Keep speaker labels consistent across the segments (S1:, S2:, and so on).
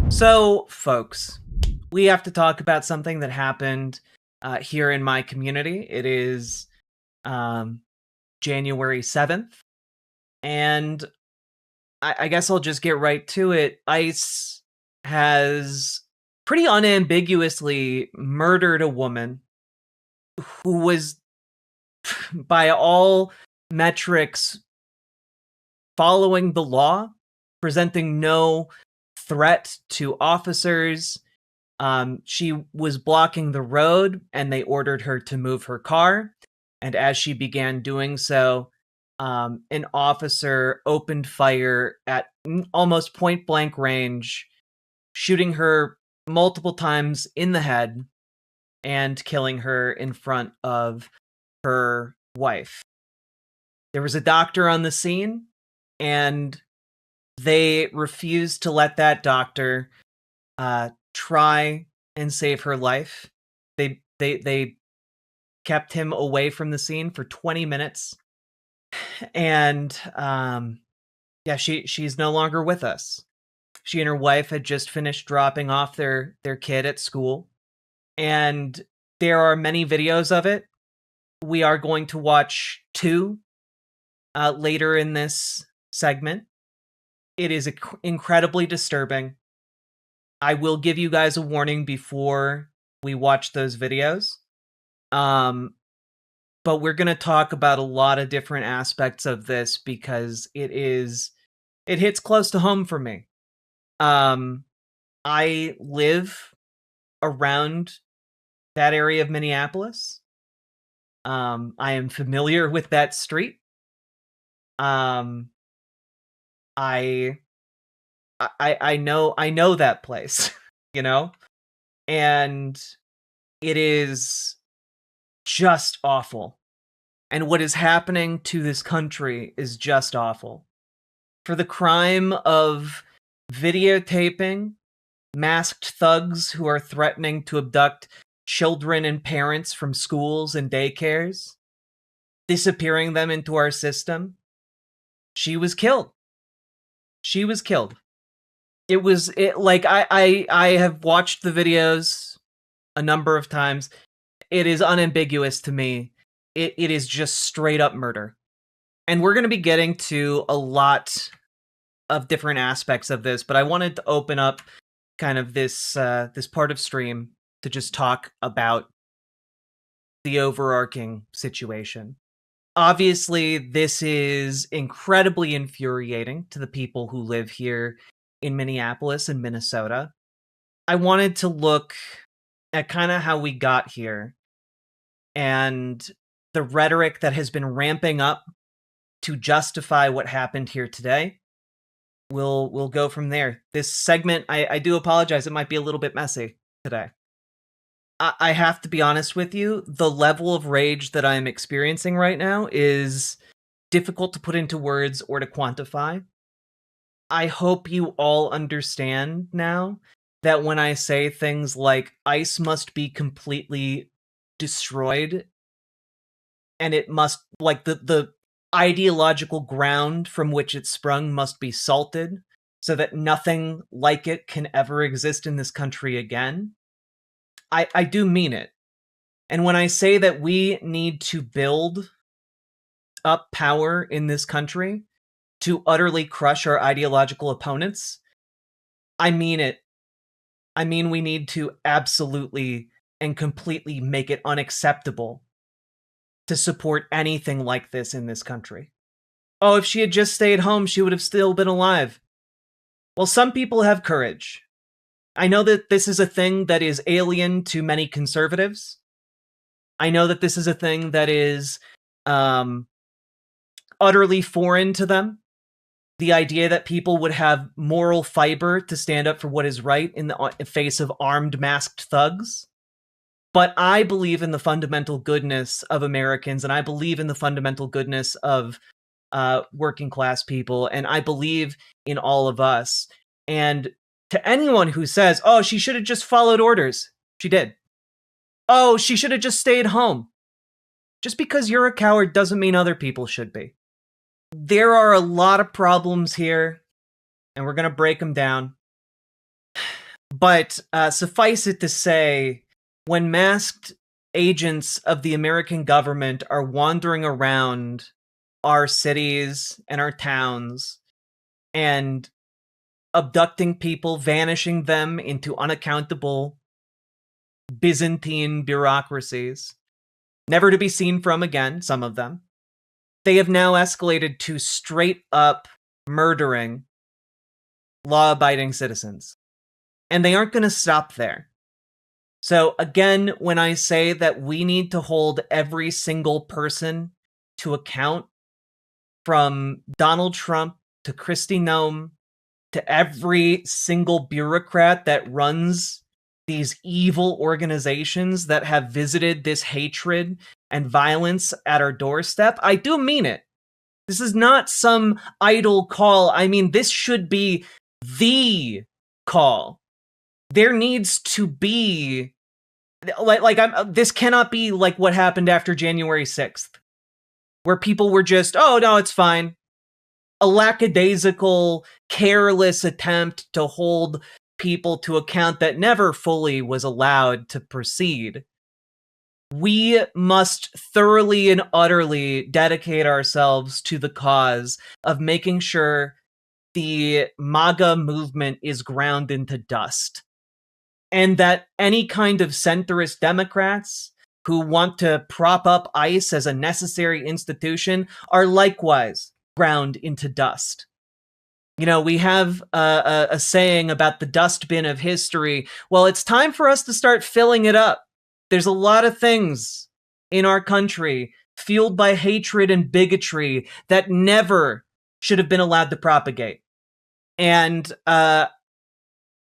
S1: So, folks, we have to talk about something that happened here in my community. It is um, January 7th, and I guess I'll just get right to it. ICE has pretty unambiguously murdered a woman who was, by all metrics, following the law, presenting no threat to officers. She was blocking the road and they ordered her to move her car. And as she began doing so, an officer opened fire at almost point blank range, shooting her multiple times in the head and killing her in front of her wife. There was a doctor on the scene, and they refused to let that doctor try and save her life. They kept him away from the scene for 20 minutes, and yeah, she's no longer with us. She and her wife had just finished dropping off their kid at school, and there are many videos of it. We are going to watch two later in this segment. It is incredibly disturbing. I will give you guys a warning before we watch those videos. But we're going to talk about a lot of different aspects of this because it hits close to home for me. I live around that area of Minneapolis. I am familiar with that street. I know that place, you know? And it is just awful. And what is happening to this country is just awful. For the crime of videotaping masked thugs who are threatening to abduct children and parents from schools and daycares, disappearing them into our system, she was killed. She was killed. I have watched the videos a number of times. It is unambiguous to me. It is just straight up murder. And we're going to be getting to a lot of different aspects of this, but I wanted to open up kind of this part of stream to just talk about the overarching situation. Obviously, this is incredibly infuriating to the people who live here in Minneapolis and Minnesota. I wanted to look at kind of how we got here and the rhetoric that has been ramping up to justify what happened here today. We'll go from there. This segment, I do apologize, it might be a little bit messy today. I have to be honest with you, the level of rage that I'm experiencing right now is difficult to put into words or to quantify. I hope you all understand now that when I say things like ICE must be completely destroyed and it must, like, the ideological ground from which it sprung must be salted so that nothing like it can ever exist in this country again, I do mean it. And when I say that we need to build up power in this country to utterly crush our ideological opponents, I mean it. I mean we need to absolutely and completely make it unacceptable to support anything like this in this country. Oh, if she had just stayed home, she would have still been alive. Well, some people have courage. I know that this is a thing that is alien to many conservatives. I know that this is a thing that is utterly foreign to them. The idea that people would have moral fiber to stand up for what is right in the face of armed, masked thugs. But I believe in the fundamental goodness of Americans, and I believe in the fundamental goodness of working class people, and I believe in all of us. And to anyone who says, oh, she should have just followed orders, she did. Oh, she should have just stayed home. Just because you're a coward doesn't mean other people should be. There are a lot of problems here, and we're going to break them down. But suffice it to say, when masked agents of the American government are wandering around our cities and our towns and abducting people, vanishing them into unaccountable Byzantine bureaucracies, never to be seen from again, some of them, they have now escalated to straight up murdering law-abiding citizens. And they aren't going to stop there. So again, when I say that we need to hold every single person to account, from Donald Trump to Kristi Noem to every single bureaucrat that runs these evil organizations that have visited this hatred and violence at our doorstep, I do mean it. This is not some idle call. I mean, this should be the call. There needs to be this cannot be like what happened after January 6th, where people were just, oh no, it's fine. A lackadaisical, careless attempt to hold people to account that never fully was allowed to proceed. We must thoroughly and utterly dedicate ourselves to the cause of making sure the MAGA movement is ground into dust. And that any kind of centrist Democrats who want to prop up ICE as a necessary institution are likewise ground into dust. You know, we have a saying about the dustbin of history. Well, it's time for us to start filling it up. There's a lot of things in our country fueled by hatred and bigotry that never should have been allowed to propagate. And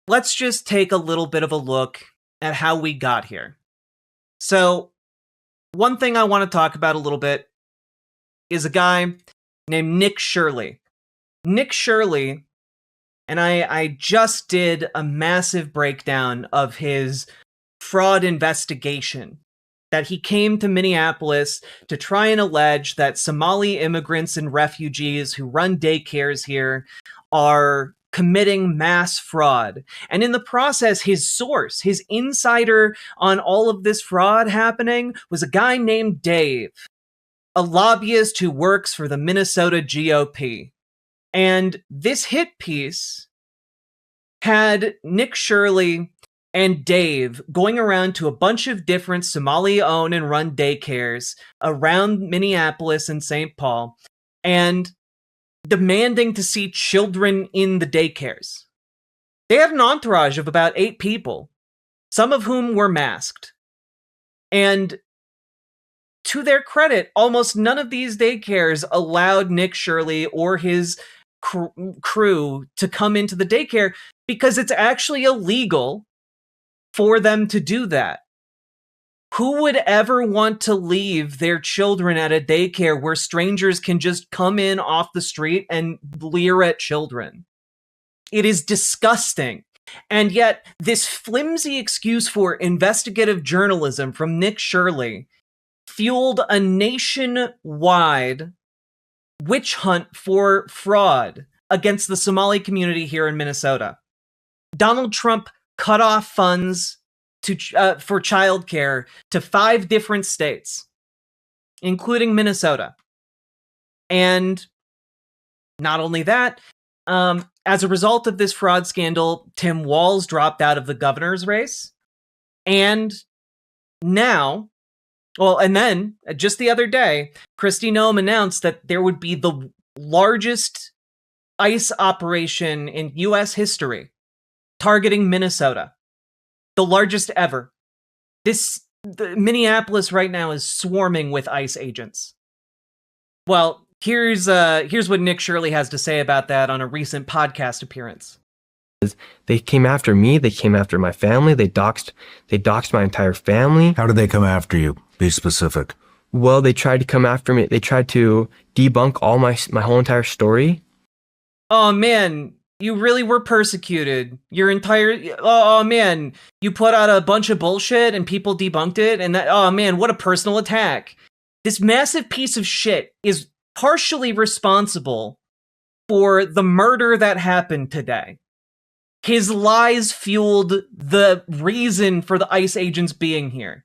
S1: let's just take a little bit of a look at how we got here. So, one thing I want to talk about a little bit is a guy named Nick Shirley. Nick Shirley, and I just did a massive breakdown of his fraud investigation, that he came to Minneapolis to try and allege that Somali immigrants and refugees who run daycares here are committing mass fraud. And in the process, his source, his insider on all of this fraud happening, was a guy named Dave, a lobbyist who works for the Minnesota GOP. And this hit piece had Nick Shirley and Dave going around to a bunch of different Somali-owned and run daycares around Minneapolis and St. Paul, and demanding to see children in the daycares. They had an entourage of about 8 people, some of whom were masked. And to their credit, almost none of these daycares allowed Nick Shirley or his crew to come into the daycare because it's actually illegal for them to do that. Who would ever want to leave their children at a daycare where strangers can just come in off the street and leer at children? It is disgusting. And yet, this flimsy excuse for investigative journalism from Nick Shirley fueled a nationwide witch hunt for fraud against the Somali community here in Minnesota. Donald Trump cut off funds for childcare to 5 different states, including Minnesota. And not only that, as a result of this fraud scandal, Tim Walz dropped out of the governor's race. And now, well, and then just the other day, Kristi Noem announced that there would be the largest ICE operation in U.S. history targeting Minnesota. The largest ever. Minneapolis right now is swarming with ICE agents. Well, here's what Nick Shirley has to say about that on a recent podcast appearance.
S2: They came after me. They came after my family. They doxed my entire family.
S3: How did they come after you? Be specific.
S2: Well, they tried to come after me. They tried to debunk all my whole entire story.
S1: Oh man, you really were persecuted. Oh man, you put out a bunch of bullshit and people debunked it, and that, oh man, what a personal attack. This massive piece of shit is partially responsible for the murder that happened today. His lies fueled the reason for the ICE agents being here.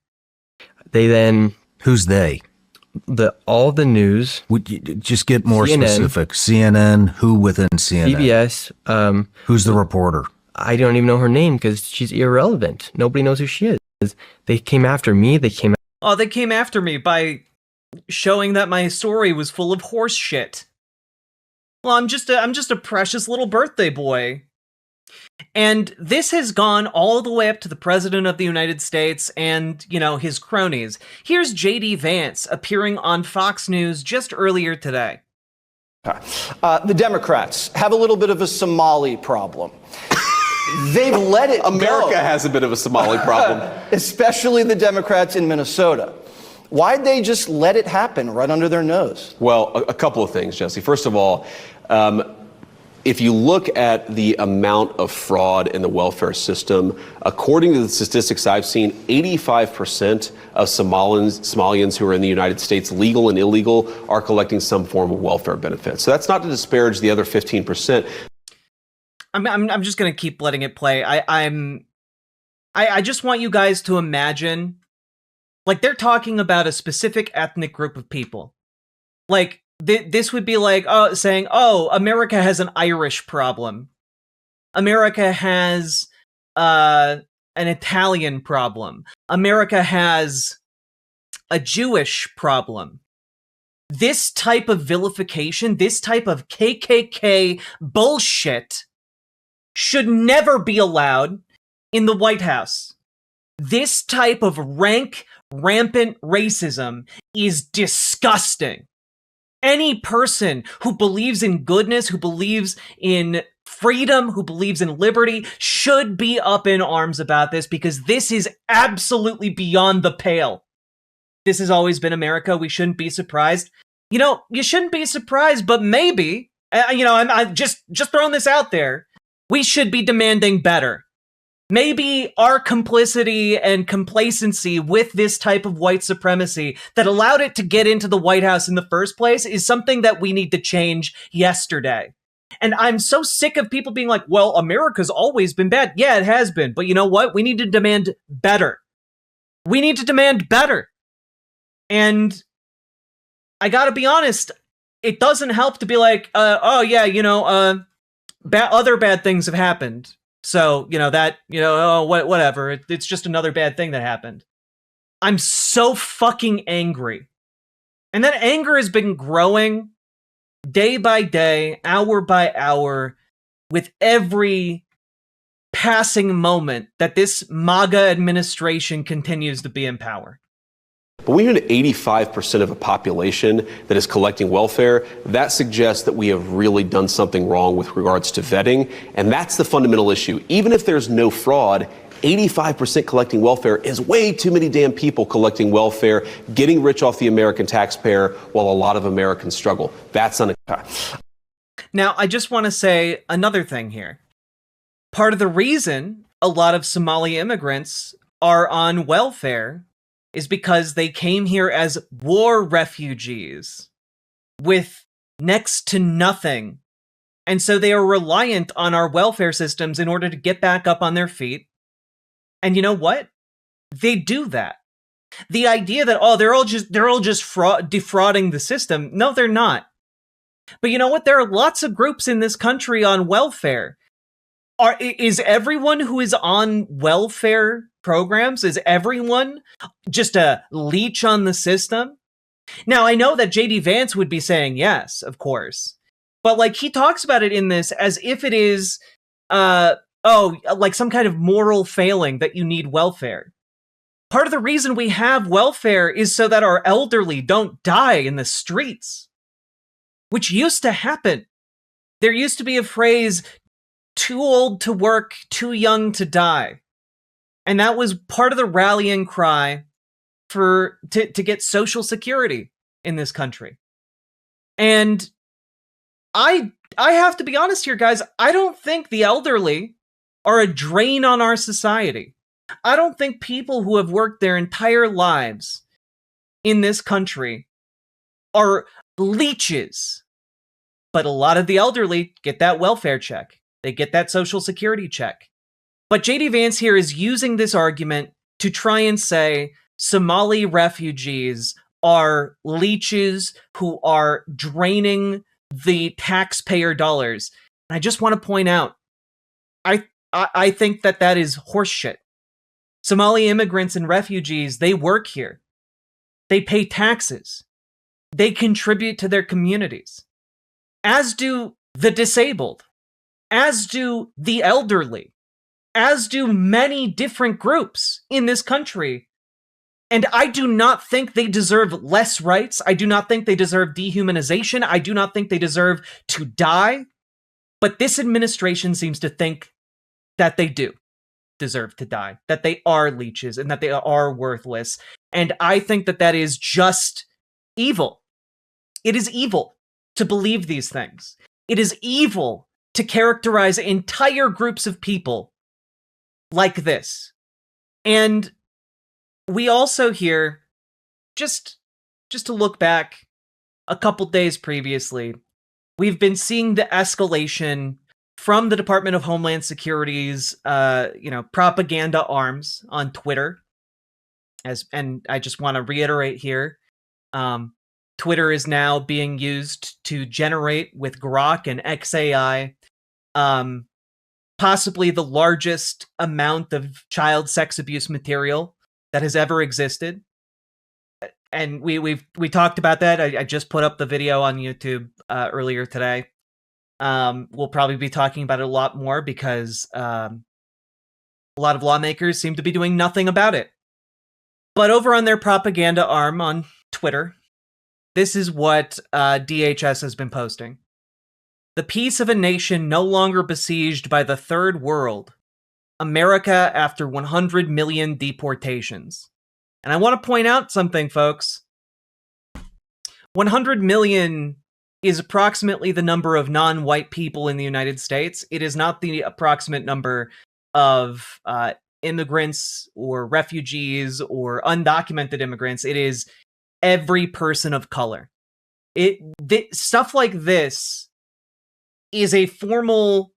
S2: They then
S3: Who's they?
S2: all the news,
S3: Would you just get more
S2: CNN.
S3: specific? CNN. Who within CNN?
S2: CBS.
S3: Who's the reporter?
S2: I don't even know her name because she's irrelevant. Nobody knows who she is. They came after me. They came
S1: after me by showing that my story was full of horse shit. Well, I'm just a precious little birthday boy. And this has gone all the way up to the President of the United States and, his cronies. Here's J.D. Vance appearing on Fox News just earlier today.
S4: The Democrats have a little bit of a Somali problem. They've let it
S5: America
S4: go.
S5: has a bit of a Somali problem.
S4: Especially the Democrats in Minnesota. Why'd they just let it happen right under their nose?
S5: Well, a couple of things, Jesse. First of all, if you look at the amount of fraud in the welfare system, according to the statistics I've seen, 85% of Somalians who are in the United States, legal and illegal, are collecting some form of welfare benefits. So that's not to disparage the other 15%.
S1: I'm just gonna keep letting it play. I just want you guys to imagine, like, they're talking about a specific ethnic group of people. Like, this would be like saying, America has an Irish problem. America has an Italian problem. America has a Jewish problem. This type of vilification, this type of KKK bullshit should never be allowed in the White House. This type of rank, rampant racism is disgusting. Any person who believes in goodness, who believes in freedom, who believes in liberty, should be up in arms about this, because this is absolutely beyond the pale. This has always been America. We shouldn't be surprised. You shouldn't be surprised, but maybe, I'm just throwing this out there. We should be demanding better. Maybe our complicity and complacency with this type of white supremacy that allowed it to get into the White House in the first place is something that we need to change yesterday. And I'm so sick of people being like, well, America's always been bad. Yeah, it has been. But you know what? We need to demand better. We need to demand better. And I gotta be honest, it doesn't help to be like, other bad things have happened. So, whatever. It's just another bad thing that happened. I'm so fucking angry. And that anger has been growing day by day, hour by hour, with every passing moment that this MAGA administration continues to be in power.
S5: But when you're at 85% of a population that is collecting welfare, that suggests that we have really done something wrong with regards to vetting. And that's the fundamental issue. Even if there's no fraud, 85% collecting welfare is way too many damn people collecting welfare, getting rich off the American taxpayer while a lot of Americans struggle. That's unacceptable.
S1: Now, I just want to say another thing here. Part of the reason a lot of Somali immigrants are on welfare is because they came here as war refugees with next to nothing. And so they are reliant on our welfare systems in order to get back up on their feet. And you know what? They do that. The idea that, they're all just defrauding the system. No, they're not. But you know what? There are lots of groups in this country on welfare. Is everyone who is on welfare programs, is everyone just a leech on the system? Now, I know that J.D. Vance would be saying yes, of course. But, like, he talks about it in this as if it is, like some kind of moral failing that you need welfare. Part of the reason we have welfare is so that our elderly don't die in the streets, which used to happen. There used to be a phrase, too old to work, too young to die. And that was part of the rallying cry to get Social Security in this country. And I have to be honest here, guys. I don't think the elderly are a drain on our society. I don't think people who have worked their entire lives in this country are leeches. But a lot of the elderly get that welfare check. They get that social security check. But JD Vance here is using this argument to try and say Somali refugees are leeches who are draining the taxpayer dollars. And I just want to point out, I think that is horseshit. Somali immigrants and refugees, they work here. They pay taxes. They contribute to their communities. As do the disabled. As do the elderly. As do many different groups in this country. And I do not think they deserve less rights. I do not think they deserve dehumanization. I do not think they deserve to die. But this administration seems to think that they do deserve to die, that they are leeches and that they are worthless. And I think that is just evil. It is evil to believe these things. It is evil to characterize entire groups of people like this. And we also hear, just to look back a couple days previously, we've been seeing the escalation from the Department of Homeland Security's, propaganda arms on Twitter. And I just want to reiterate here, Twitter is now being used to generate with Grok and XAI, possibly the largest amount of child sex abuse material that has ever existed. And we talked about that. I just put up the video on YouTube earlier today. We'll probably be talking about it a lot more because a lot of lawmakers seem to be doing nothing about it. But over on their propaganda arm on Twitter, this is what DHS has been posting. The peace of a nation no longer besieged by the third world. America after 100 million deportations. And I want to point out something, folks. 100 million is approximately the number of non-white people in the United States. It is not the approximate number of immigrants or refugees or undocumented immigrants. It is every person of color. Stuff like this is a formal,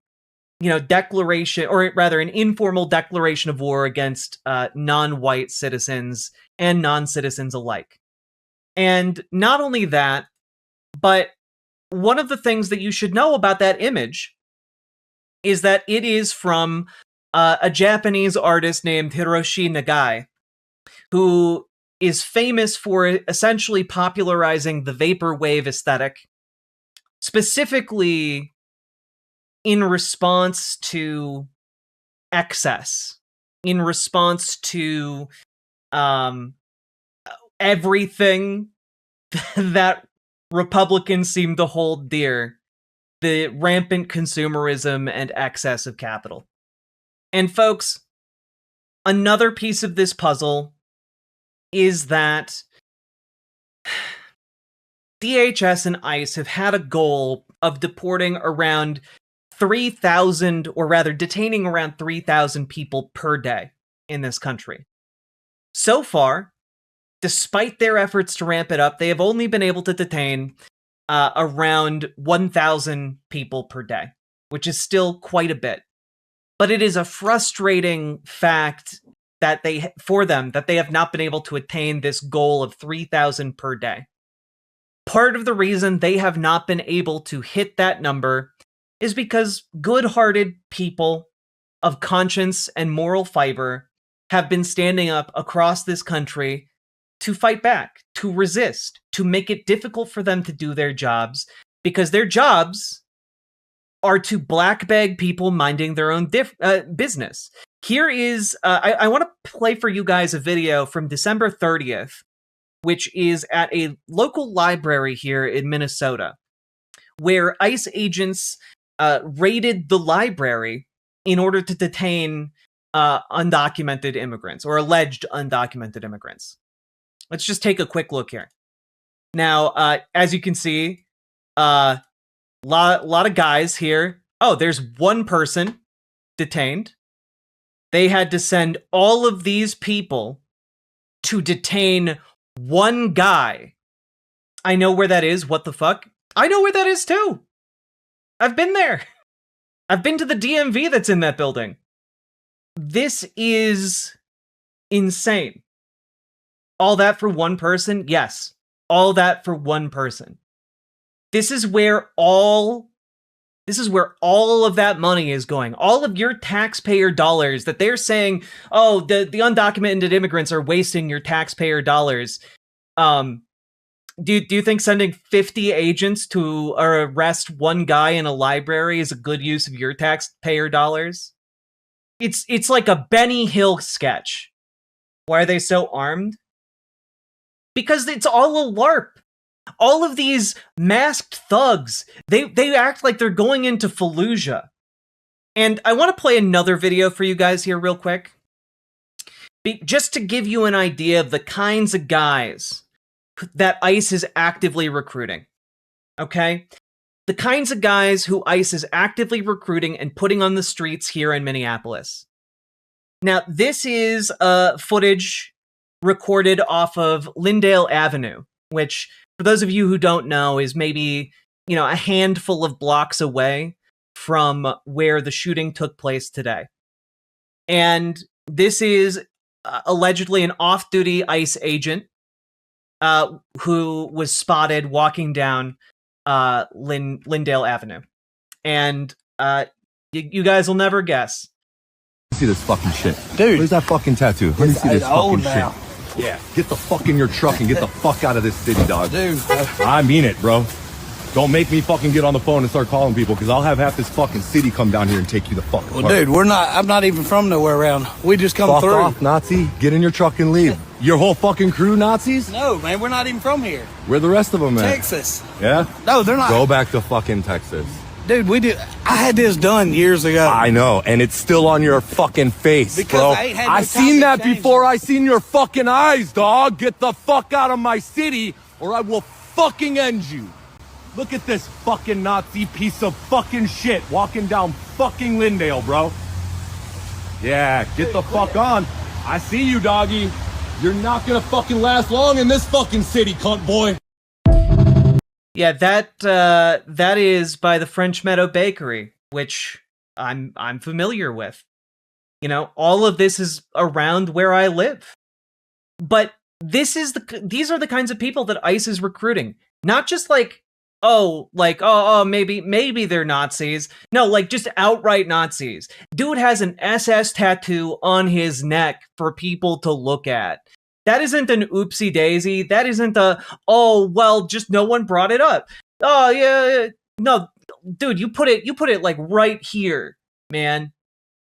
S1: declaration, or rather an informal declaration of war against non-white citizens and non-citizens alike. And not only that, but one of the things that you should know about that image is that it is from a Japanese artist named Hiroshi Nagai, who is famous for essentially popularizing the vaporwave aesthetic, specifically in response to excess, in response to everything that Republicans seem to hold dear, the rampant consumerism and excess of capital. And folks, another piece of this puzzle is that DHS and ICE have had a goal of deporting around 3,000, or rather detaining around 3,000 people per day in this country. So far, despite their efforts to ramp it up, they have only been able to detain around 1,000 people per day, which is still quite a bit. But it is a frustrating fact that they have not been able to attain this goal of 3,000 per day. Part of the reason they have not been able to hit that number is because good-hearted people of conscience and moral fiber have been standing up across this country to fight back, to resist, to make it difficult for them to do their jobs, because their jobs are to black bag people minding their own business. Here is, I want to play for you guys a video from December 30th, which is at a local library here in Minnesota, where ICE agents raided the library in order to detain undocumented immigrants, or alleged undocumented immigrants. Let's just take a quick look here. Now, as you can see, lot of guys here. Oh, there's one person detained. They had to send all of these people to detain one guy. I know where that is. What the fuck? I know where that is too. I've been there. I've been to the DMV that's in that building. This is insane. All that for one person? Yes. All that for one person. This is where all of that money is going. All of your taxpayer dollars that they're saying, oh, the undocumented immigrants are wasting your taxpayer dollars. Do you think sending 50 agents to arrest one guy in a library is a good use of your taxpayer dollars? It's like a Benny Hill sketch. Why are they so armed? Because it's all a LARP. All of these masked thugs, they act like they're going into Fallujah. And I want to play another video for you guys here real quick. Just to give you an idea of the kinds of guys that ICE is actively recruiting. Okay? The kinds of guys who ICE is actively recruiting and putting on the streets here in Minneapolis. Now, this is footage recorded off of Lyndale Avenue, which, for those of you who don't know, is maybe, a handful of blocks away from where the shooting took place today. And this is allegedly an off-duty ICE agent who was spotted walking down Lyndale Avenue. And you guys will never guess.
S6: See this fucking shit.
S7: Dude.
S6: Where's that fucking tattoo? Let me see this fucking
S7: now.
S6: shit. Yeah, get the fuck in your truck and get the fuck out of this city, dog.
S7: Dude.
S6: I mean it, bro. Don't make me fucking get on the phone and start calling people, because I'll have half this fucking city come down here and take you the fuck apart.
S7: Well, dude, I'm not even from nowhere around. We just come
S6: Fuck
S7: through.
S6: off, Nazi. Get in your truck and leave. Your whole fucking crew, Nazis?
S7: No, man, we're not even from here.
S6: Where the rest of them at?
S7: Texas.
S6: Yeah?
S7: No, they're not.
S6: Go back to fucking Texas.
S7: Dude, I had this done years ago.
S6: I know, and it's still on your fucking face,
S7: Because
S6: bro.
S7: I ain't had no
S6: I
S7: time
S6: seen
S7: to
S6: that
S7: change
S6: before.
S7: it.
S6: I seen your fucking eyes, dog. Get the fuck out of my city, or I will fucking end you. Look at this fucking Nazi piece of fucking shit walking down fucking Lyndale, bro. Yeah, get the fuck on. I see you, doggy. You're not gonna fucking last long in this fucking city, cunt boy.
S1: Yeah, that is by the French Meadow Bakery, which I'm familiar with. All of this is around where I live. But these are the kinds of people that ICE is recruiting. Not just maybe they're Nazis. No, just outright Nazis. Dude has an SS tattoo on his neck for people to look at. That isn't an oopsie daisy. That isn't just no one brought it up. Oh yeah, no, dude, you put it like right here, man.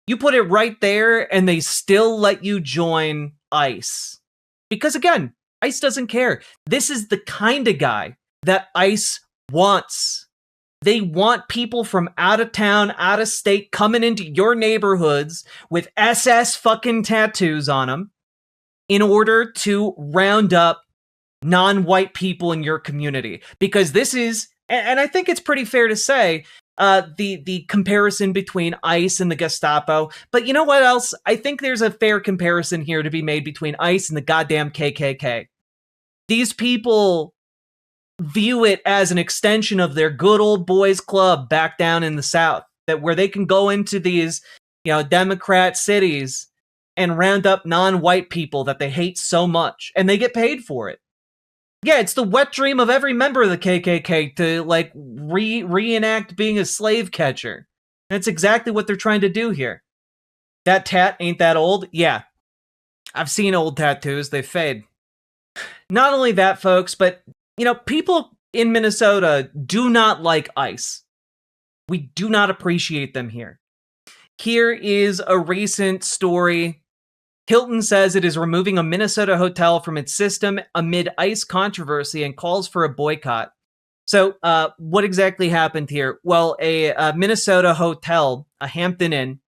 S1: You put it right there, and they still let you join ICE. Because again, ICE doesn't care. This is the kind of guy that ICE wants. They want people from out of town, out of state, coming into your neighborhoods with SS fucking tattoos on them, in order to round up non-white people in your community. Because this is, and I think it's pretty fair to say, the comparison between ICE and the Gestapo. But you know what else? I think there's a fair comparison here to be made between ICE and the goddamn KKK. These people view it as an extension of their good old boys club back down in the South, where they can go into these, Democrat cities and round up non-white people that they hate so much, and they get paid for it. Yeah, it's the wet dream of every member of the KKK to reenact being a slave catcher. That's exactly what they're trying to do here. That tat ain't that old? Yeah. I've seen old tattoos, they fade. Not only that, folks, but people in Minnesota do not like ICE. We do not appreciate them here. Here is a recent story. Hilton says it is removing a Minnesota hotel from its system amid ICE controversy and calls for a boycott. So, what exactly happened here? Well, a Minnesota hotel, a Hampton Inn,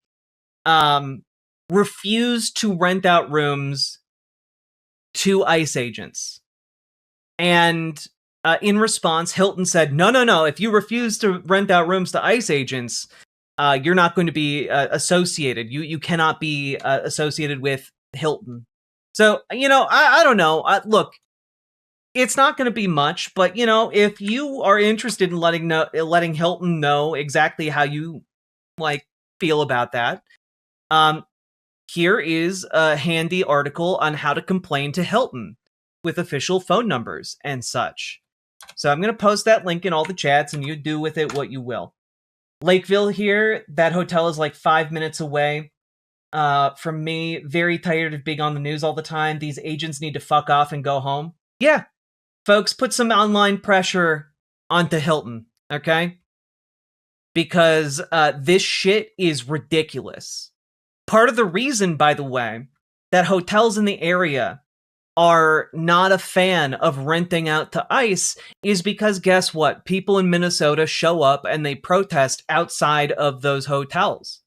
S1: refused to rent out rooms to ICE agents. And in response, Hilton said, no, if you refuse to rent out rooms to ICE agents, you're not going to be associated. You cannot be associated with Hilton. So, I don't know. Look, it's not going to be much, but, if you are interested in letting Hilton know exactly how you feel about that. Here is a handy article on how to complain to Hilton with official phone numbers and such. So I'm going to post that link in all the chats, and you do with it what you will. Lakeville here, that hotel is like 5 minutes away from me. Very tired of being on the news all the time. These agents need to fuck off and go home. Yeah, folks, put some online pressure onto Hilton, okay? Because this shit is ridiculous. Part of the reason, by the way, that hotels in the area are not a fan of renting out to ICE is because guess what? People in Minnesota show up and they protest outside of those hotels.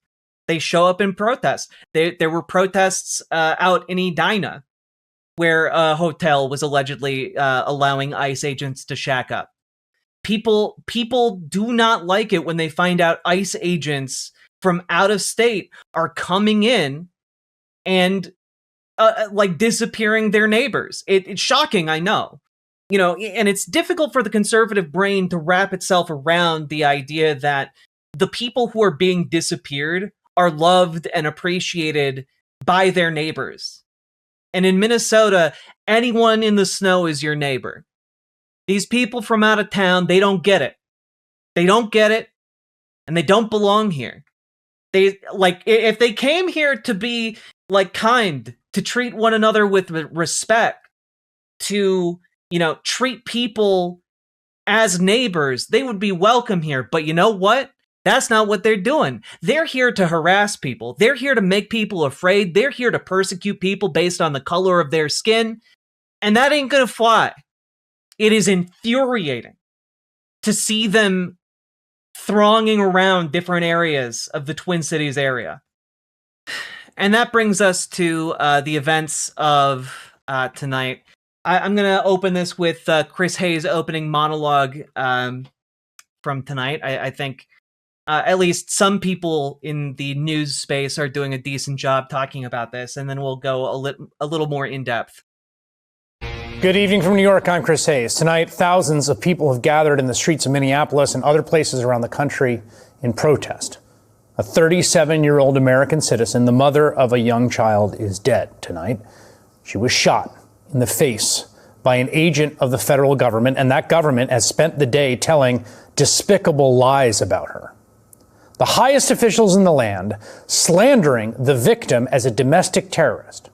S1: They show up in protest. There were protests out in Edina, where a hotel was allegedly allowing ICE agents to shack up. People do not like it when they find out ICE agents from out of state are coming in and disappearing their neighbors. It's shocking, I know. And it's difficult for the conservative brain to wrap itself around the idea that the people who are being disappeared are loved and appreciated by their neighbors. And in Minnesota, anyone in the snow is your neighbor. These people from out of town, they don't get it. They don't get it, and they don't belong here. If they came here to be kind, to treat one another with respect, to, treat people as neighbors, they would be welcome here. But you know what? That's not what they're doing. They're here to harass people. They're here to make people afraid. They're here to persecute people based on the color of their skin. And that ain't gonna fly. It is infuriating to see them thronging around different areas of the Twin Cities area. And that brings us to the events of tonight. I'm going to open this with Chris Hayes' opening monologue from tonight. I think at least some people in the news space are doing a decent job talking about this, and then we'll go a little more in depth.
S8: Good evening from New York. I'm Chris Hayes. Tonight, thousands of people have gathered in the streets of Minneapolis and other places around the country in protest. A 37-year-old American citizen, the mother of a young child, is dead tonight. She was shot in the face by an agent of the federal government, and that government has spent the day telling despicable lies about her. The highest officials in the land slandering the victim as a domestic terrorist,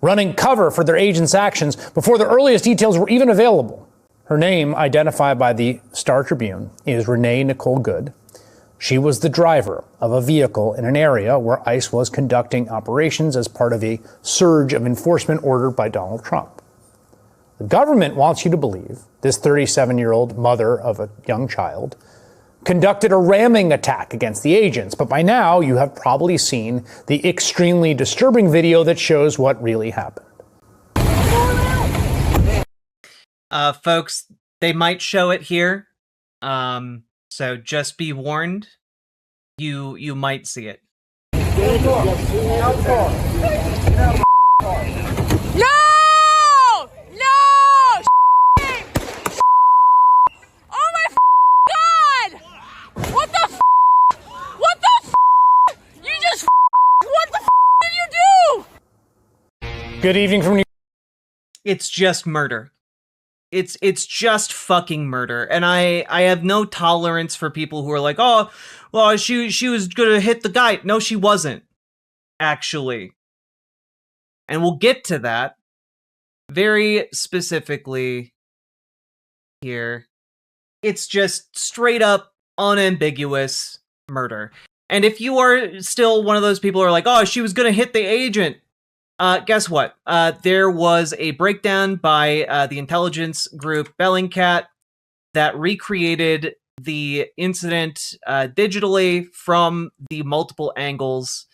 S8: running cover for their agents' actions before the earliest details were even available. Her name, identified by the Star Tribune, is Renee Nicole Good. She was the driver of a vehicle in an area where ICE was conducting operations as part of a surge of enforcement ordered by Donald Trump. The government wants you to believe this 37-year-old mother of a young child conducted a ramming attack against the agents, but by now you have probably seen the extremely disturbing video that shows what really happened.
S1: Folks, they might show it here. So just be warned, you might see it.
S9: No! No! Oh my God! What the What the You just what the did you do?
S8: Good evening from New York.
S1: It's just murder. It's just fucking murder, and I have no tolerance for people who are like, oh, well, she was gonna hit the guy. No, she wasn't, actually. And we'll get to that very specifically here. It's just straight up unambiguous murder. And if you are still one of those people who are like, oh, she was gonna hit the agent, guess what? There was a breakdown by the intelligence group Bellingcat that recreated the incident digitally from the multiple angles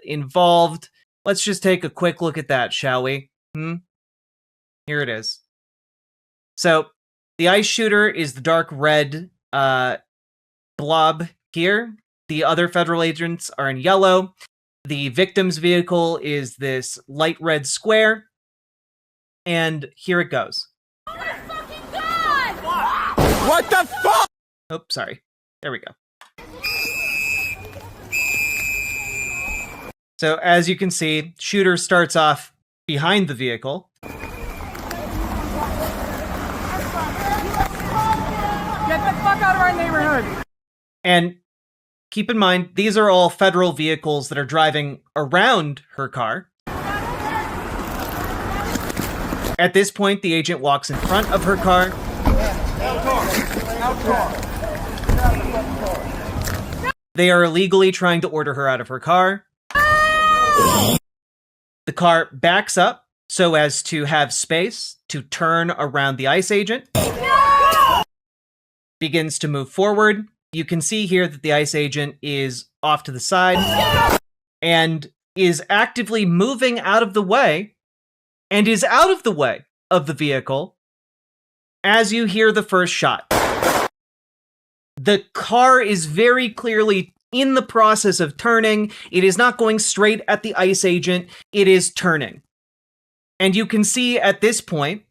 S1: involved. Let's just take a quick look at that, shall we? Here it is. So the ICE shooter is the dark red blob here. The other federal agents are in yellow. The victim's vehicle is this light red square. And here it goes.
S9: Oh my fucking God!
S6: What the fuck?
S1: Oh, sorry. There we go. So as you can see, shooter starts off behind the vehicle.
S9: Get the fuck out of our neighborhood!
S1: And keep in mind, these are all federal vehicles that are driving around her car. At this point, the agent walks in front of her car. They are illegally trying to order her out of her car. The car backs up so as to have space to turn around the ICE agent. Begins to move forward. You can see here that the ICE agent is off to the side and is actively moving out of the way and is out of the way of the vehicle as you hear the first shot. The car is very clearly in the process of turning. It is not going straight at the ICE agent. It is turning. And you can see at this point,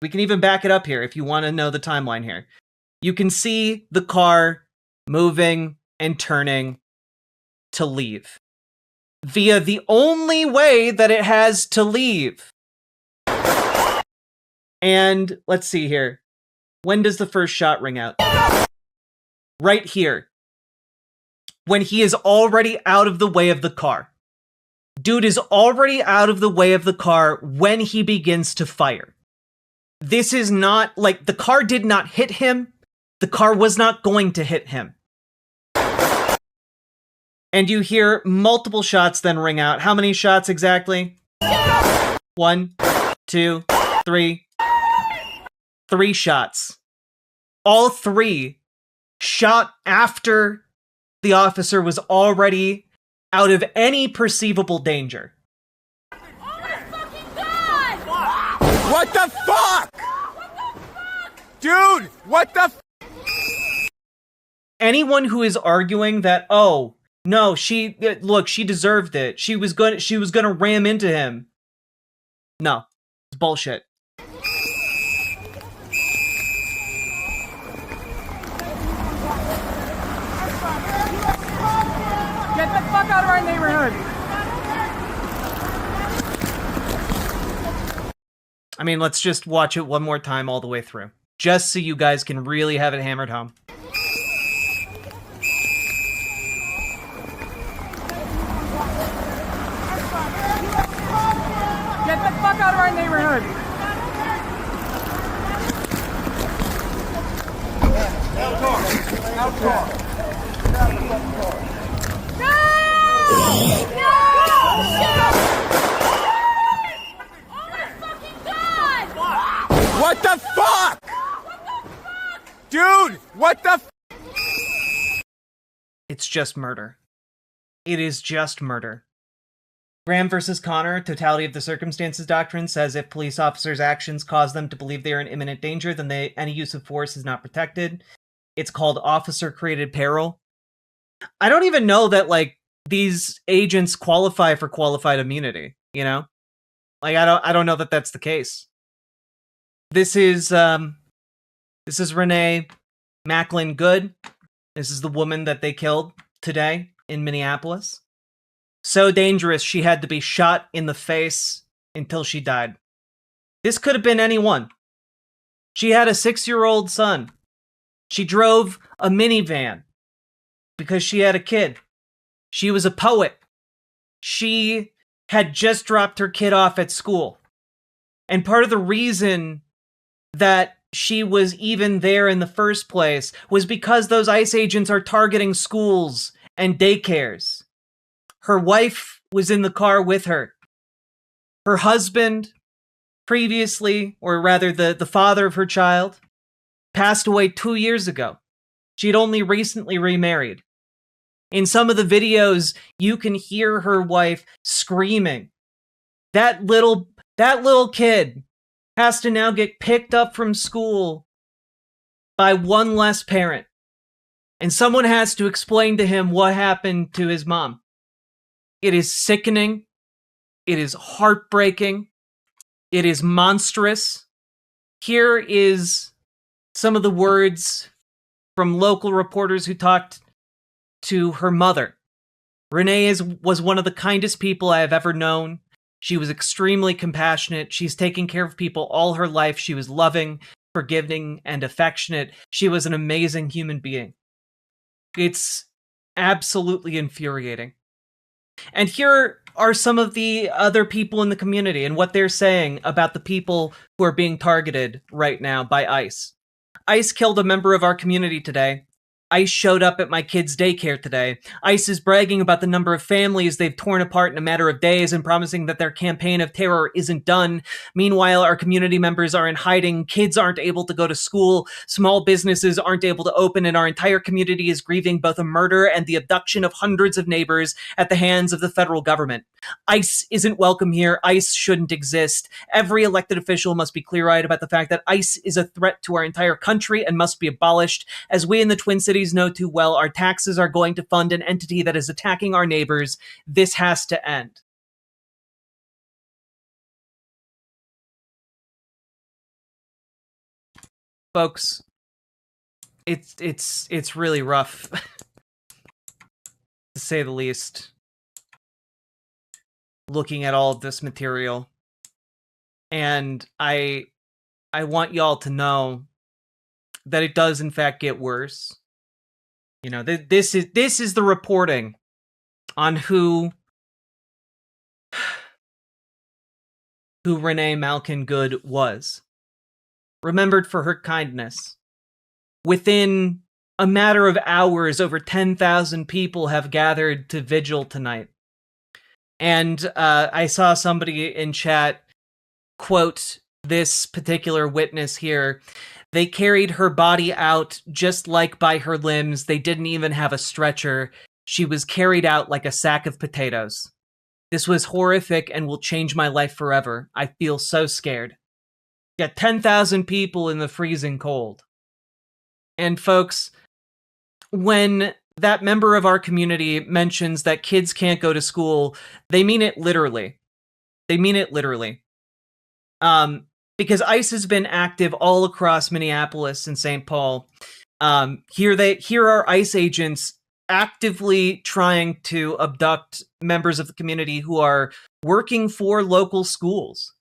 S1: we can even back it up here if you want to know the timeline here. You can see the car moving and turning to leave via the only way that it has to leave. And let's see here. When does the first shot ring out? Right here. When he is already out of the way of the car. Dude is already out of the way of the car when he begins to fire. This is not like the car did not hit him. The car was not going to hit him. And you hear multiple shots then ring out. How many shots exactly? 1, 2, 3. 3 shots. All 3 shot after the officer was already out of any perceivable danger.
S9: Oh my fucking god!
S6: What the fuck? Dude, what the
S1: Anyone who is arguing that, oh, no, she deserved it. She was gonna ram into him. No, it's bullshit.
S9: Get the fuck out of our neighborhood!
S1: I mean, let's just watch it one more time all the way through. Just so you guys can really have it hammered home.
S9: Get the fuck out of our neighborhood!
S6: What the fuck? Dude, what the
S1: It's just murder. It is just murder. Graham versus Connor, totality of the circumstances doctrine, says if police officers' actions cause them to believe they are in imminent danger, then any use of force is not protected. It's called officer-created peril. I don't even know that, like, these agents qualify for qualified immunity, you know? Like, I don't know that that's the case. This is Renee Macklin Good. This is the woman that they killed today in Minneapolis. So dangerous, she had to be shot in the face until she died. This could have been anyone. She had a 6-year-old son. She drove a minivan because she had a kid. She was a poet. She had just dropped her kid off at school. And part of the reason that she was even there in the first place was because those ICE agents are targeting schools and daycares. Her wife was in the car with her. Her husband, previously, or rather the father of her child, passed away 2 years ago. She had only recently remarried. In some of the videos, you can hear her wife screaming. That little kid has to now get picked up from school by one less parent. And someone has to explain to him what happened to his mom. It is sickening. It is heartbreaking. It is monstrous. Here is some of the words from local reporters who talked to her mother Renee was one of the kindest people I have ever known. She was extremely compassionate. She's taken care of people all her life. She was loving, forgiving, and affectionate. She was an amazing human being. It's absolutely infuriating. And here are some of the other people in the community and what they're saying about the people who are being targeted right now by ICE. ICE killed a member of our community today. ICE showed up at my kids' daycare today. ICE is bragging about the number of families they've torn apart in a matter of days and promising that their campaign of terror isn't done. Meanwhile, our community members are in hiding. Kids aren't able to go to school. Small businesses aren't able to open, and our entire community is grieving both a murder and the abduction of hundreds of neighbors at the hands of the federal government. ICE isn't welcome here. ICE shouldn't exist. Every elected official must be clear-eyed about the fact that ICE is a threat to our entire country and must be abolished. As we in the Twin Cities know too well, our taxes are going to fund an entity that is attacking our neighbors. This has to end. Folks, it's really rough, to say the least, looking at all of this material. And I want y'all to know that it does in fact get worse. You know, this is the reporting on who Renee Malkin Good was. Remembered for her kindness. Within a matter of hours, over 10,000 people have gathered to vigil tonight. And I saw somebody in chat quote this particular witness here. They carried her body out just like by her limbs. They didn't even have a stretcher. She was carried out like a sack of potatoes. This was horrific and will change my life forever. I feel so scared. Yeah, 10,000 people in the freezing cold. And folks, when that member of our community mentions that kids can't go to school, they mean it literally. They mean it literally. Because ICE has been active all across Minneapolis and St. Paul. Here are ICE agents actively trying to abduct members of the community who are working for local schools.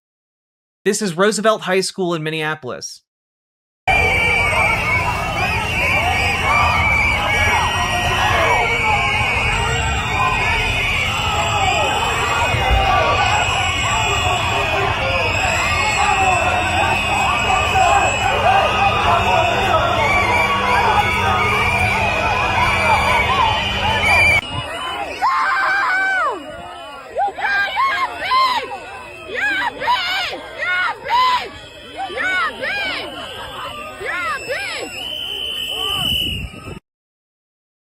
S1: This is Roosevelt High School in Minneapolis.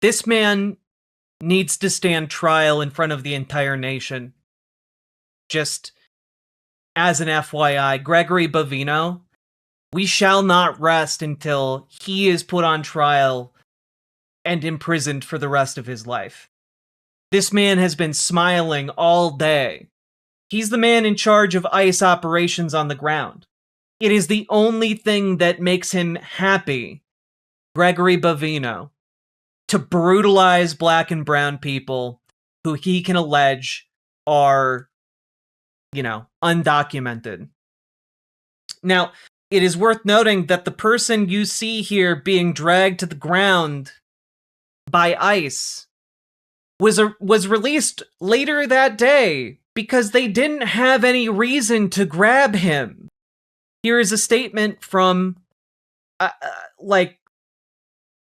S1: This man needs to stand trial in front of the entire nation. Just as an FYI, Gregory Bovino, we shall not rest until he is put on trial and imprisoned for the rest of his life. This man has been smiling all day. He's the man in charge of ICE operations on the ground. It is the only thing that makes him happy, Gregory Bovino, to brutalize black and brown people who he can allege are, undocumented. Now, it is worth noting that the person you see here being dragged to the ground by ICE was released later that day because they didn't have any reason to grab him. Here is a statement from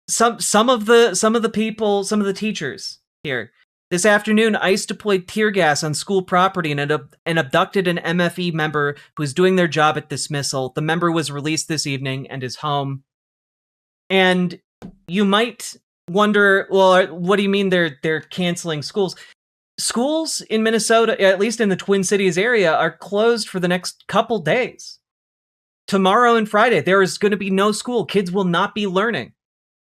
S1: some of the people, some of the teachers here. This afternoon, ICE deployed tear gas on school property and abducted an MFE member who was doing their job at dismissal. The member was released this evening and is home. And you might wonder, well, what do you mean they're canceling schools? Schools in Minnesota, at least in the Twin Cities area, are closed for the next couple days. Tomorrow and Friday, there is going to be no school. Kids will not be learning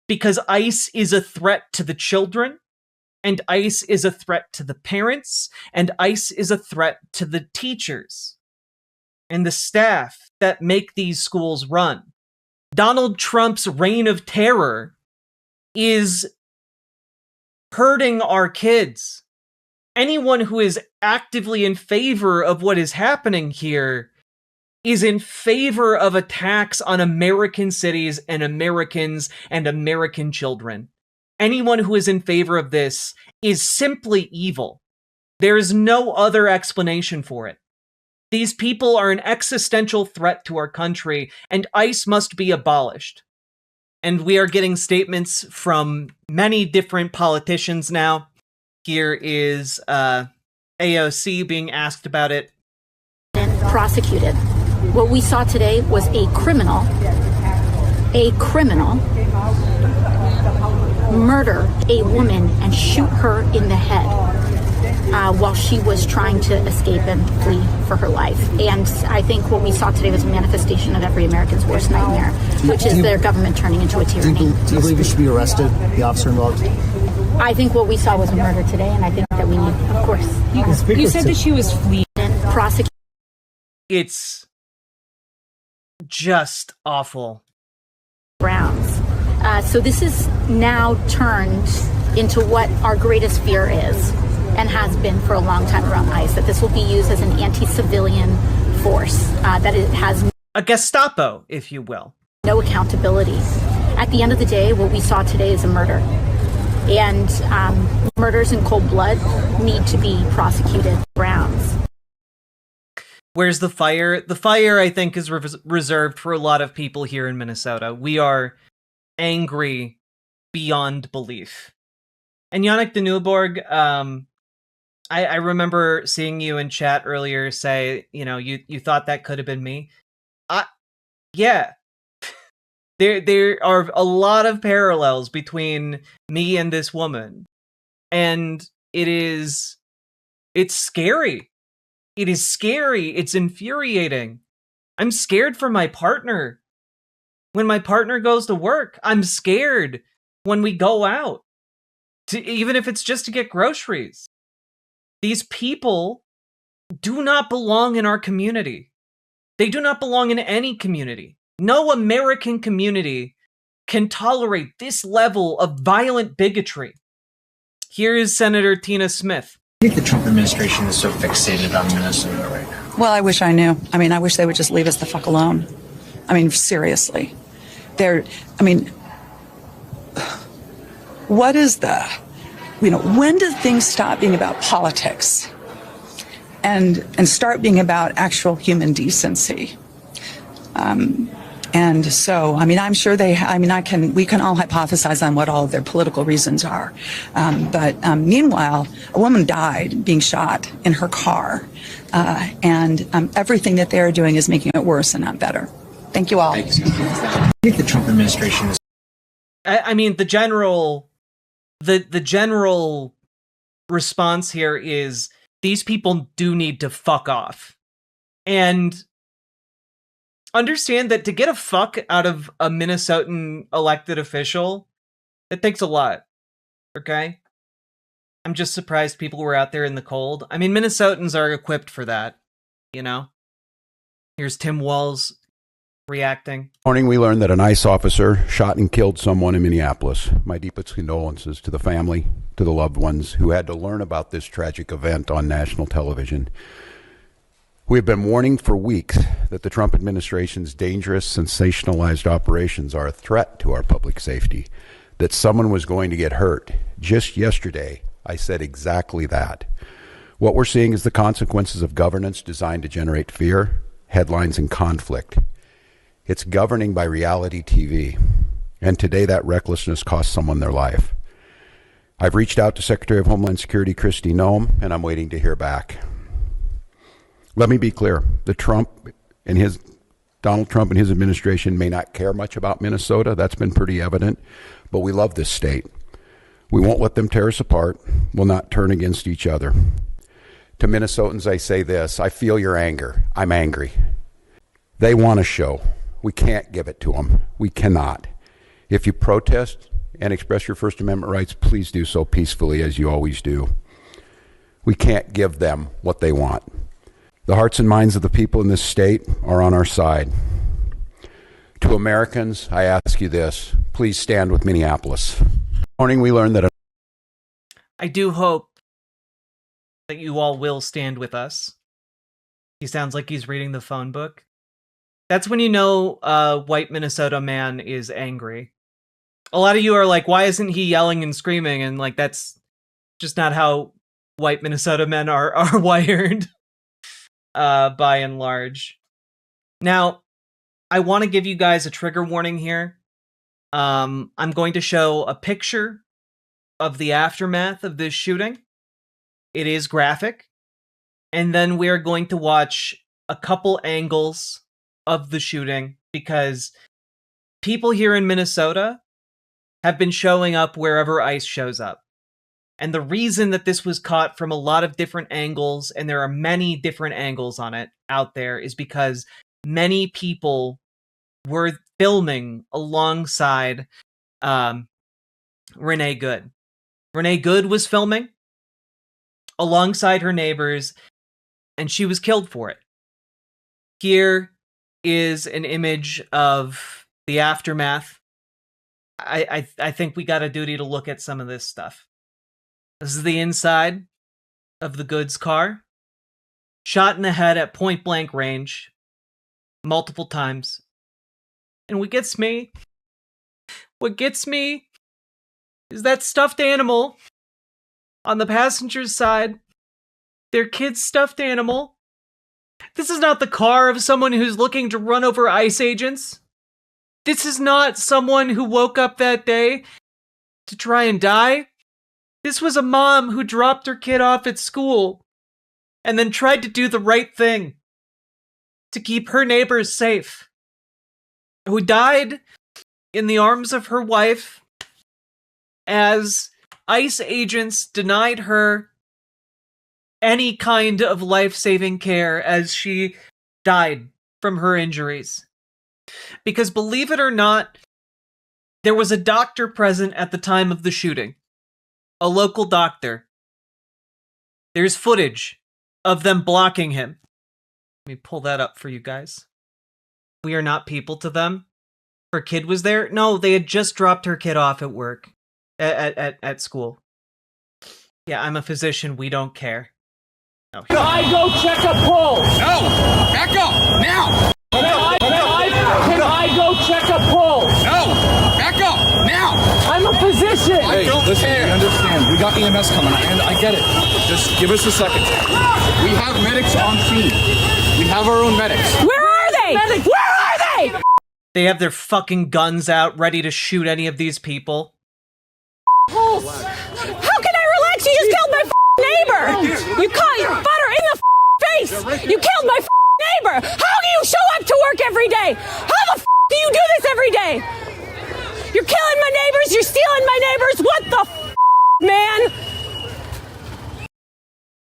S1: because ICE is a threat to the children, and ICE is a threat to the parents, and ICE is a threat to the teachers and the staff that make these schools run. Donald Trump's reign of terror is hurting our kids. anyone who is actively in favor of what is happening here is in favor of attacks on American cities and Americans and American children. Anyone who is in favor of this is simply evil. There is no other explanation for it. These people are an existential threat to our country, and ICE must be abolished. And we are getting statements from many different politicians now. Here is AOC being asked about it.
S10: And prosecuted. What we saw today was a criminal murder a woman and shoot her in the head while she was trying to escape and flee for her life. And I think what we saw today was a manifestation of every American's worst nightmare, which is their government turning into a tyranny.
S11: Do you believe he should be arrested, the officer involved?
S10: I think what we saw was a murder today, and I think that we need, of course.
S9: You said that she was fleeing.
S10: And prosecuted.
S1: It's just awful.
S10: Grounds. So this is now turned into what our greatest fear is, and has been for a long time around ICE, that this will be used as an anti-civilian force, that it has
S1: a Gestapo, if you will.
S10: No accountability. At the end of the day, what we saw today is a murder. And murders in cold blood need to be prosecuted grounds.
S1: Where's the fire? The fire, I think, is reserved for a lot of people here in Minnesota. We are angry beyond belief. And Yannick de Nieuwborg, I remember seeing you in chat earlier say, you thought that could have been me. Yeah. There are a lot of parallels between me and this woman. And it's scary. It is scary. It's infuriating. I'm scared for my partner. When my partner goes to work, I'm scared when we go out. Even if it's just to get groceries. These people do not belong in our community. They do not belong in any community. No American community can tolerate this level of violent bigotry. Here is Senator Tina Smith.
S12: I think the Trump administration is so fixated on Minnesota right now.
S13: Well, I wish I knew. I wish they would just leave us the fuck alone. Seriously. What is when do things stop being about politics and start being about actual human decency? And so, I'm sure we can all hypothesize on what all of their political reasons are. But meanwhile, a woman died being shot in her car. And everything that they're doing is making it worse and not better. Thank you all.
S12: Thanks. I think the Trump administration is...
S1: The general response here is these people do need to fuck off. And understand that to get a fuck out of a Minnesotan elected official, it takes a lot. Okay? I'm just surprised people were out there in the cold. Minnesotans are equipped for that, Here's Tim Walz reacting.
S14: Morning, we learned that an ICE officer shot and killed someone in Minneapolis. My deepest condolences to the family, to the loved ones who had to learn about this tragic event on national television. We have been warning for weeks that the Trump administration's dangerous, sensationalized operations are a threat to our public safety, that someone was going to get hurt. Just yesterday, I said exactly that. What we're seeing is the consequences of governance designed to generate fear, headlines, and conflict. It's governing by reality TV. And today that recklessness cost someone their life. I've reached out to Secretary of Homeland Security Kristi Noem, and I'm waiting to hear back. Let me be clear. Donald Trump and his administration may not care much about Minnesota. That's been pretty evident. But we love this state. We won't let them tear us apart. We'll not turn against each other. To Minnesotans, I say this. I feel your anger. I'm angry. They want a show. We can't give it to them. We cannot. If you protest and express your First Amendment rights, please do so peacefully as you always do. We can't give them what they want. The hearts and minds of the people in this state are on our side. To Americans, I ask you this. Please stand with Minneapolis. This morning we learned that...
S1: I do hope that you all will stand with us. He sounds like he's reading the phone book. That's when you know white Minnesota man is angry. A lot of you are like, why isn't he yelling and screaming? And like, that's just not how white Minnesota men are wired, by and large. Now, I want to give you guys a trigger warning here. I'm going to show a picture of the aftermath of this shooting. It is graphic. And then we're going to watch a couple angles of the shooting because people here in Minnesota have been showing up wherever ICE shows up. And the reason that this was caught from a lot of different angles, and there are many different angles on it out there, is because many people were filming alongside Renee Good. Renee Good was filming alongside her neighbors, and she was killed for it. Here is an image of the aftermath. I think we got a duty to look at some of this stuff. This is the inside of the Goods car. Shot in the head at point blank range multiple times. And what gets me is that stuffed animal on the passenger's side, their kid's stuffed animal. This is not the car of someone who's looking to run over ICE agents. This is not someone who woke up that day to try and die. This was a mom who dropped her kid off at school and then tried to do the right thing to keep her neighbors safe, who died in the arms of her wife as ICE agents denied her any kind of life-saving care as she died from her injuries. Because believe it or not, there was a doctor present at the time of the shooting. A local doctor. There's footage of them blocking him. Let me pull that up for you guys. We are not people to them. Her kid was there? No, they had just dropped her kid off at work. At school. Yeah, I'm a physician. We don't care. Oh,
S15: Can I go check a pulse?
S6: No! Back up! Now!
S15: Can I go check a pulse?
S6: No! Back up! Now!
S15: I'm a physician!
S6: Hey, listen, we understand. We got EMS coming, and I get it. Just give us a second. We have medics on scene. We have our own medics.
S15: Where are they? Where are they?
S1: They have their fucking guns out, ready to shoot any of these people.
S15: How can I relax? You just killed my neighbor! You caught your butter in the face! You killed my neighbor! How do you show up to work every day? How the do you do this every day? You're killing my neighbors! You're stealing my neighbors! What the man?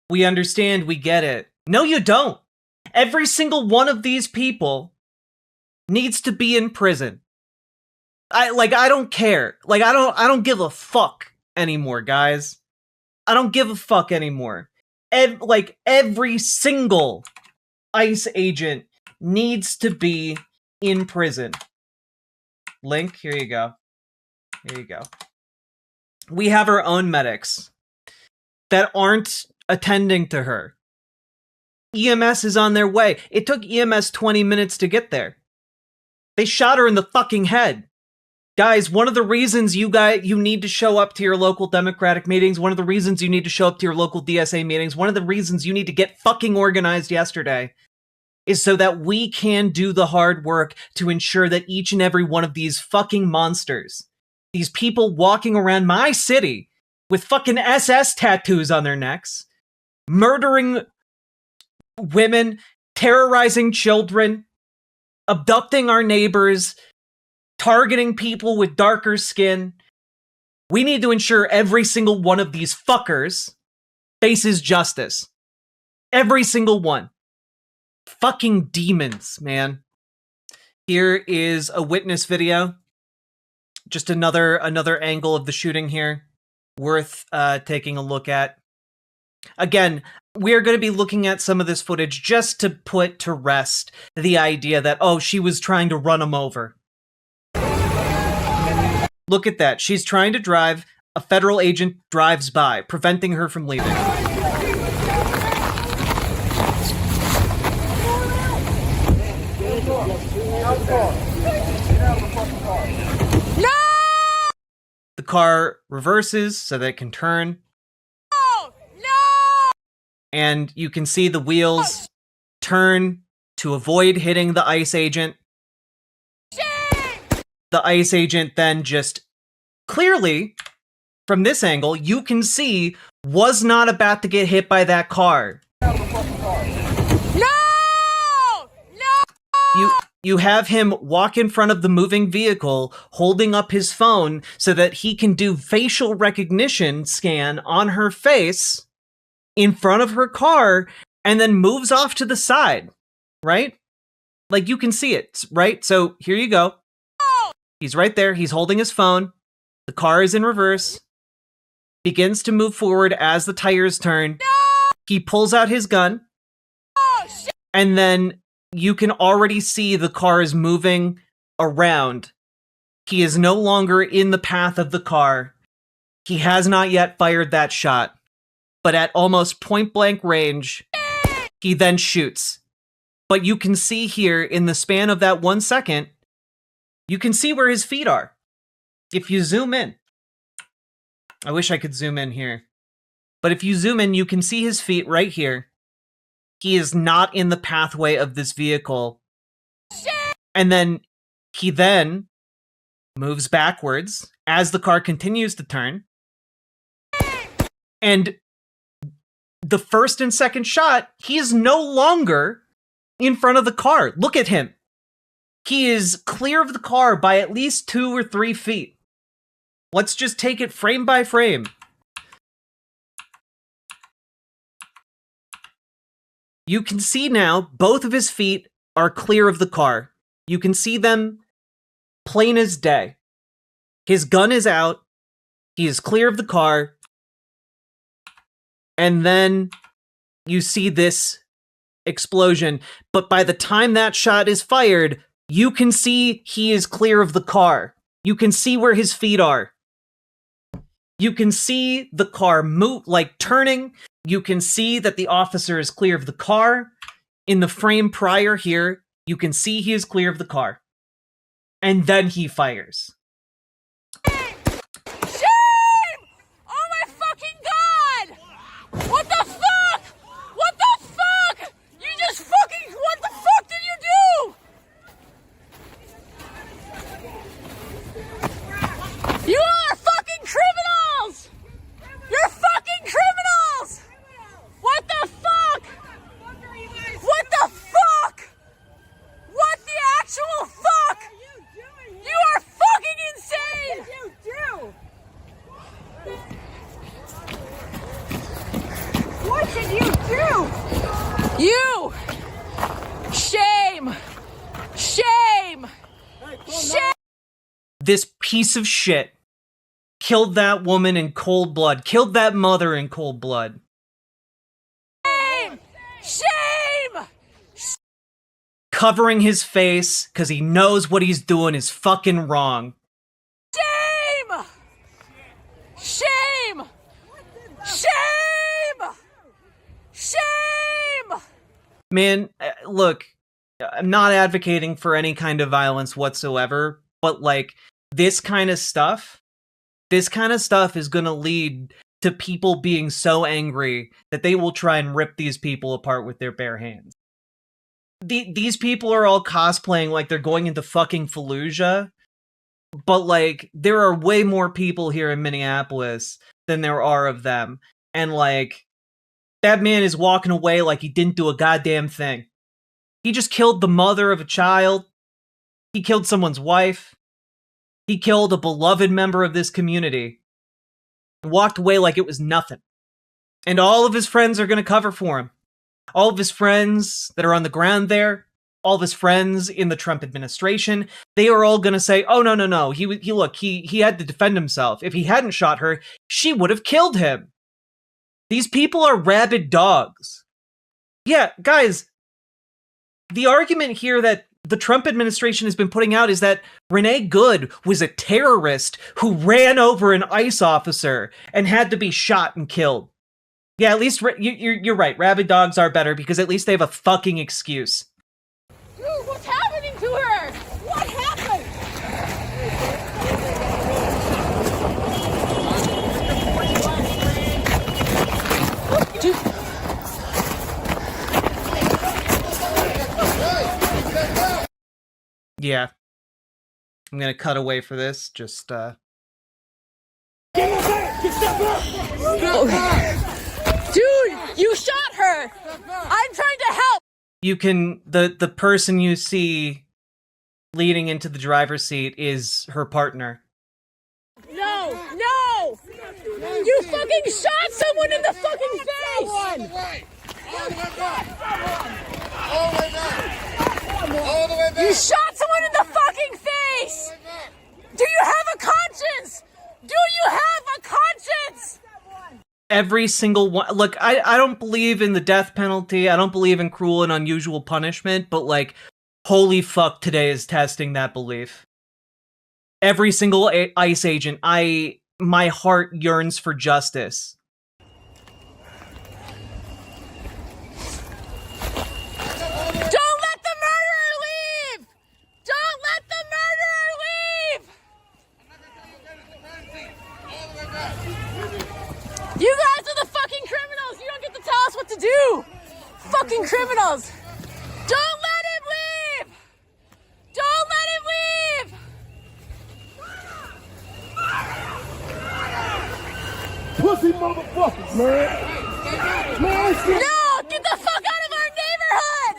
S1: We understand, we get it. No, you don't. Every single one of these people needs to be in prison. I don't care. I don't give a fuck anymore, guys. I don't give a fuck anymore. Every single ICE agent needs to be in prison. Link, here you go. Here you go. We have our own medics that aren't attending to her. EMS is on their way. It took EMS 20 minutes to get there. They shot her in the fucking head. Guys, one of the reasons you need to show up to your local Democratic meetings, one of the reasons you need to show up to your local DSA meetings, one of the reasons you need to get fucking organized yesterday is so that we can do the hard work to ensure that each and every one of these fucking monsters, these people walking around my city with fucking SS tattoos on their necks, murdering women, terrorizing children, abducting our neighbors, targeting people with darker skin. We need to ensure every single one of these fuckers faces justice. Every single one. Fucking demons, man. Here is a witness video. Just another angle of the shooting here. Worth taking a look at. Again, we're going to be looking at some of this footage just to put to rest the idea that, oh, she was trying to run him over. Look at that. She's trying to drive. A federal agent drives by, preventing her from leaving. car reverses so that it can turn. And you can see the wheels turn to avoid hitting the ICE agent. The ICE agent then just clearly, from this angle, you can see was not about to get hit by that car. You have him walk in front of the moving vehicle, holding up his phone so that he can do facial recognition scan on her face in front of her car, and then moves off to the side, right? Like, you can see it, right? So here you go. He's right there. He's holding his phone. The car is in reverse. Begins to move forward as the tires turn. He pulls out his gun. And then you can already see the car is moving around. He is no longer in the path of the car. He has not yet fired that shot. But at almost point-blank range, he then shoots. But you can see here, in the span of that 1 second, you can see where his feet are. If you zoom in. I wish I could zoom in here. But if you zoom in, you can see his feet right here. He is not in the pathway of this vehicle. And then he then moves backwards as the car continues to turn. And the first and second shot, he is no longer in front of the car. Look at him. He is clear of the car by at least 2 or 3 feet. Let's just take it frame by frame. You can see now both of his feet are clear of the car. You can see them plain as day. His gun is out. He is clear of the car. And then you see this explosion. But by the time that shot is fired, you can see he is clear of the car. You can see where his feet are. You can see the car move, like turning. You can see that the officer is clear of the car. In the frame prior here, you can see he is clear of the car. And then he fires.
S15: Shame! Oh my fucking god! What the fuck? What the fuck? You just fucking, what the fuck did you do? You are fucking criminals! You're fucking criminals! What the fuck? What the fuck? What the actual fuck? You are fucking insane! What did you do? You! Shame! Shame! Shame!
S1: This piece of shit killed that woman in cold blood, killed that mother in cold blood.
S15: Shame! Shame!
S1: Covering his face because he knows what he's doing is fucking wrong.
S15: Shame! Shame! Shame! Shame!
S1: Man, look, I'm not advocating for any kind of violence whatsoever, but like, this kind of stuff is gonna lead to people being so angry that they will try and rip these people apart with their bare hands. These people are all cosplaying like they're going into fucking Fallujah, but like, there are way more people here in Minneapolis than there are of them. And like, that man is walking away like he didn't do a goddamn thing. He just killed the mother of a child. He killed someone's wife. He killed a beloved member of this community. And walked away like it was nothing. And all of his friends are going to cover for him. All of his friends that are on the ground there, all of his friends in the Trump administration, they are all going to say, oh, no. He had to defend himself. If he hadn't shot her, she would have killed him. These people are rabid dogs. Yeah, guys, the argument here that the Trump administration has been putting out is that Renee Good was a terrorist who ran over an ICE officer and had to be shot and killed. Yeah, at least you're right. Rabid dogs are better because at least they have a fucking excuse.
S15: Dude, what's happening to her? What happened?
S1: Yeah. I'm gonna cut away for this, just,
S15: Okay. Dude, you shot her! I'm trying to help!
S1: You can, the person you see leading into the driver's seat is her partner.
S15: No! No! You fucking shot someone in the fucking face!
S6: All the way back! All the way back! All the way back!
S15: You shot someone in the fucking face! Do you have a conscience? Do you have a conscience?
S1: Every single one. Look, I don't believe in the death penalty. I don't believe in cruel and unusual punishment, but like, holy fuck, today is testing that belief. Every single ICE agent, my heart yearns for justice.
S15: Don't let the murderer leave! Don't let the murderer leave! You guys are the fucking criminals! You don't get to tell us what to do! Fucking criminals! Don't let him leave! Don't let him leave!
S6: Pussy motherfuckers, man! Man, shit.
S15: No! Get the fuck out of our neighborhood!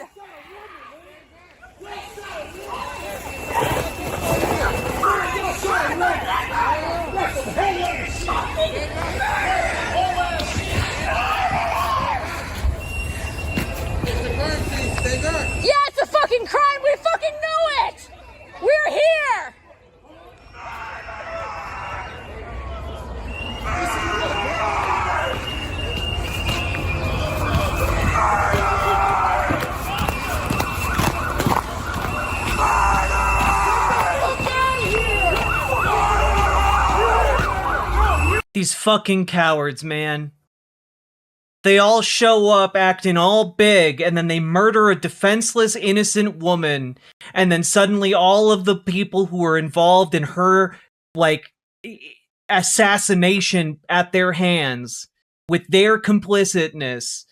S15: Yeah, it's a fucking crime! We fucking know it! We're here!
S1: These fucking cowards, man. They all show up acting all big, and then they murder a defenseless, innocent woman, and then suddenly all of the people who were involved in her, like, assassination at their hands, with their complicitness,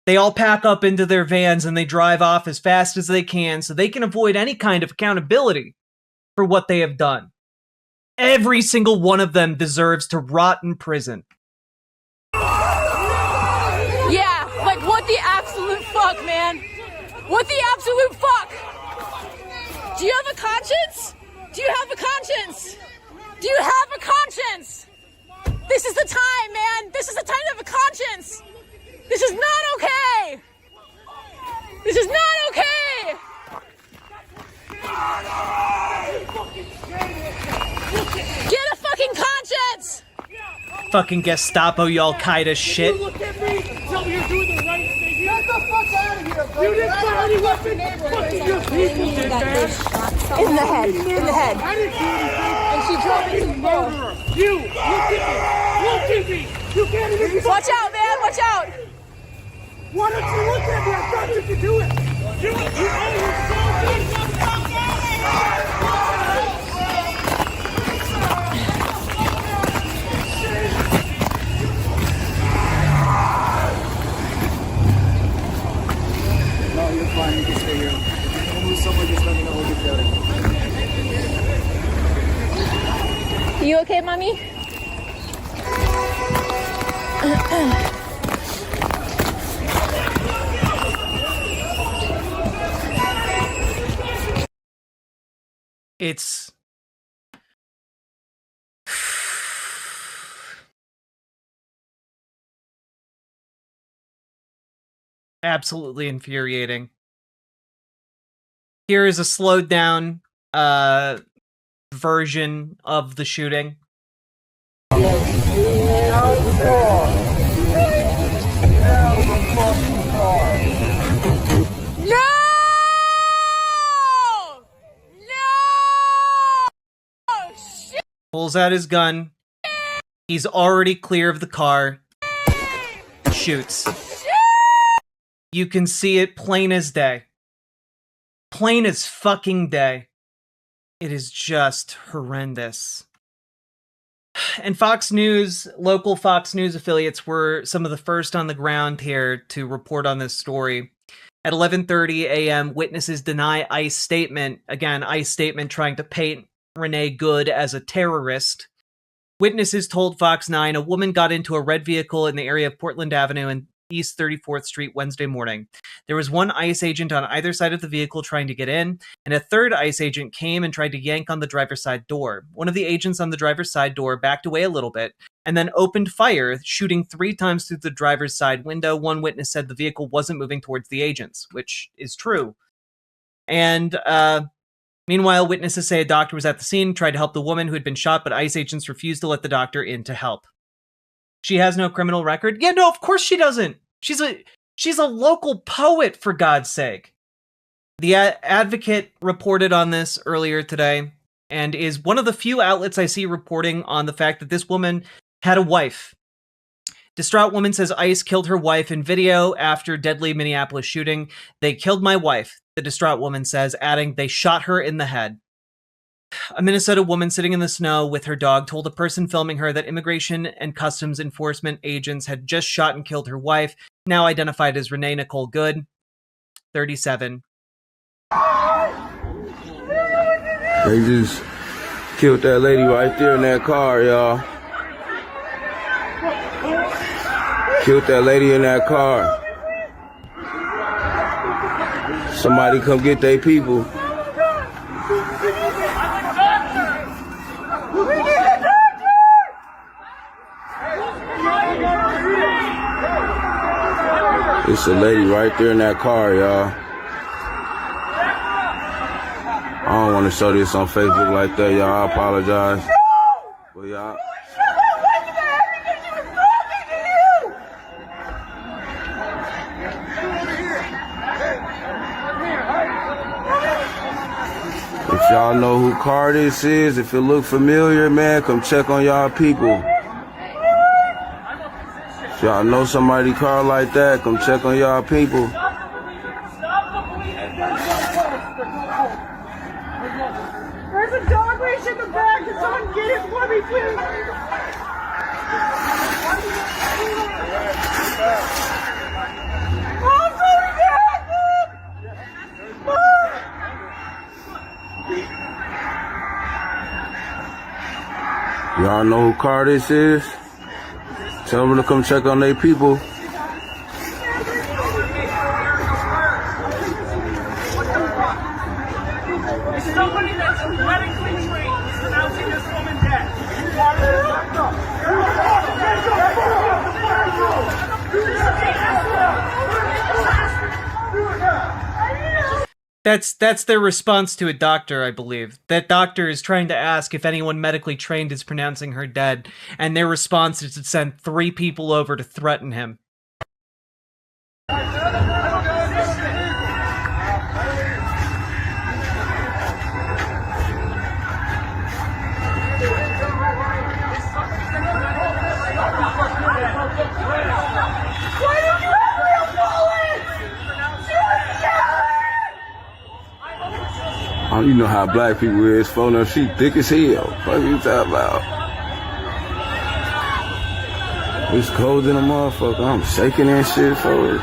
S1: they all pack up into their vans and they drive off as fast as they can so they can avoid any kind of accountability for what they have done. Every single one of them deserves to rot in prison.
S15: Yeah, like what the absolute fuck, man? What the absolute fuck? Do you have a conscience? Do you have a conscience? Do you have a conscience? This is the time, man. This is the time to have a conscience. This is not okay. This is not okay. Get a fucking conscience.
S1: Fucking Gestapo, you Al-Qaeda shit.
S6: Look at me and tell me you're doing the right thing. Get the fuck out of here, bro. You didn't fire any weapon. Fucking your people did, man.
S15: In the head. In the head.
S6: I didn't do anything.
S15: And she drove
S6: You
S15: into the
S6: murderer. You. Look at me. Look at me. You can't even.
S15: Watch out, man. Watch out.
S6: Why don't you look at me? I thought you could do it. You owe your soul to this motherfucker.
S11: No, you're fine. You can stay here. If you move somewhere, just let me know. We'll get there.
S15: You okay, mommy?
S1: It's absolutely infuriating. Here is a slowed down version of the shooting.
S15: No! Shit!
S1: Pulls out his gun. He's already clear of the car. Shoots. You can see it plain as day. Plain as fucking day. It is just horrendous. And Fox News, local Fox News affiliates were some of the first on the ground here to report on this story. At 11:30 a.m., witnesses deny ICE statement. Again, ICE statement trying to paint Renee Good as a terrorist. Witnesses told Fox 9 a woman got into a red vehicle in the area of Portland Avenue and East 34th Street Wednesday morning. There was one ICE agent on either side of the vehicle trying to get in, and a third ICE agent came and tried to yank on the driver's side door. One of the agents on the driver's side door backed away a little bit and then opened fire, shooting 3 times through the driver's side window. One witness said the vehicle wasn't moving towards the agents, which is true. And meanwhile, witnesses say a doctor was at the scene, tried to help the woman who had been shot, but ICE agents refused to let the doctor in to help. She has no criminal record? Yeah, no, of course she doesn't. She's a local poet, for God's sake. The Advocate reported on this earlier today and is one of the few outlets I see reporting on the fact that this woman had a wife. Distraught woman says ICE killed her wife in video after deadly Minneapolis shooting. They killed my wife, the distraught woman says, adding, they shot her in the head. A Minnesota woman sitting in the snow with her dog told a person filming her that Immigration and Customs Enforcement agents had just shot and killed her wife, now identified as Renee Nicole Good, 37.
S16: They just killed that lady right there in that car, y'all. Killed that lady in that car. Somebody come get their people. It's a lady right there in that car, y'all. I don't want to show this on Facebook like that, y'all. I apologize. But y'all. If y'all know who car this is, if it look familiar, man, come check on y'all people. If y'all know somebody car like that, come check on y'all people.
S15: There's a dog leash in the back. Can someone get it for me, please? Oh, sorry, Dad!
S16: Y'all know who car this is? Tell them to come check on their people.
S15: Somebody that's medically trained is pronouncing this woman dead.
S1: That's their response to a doctor, I believe. That doctor is trying to ask if anyone medically trained is pronouncing her dead, and their response is to send 3 people over to threaten him.
S16: You know how black people is, phone up, she thick as hell. What you talking about? It's cold in a motherfucker. I'm shaking that shit for it.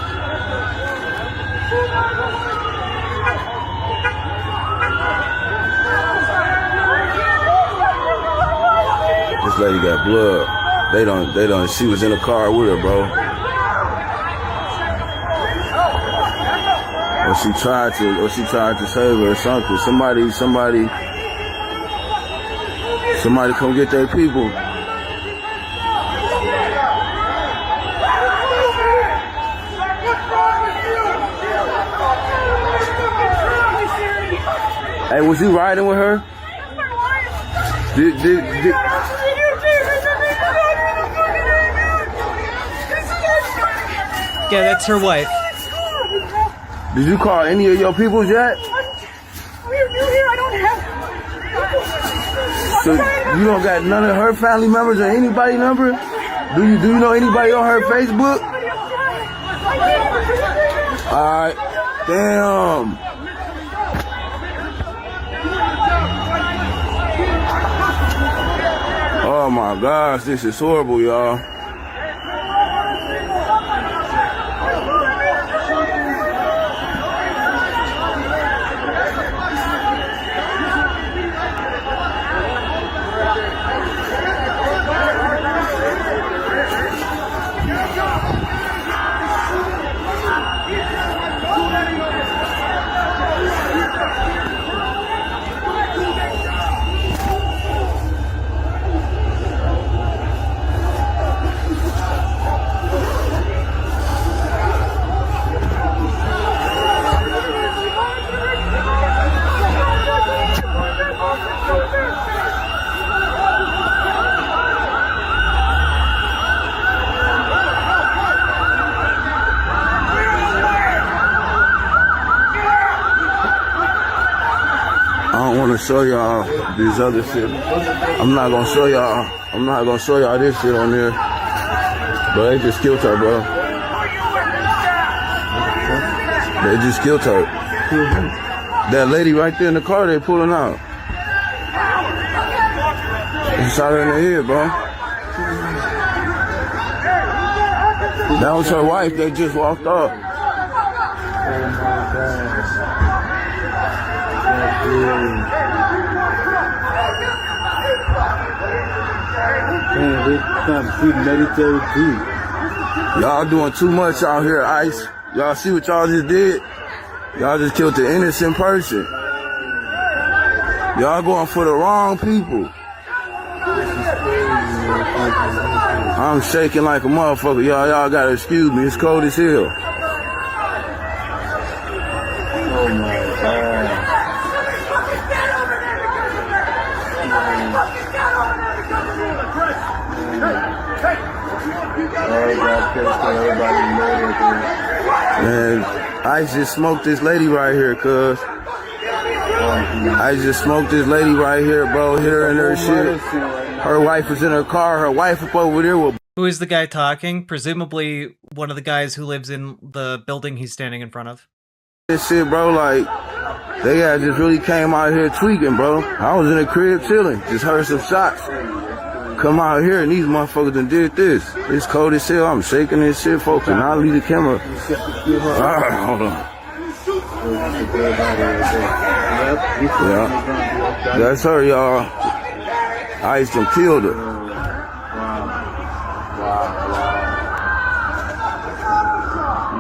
S16: This lady got blood. They don't, she was in the car with her, bro. Or she tried to save her or something. Somebody come get their people. Hey, was you riding with her?
S1: Yeah, that's her wife.
S16: Did you call any of your people yet?
S15: We're new here. I don't have.
S16: So you don't got none of her family members or anybody number? Do you know anybody on her Facebook? Alright. Damn. Oh my gosh, this is horrible, y'all. don't want to show y'all this other shit. I'm not gonna show y'all this shit on there. But they just killed her, bro. They just killed her. That lady right there in the car, they pulling out. They shot her in the head, bro. That was her wife. They just walked off. Y'all doing too much out here, ICE. Y'all see what y'all just did? Y'all just killed the innocent person. Y'all going for the wrong people. I'm shaking like a motherfucker. Y'all gotta excuse me. It's cold as hell.
S11: Oh my God.
S16: Man, I just smoked this lady right here, cuz. I just smoked this lady right here, bro. Hit her in her shit. Her wife was in her car. Her wife up over there with...
S1: Who is the guy talking? Presumably one of the guys who lives in the building he's standing in front of.
S16: This shit, bro, like, they had just really came out here tweaking, bro. I was in the crib chilling. Just heard some shots. Come out here and these motherfuckers done did this. It's cold as hell. I'm shaking this shit, folks, and I'll leave the camera. Hold on. Yeah. That's her, y'all. ICE done killed her.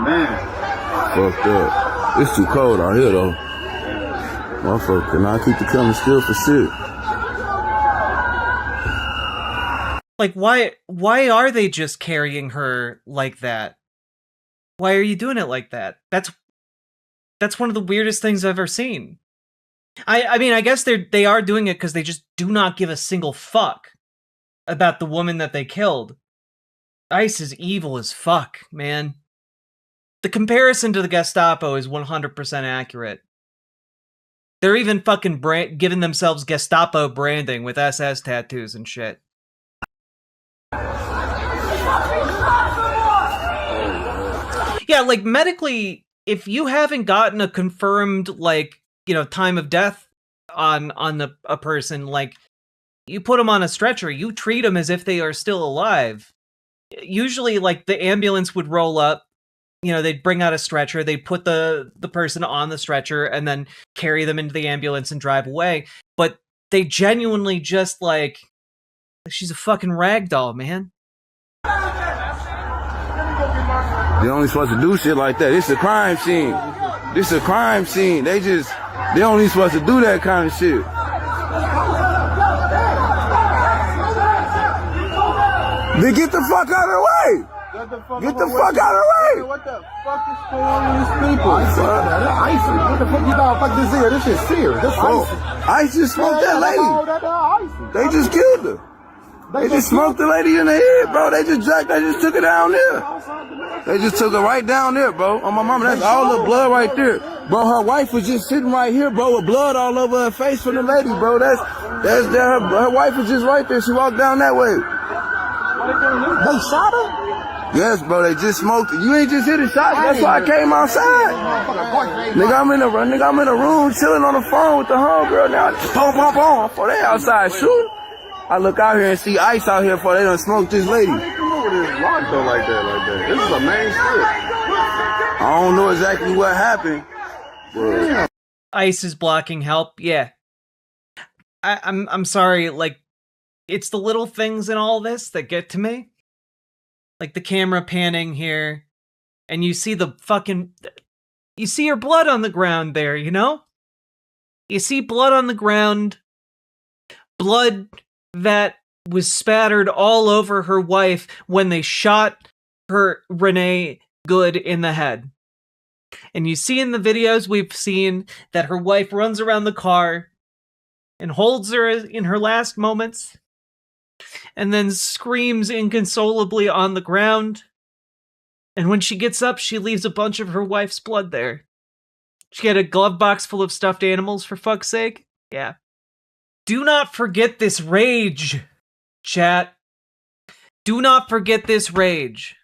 S11: Man.
S16: Fucked up. It's too cold out here, though. Motherfucker, can I keep the camera still for shit?
S1: Like, why are they just carrying her like that? Why are you doing it like that? That's one of the weirdest things I've ever seen. I mean, I guess they are doing it because they just do not give a single fuck about the woman that they killed. ICE is evil as fuck, man. The comparison to the Gestapo is 100% accurate. They're even fucking giving themselves Gestapo branding with SS tattoos and shit. Yeah, like, medically, if you haven't gotten a confirmed, like, you know, time of death on a person, like, you put them on a stretcher, you treat them as if they are still alive. Usually, like, the ambulance would roll up, you know, they'd bring out a stretcher, they'd put the person on the stretcher, and then carry them into the ambulance and drive away. But they genuinely just, like, she's a fucking ragdoll, man.
S16: They only supposed to do shit like that. It's a crime scene. This a crime scene. They only supposed to do that kind of shit. Then get the fuck out of the way. Get the fuck out of the way.
S11: What the fuck is going on with these people? ICE. What the fuck you about? Fuck this here. This shit's serious. This
S16: ICE just smoked that lady. They just killed her. They just smoked the lady in the head, bro. They just took her down there. They just took her right down there, bro. On my mama, that's all the blood right there. Bro, her wife was just sitting right here, bro, with blood all over her face from the lady, bro. Her wife was just right there. She walked down that way.
S11: They shot her?
S16: Yes, bro, they just smoked it. You ain't just hit a shot. That's why I came outside. Nigga, I'm in the room chilling on the phone with the homegirl now. Boom, before they outside shooting. I look out here and see ICE out here before they done smoked this lady.
S11: How they come over this block though like that? This is a main strip.
S16: I don't know exactly what happened. But...
S1: ICE is blocking help. Yeah. I'm sorry, like, it's the little things in all this that get to me. Like the camera panning here, and you see her blood on the ground there, you know? You see blood on the ground, blood that was spattered all over her wife when they shot her, Renee, good in the head. And you see in the videos we've seen that her wife runs around the car and holds her in her last moments, and then screams inconsolably on the ground. And when she gets up, she leaves a bunch of her wife's blood there. She had a glove box full of stuffed animals, for fuck's sake. Yeah. Do not forget this rage, chat. Do not forget this rage.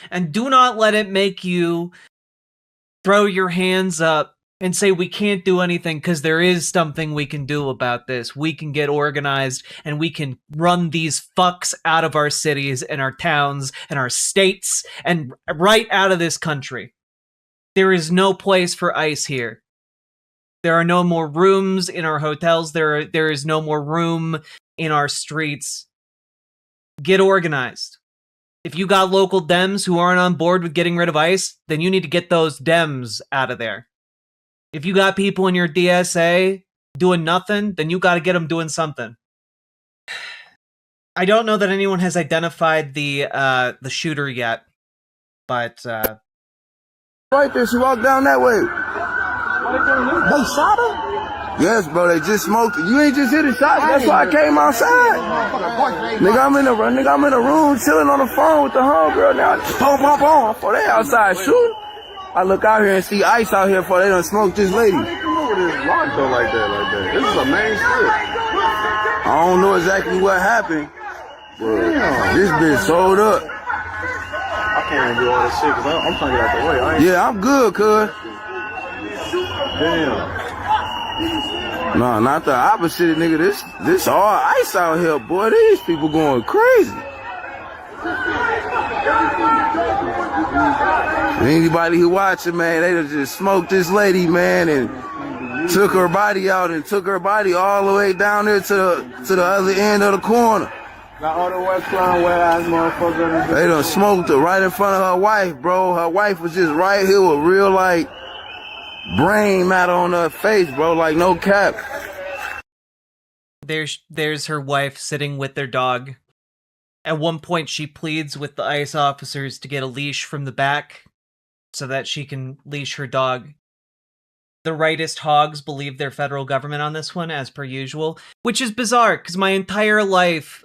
S1: And do not let it make you throw your hands up and say we can't do anything, because there is something we can do about this. We can get organized and we can run these fucks out of our cities and our towns and our states and right out of this country. There is no place for ICE here. There are no more rooms in our hotels. There is no more room in our streets. Get organized. If you got local Dems who aren't on board with getting rid of ICE, then you need to get those Dems out of there. If you got people in your DSA doing nothing, then you got to get them doing something. I don't know that anyone has identified the shooter yet, but
S16: right there, she walked down that way.
S11: They shot her?
S16: Yes, bro, they just smoked it. You ain't just hit a shot. That's why I came outside. Nigga, I'm in the room chilling on the phone with the homegirl now. Boom, boom, boom. For they outside shooting. I look out here and see ICE out here for they done smoked this lady.
S11: How they come over this block though like that? This is a main strip.
S16: I don't know exactly what happened, but this bitch sold up.
S11: I can't even do all this shit because I'm trying to get out the way.
S16: Yeah, I'm good, cuz.
S11: Damn.
S16: No, not the opposite, nigga. This all ICE out here, boy. These people going crazy. Anybody who watching, man, they done just smoked this lady, man, and took her body out and took her body all the way down there to the other end of the corner.
S11: Got all the West Line wet ass motherfuckers.
S16: They done smoked her right in front of her wife, bro. Her wife was just right here with real, like, brain matter on her face, bro, like no cap.
S1: There's her wife sitting with their dog. At one point, she pleads with the ICE officers to get a leash from the back so that she can leash her dog. The rightist hogs believe their federal government on this one, as per usual, which is bizarre, because my entire life,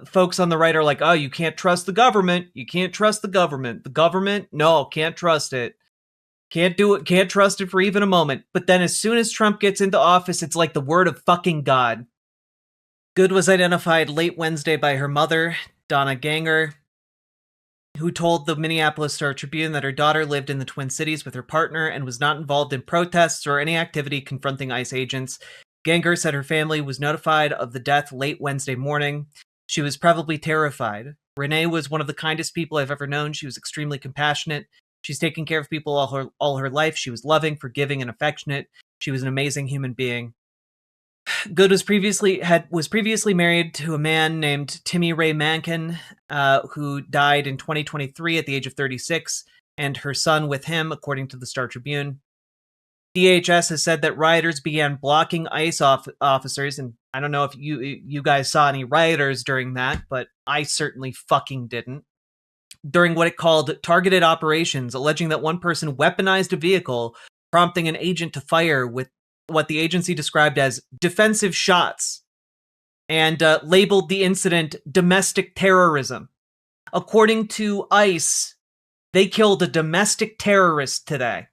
S1: folks on the right are like, oh, you can't trust the government. You can't trust the government. The government? No, can't trust it. Can't do it. Can't trust it for even a moment. But then as soon as Trump gets into office, it's like the word of fucking God. Good was identified late Wednesday by her mother, Donna Ganger, who told the Minneapolis Star-Tribune that her daughter lived in the Twin Cities with her partner and was not involved in protests or any activity confronting ICE agents. Ganger said her family was notified of the death late Wednesday morning. She was probably terrified. Renee was one of the kindest people I've ever known. She was extremely compassionate. She's taken care of people all her life. She was loving, forgiving, and affectionate. She was an amazing human being. Good was previously married to a man named Timmy Ray Mankin, who died in 2023 at the age of 36, and her son with him, according to the Star-Tribune. DHS has said that rioters began blocking ICE officers, and I don't know if you guys saw any rioters during that, but I certainly fucking didn't. During what it called targeted operations, alleging that one person weaponized a vehicle, prompting an agent to fire with what the agency described as defensive shots, and labeled the incident domestic terrorism. According to ICE, they killed a domestic terrorist today.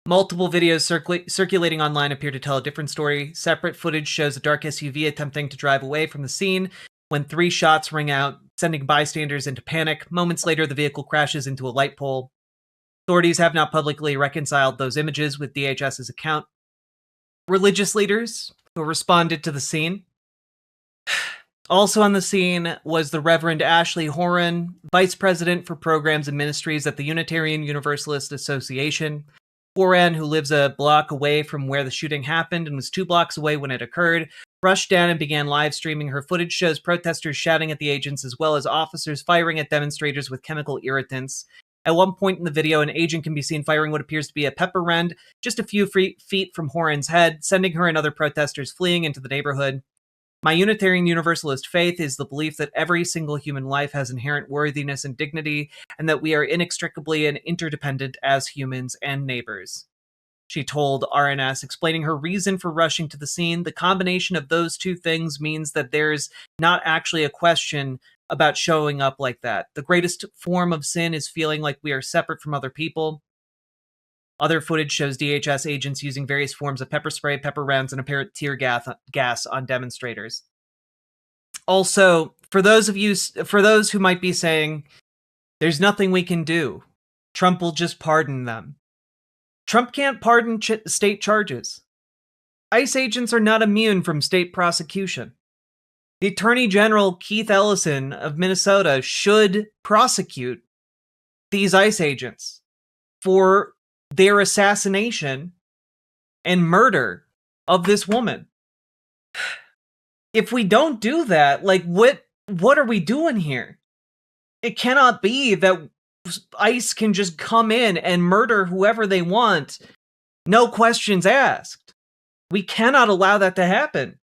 S1: Multiple videos circulating online appear to tell a different story. Separate footage shows a dark SUV attempting to drive away from the scene when 3 shots ring out, sending bystanders into panic. Moments later, the vehicle crashes into a light pole. Authorities have not publicly reconciled those images with DHS's account. Religious leaders who responded to the scene. Also on the scene was the Reverend Ashley Horan, Vice President for Programs and Ministries at the Unitarian Universalist Association. Horan, who lives a block away from where the shooting happened and was 2 blocks away when it occurred, rushed down and began live streaming. Her footage shows protesters shouting at the agents as well as officers firing at demonstrators with chemical irritants. At one point in the video, an agent can be seen firing what appears to be a pepper rend just a few feet from Horan's head, sending her and other protesters fleeing into the neighborhood. My Unitarian Universalist faith is the belief that every single human life has inherent worthiness and dignity, and that we are inextricably and interdependent as humans and neighbors. She told RNS, explaining her reason for rushing to the scene. The combination of those two things means that there's not actually a question about showing up like that. The greatest form of sin is feeling like we are separate from other people. Other footage shows DHS agents using various forms of pepper spray, pepper rounds, and apparent tear gas on demonstrators. Also, for those who might be saying, there's nothing we can do, Trump will just pardon them. Trump can't pardon state charges. ICE agents are not immune from state prosecution. The Attorney General, Keith Ellison of Minnesota, should prosecute these ICE agents for their assassination and murder of this woman. If we don't do that, like, what are we doing here? It cannot be that ICE can just come in and murder whoever they want, no questions asked. We cannot allow that to happen.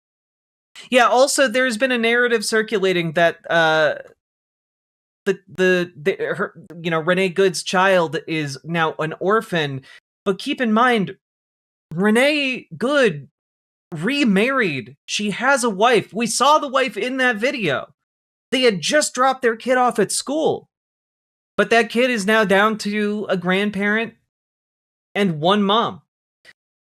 S1: Yeah, also, there's been a narrative circulating that Renee Good's child is now an orphan. But keep in mind, Renee Good remarried. She has a wife. We saw the wife in that video. They had just dropped their kid off at school. But that kid is now down to a grandparent and one mom.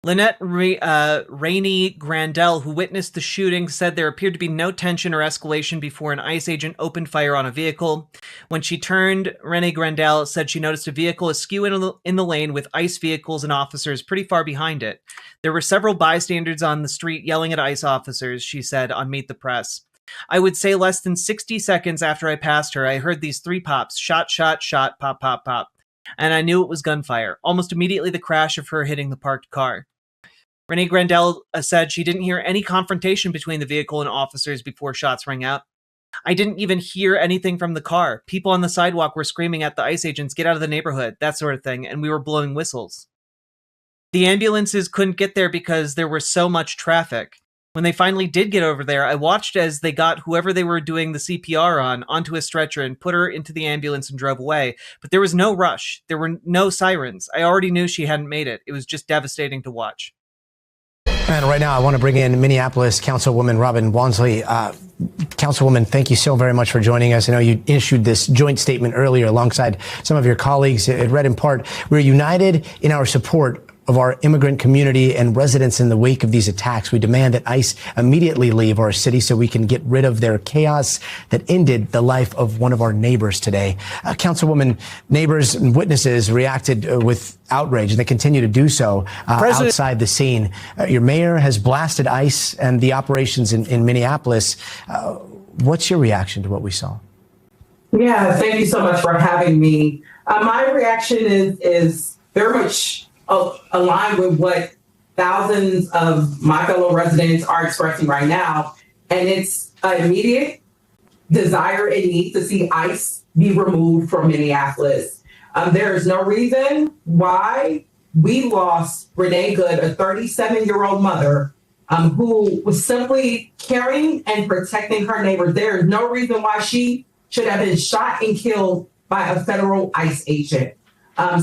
S1: Lynette Rainey Grandel, who witnessed the shooting, said there appeared to be no tension or escalation before an ICE agent opened fire on a vehicle. When she turned, Renee Grandel said she noticed a vehicle askew in the lane with ICE vehicles and officers pretty far behind it. There were several bystanders on the street yelling at ICE officers, she said on Meet the Press. I would say less than 60 seconds after I passed her, I heard these three pops, shot, shot, shot, pop, pop, pop. And I knew it was gunfire. Almost immediately the crash of her hitting the parked car. Renee Grandel said she didn't hear any confrontation between the vehicle and officers before shots rang out. I didn't even hear anything from the car. People on the sidewalk were screaming at the ICE agents, get out of the neighborhood, that sort of thing, and we were blowing whistles. The ambulances couldn't get there because there was so much traffic. When they finally did get over there, I watched as they got whoever they were doing the CPR on onto a stretcher and put her into the ambulance and drove away. But there was no rush. There were no sirens. I already knew she hadn't made it. It was just devastating to watch.
S17: And right now, I want to bring in Minneapolis Councilwoman Robin Wansley. Councilwoman, thank you so very much for joining us. I know you issued this joint statement earlier alongside some of your colleagues. It read in part, we're united in our support of our immigrant community and residents in the wake of these attacks. We demand that ICE immediately leave our city so we can get rid of their chaos that ended the life of one of our neighbors today. Councilwoman, neighbors and witnesses reacted with outrage, and they continue to do so outside the scene. Your mayor has blasted ICE and the operations in Minneapolis. What's your reaction to what we saw?
S18: Yeah, thank you so much for having me. My reaction is very much aligned with what thousands of my fellow residents are expressing right now. And it's an immediate desire and need to see ICE be removed from Minneapolis. There is no reason why we lost Renee Good, a 37-year-old mother who was simply caring and protecting her neighbors. There is no reason why she should have been shot and killed by a federal ICE agent.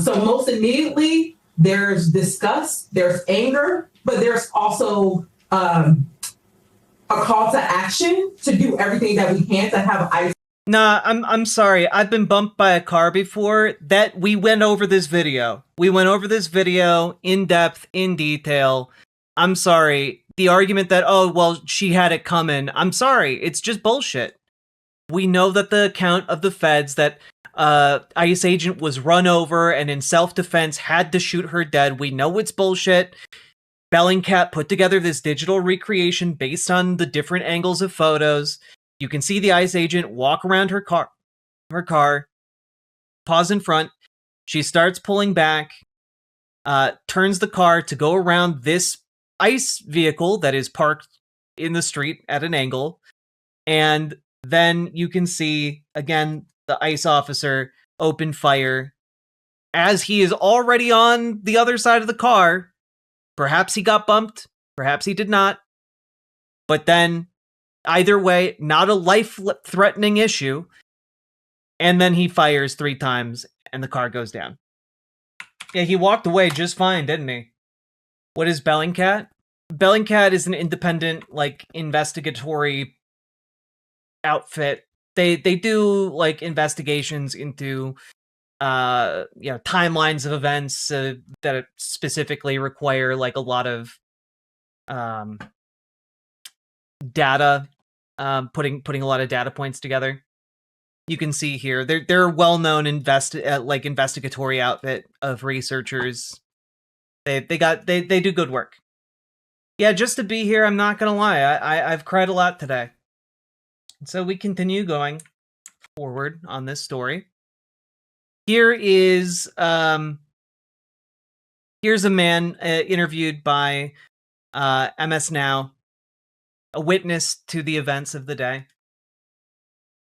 S18: So most immediately, there's disgust, there's anger, but there's also a call to action to do everything that we can to have ICE.
S1: Nah, I'm sorry. I've been bumped by a car before. That we went over this video. We went over this video in depth, in detail. I'm sorry. The argument that, oh, well, she had it coming. I'm sorry. It's just bullshit. We know that the account of the feds that ICE agent was run over and in self-defense had to shoot her dead. We know it's bullshit. Bellingcat put together this digital recreation based on the different angles of photos. You can see the ICE agent walk around her car, pause in front. She starts pulling back, turns the car to go around this ICE vehicle that is parked in the street at an angle. And then you can see, again, the ICE officer open fire as he is already on the other side of the car. Perhaps he got bumped. Perhaps he did not. But then, either way, not a life-threatening issue. And then he fires 3 times and the car goes down. Yeah, he walked away just fine, didn't he? What is Bellingcat? Bellingcat is an independent, investigatory outfit. They do investigations into timelines of events that specifically require like a lot of data, putting a lot of data points together. You can see here they're a well-known investigatory outfit of researchers. They do good work. Yeah, just to be here, I'm not gonna lie, I've cried a lot today. So we continue going forward on this story. Here is here's a man interviewed by MS Now, a witness to the events of the day.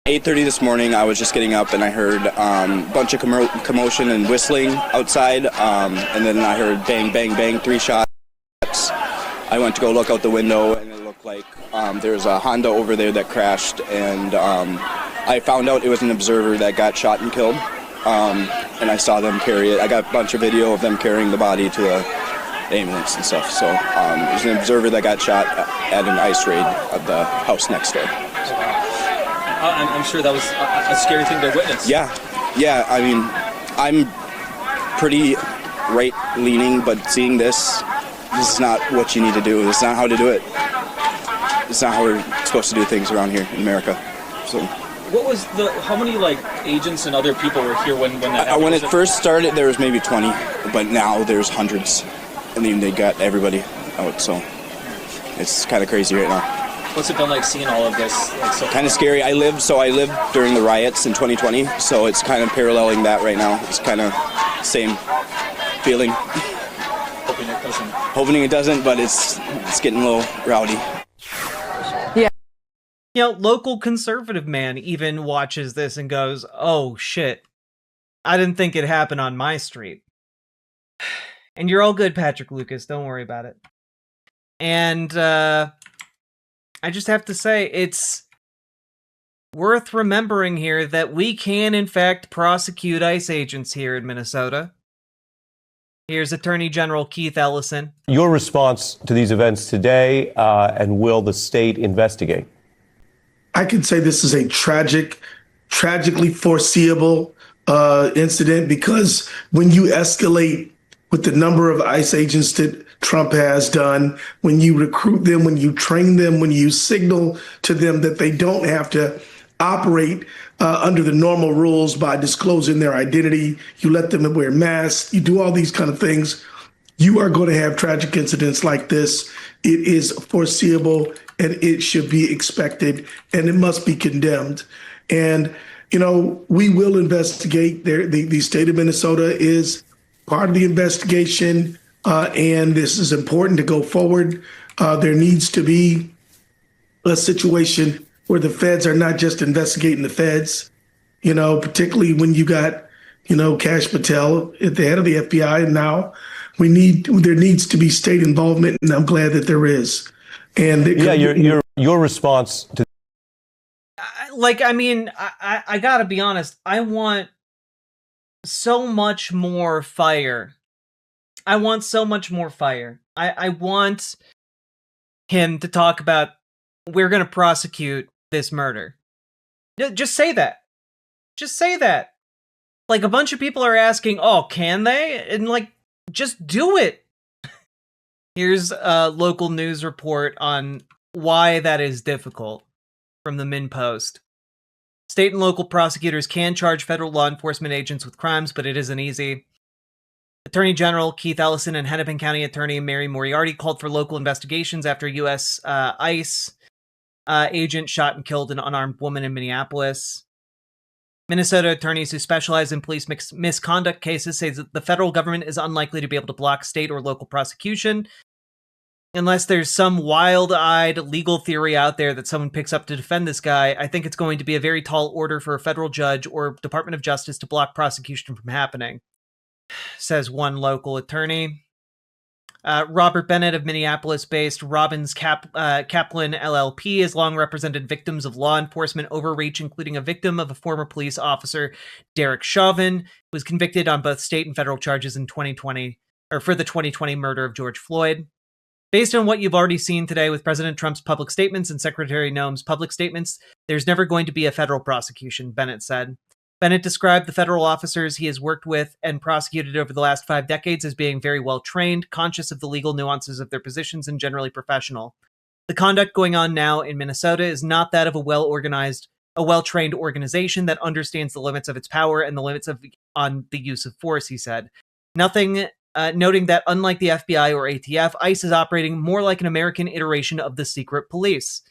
S19: 8:30 this morning, I was just getting up and I heard a bunch of commotion and whistling outside, and then I heard bang, bang, bang, 3 shots. I went to go look out the window and it looked like there's a Honda over there that crashed, and I found out it was an observer that got shot and killed, and I saw them carry it. I got a bunch of video of them carrying the body to the ambulance and stuff. So it was an observer that got shot at an ICE raid of the house next door.
S20: I'm sure that was a scary thing to witness.
S19: Yeah. I mean, I'm pretty right-leaning, but seeing this is not what you need to do. This is not how to do it. It's not how we're supposed to do things around here in America. So.
S20: What was how many agents and other people were here when that happened?
S19: When it first started, there was maybe 20, but now there's hundreds. I mean, they got everybody out, so it's kind of crazy right now.
S20: What's it been like seeing all of this?
S19: Kind of scary. I lived during the riots in 2020, so it's kind of paralleling that right now. It's kind of same feeling. Hoping it doesn't, but it's getting a little rowdy.
S1: Yeah. Local conservative man even watches this and goes, "Oh shit, I didn't think it happened on my street." And you're all good, Patrick Lucas. Don't worry about it. And I just have to say, it's worth remembering here that we can, in fact, prosecute ICE agents here in Minnesota. Here's Attorney General Keith Ellison.
S21: Your response to these events today, and will the state investigate?
S22: I can say this is a tragically foreseeable incident, because when you escalate with the number of ICE agents that Trump has done, when you recruit them, when you train them, when you signal to them that they don't have to operate under the normal rules by disclosing their identity, you let them wear masks, you do all these kind of things, you are going to have tragic incidents like this. It is foreseeable and it should be expected and it must be condemned. And, we will investigate. The state of Minnesota is part of the investigation, and this is important to go forward. There needs to be a situation where the feds are not just investigating the feds, particularly when you got, Kash Patel at the head of the FBI. And now there needs to be state involvement, and I'm glad that there is. And
S21: your response to.
S1: I gotta be honest. I want so much more fire. I want him to talk about, we're going to prosecute this murder. Just say that. Like, a bunch of people are asking, oh, can they? And just do it. Here's a local news report on why that is difficult from the Min Post. State and local prosecutors can charge federal law enforcement agents with crimes, but it isn't easy. Attorney General Keith Ellison and Hennepin County Attorney Mary Moriarty called for local investigations after U.S. ICE agent shot and killed an unarmed woman in Minneapolis. Minnesota attorneys who specialize in police misconduct cases say that the federal government is unlikely to be able to block state or local prosecution unless there's some wild-eyed legal theory out there that someone picks up to defend this guy. I think it's going to be a very tall order for a federal judge or Department of Justice to block prosecution from happening, says one local attorney. Robert Bennett of Minneapolis-based Robbins Kaplan LLP has long represented victims of law enforcement overreach, including a victim of a former police officer, Derek Chauvin, who was convicted on both state and federal charges in 2020, or for the 2020 murder of George Floyd. Based on what you've already seen today with President Trump's public statements and Secretary Noem's public statements, there's never going to be a federal prosecution, Bennett said. Bennett described the federal officers he has worked with and prosecuted over the last 5 decades as being very well trained, conscious of the legal nuances of their positions, and generally professional. The conduct going on now in Minnesota is not that of a well-trained organization that understands the limits of its power and the limits on the use of force, he said. Noting that unlike the FBI or ATF, ICE is operating more like an American iteration of the secret police.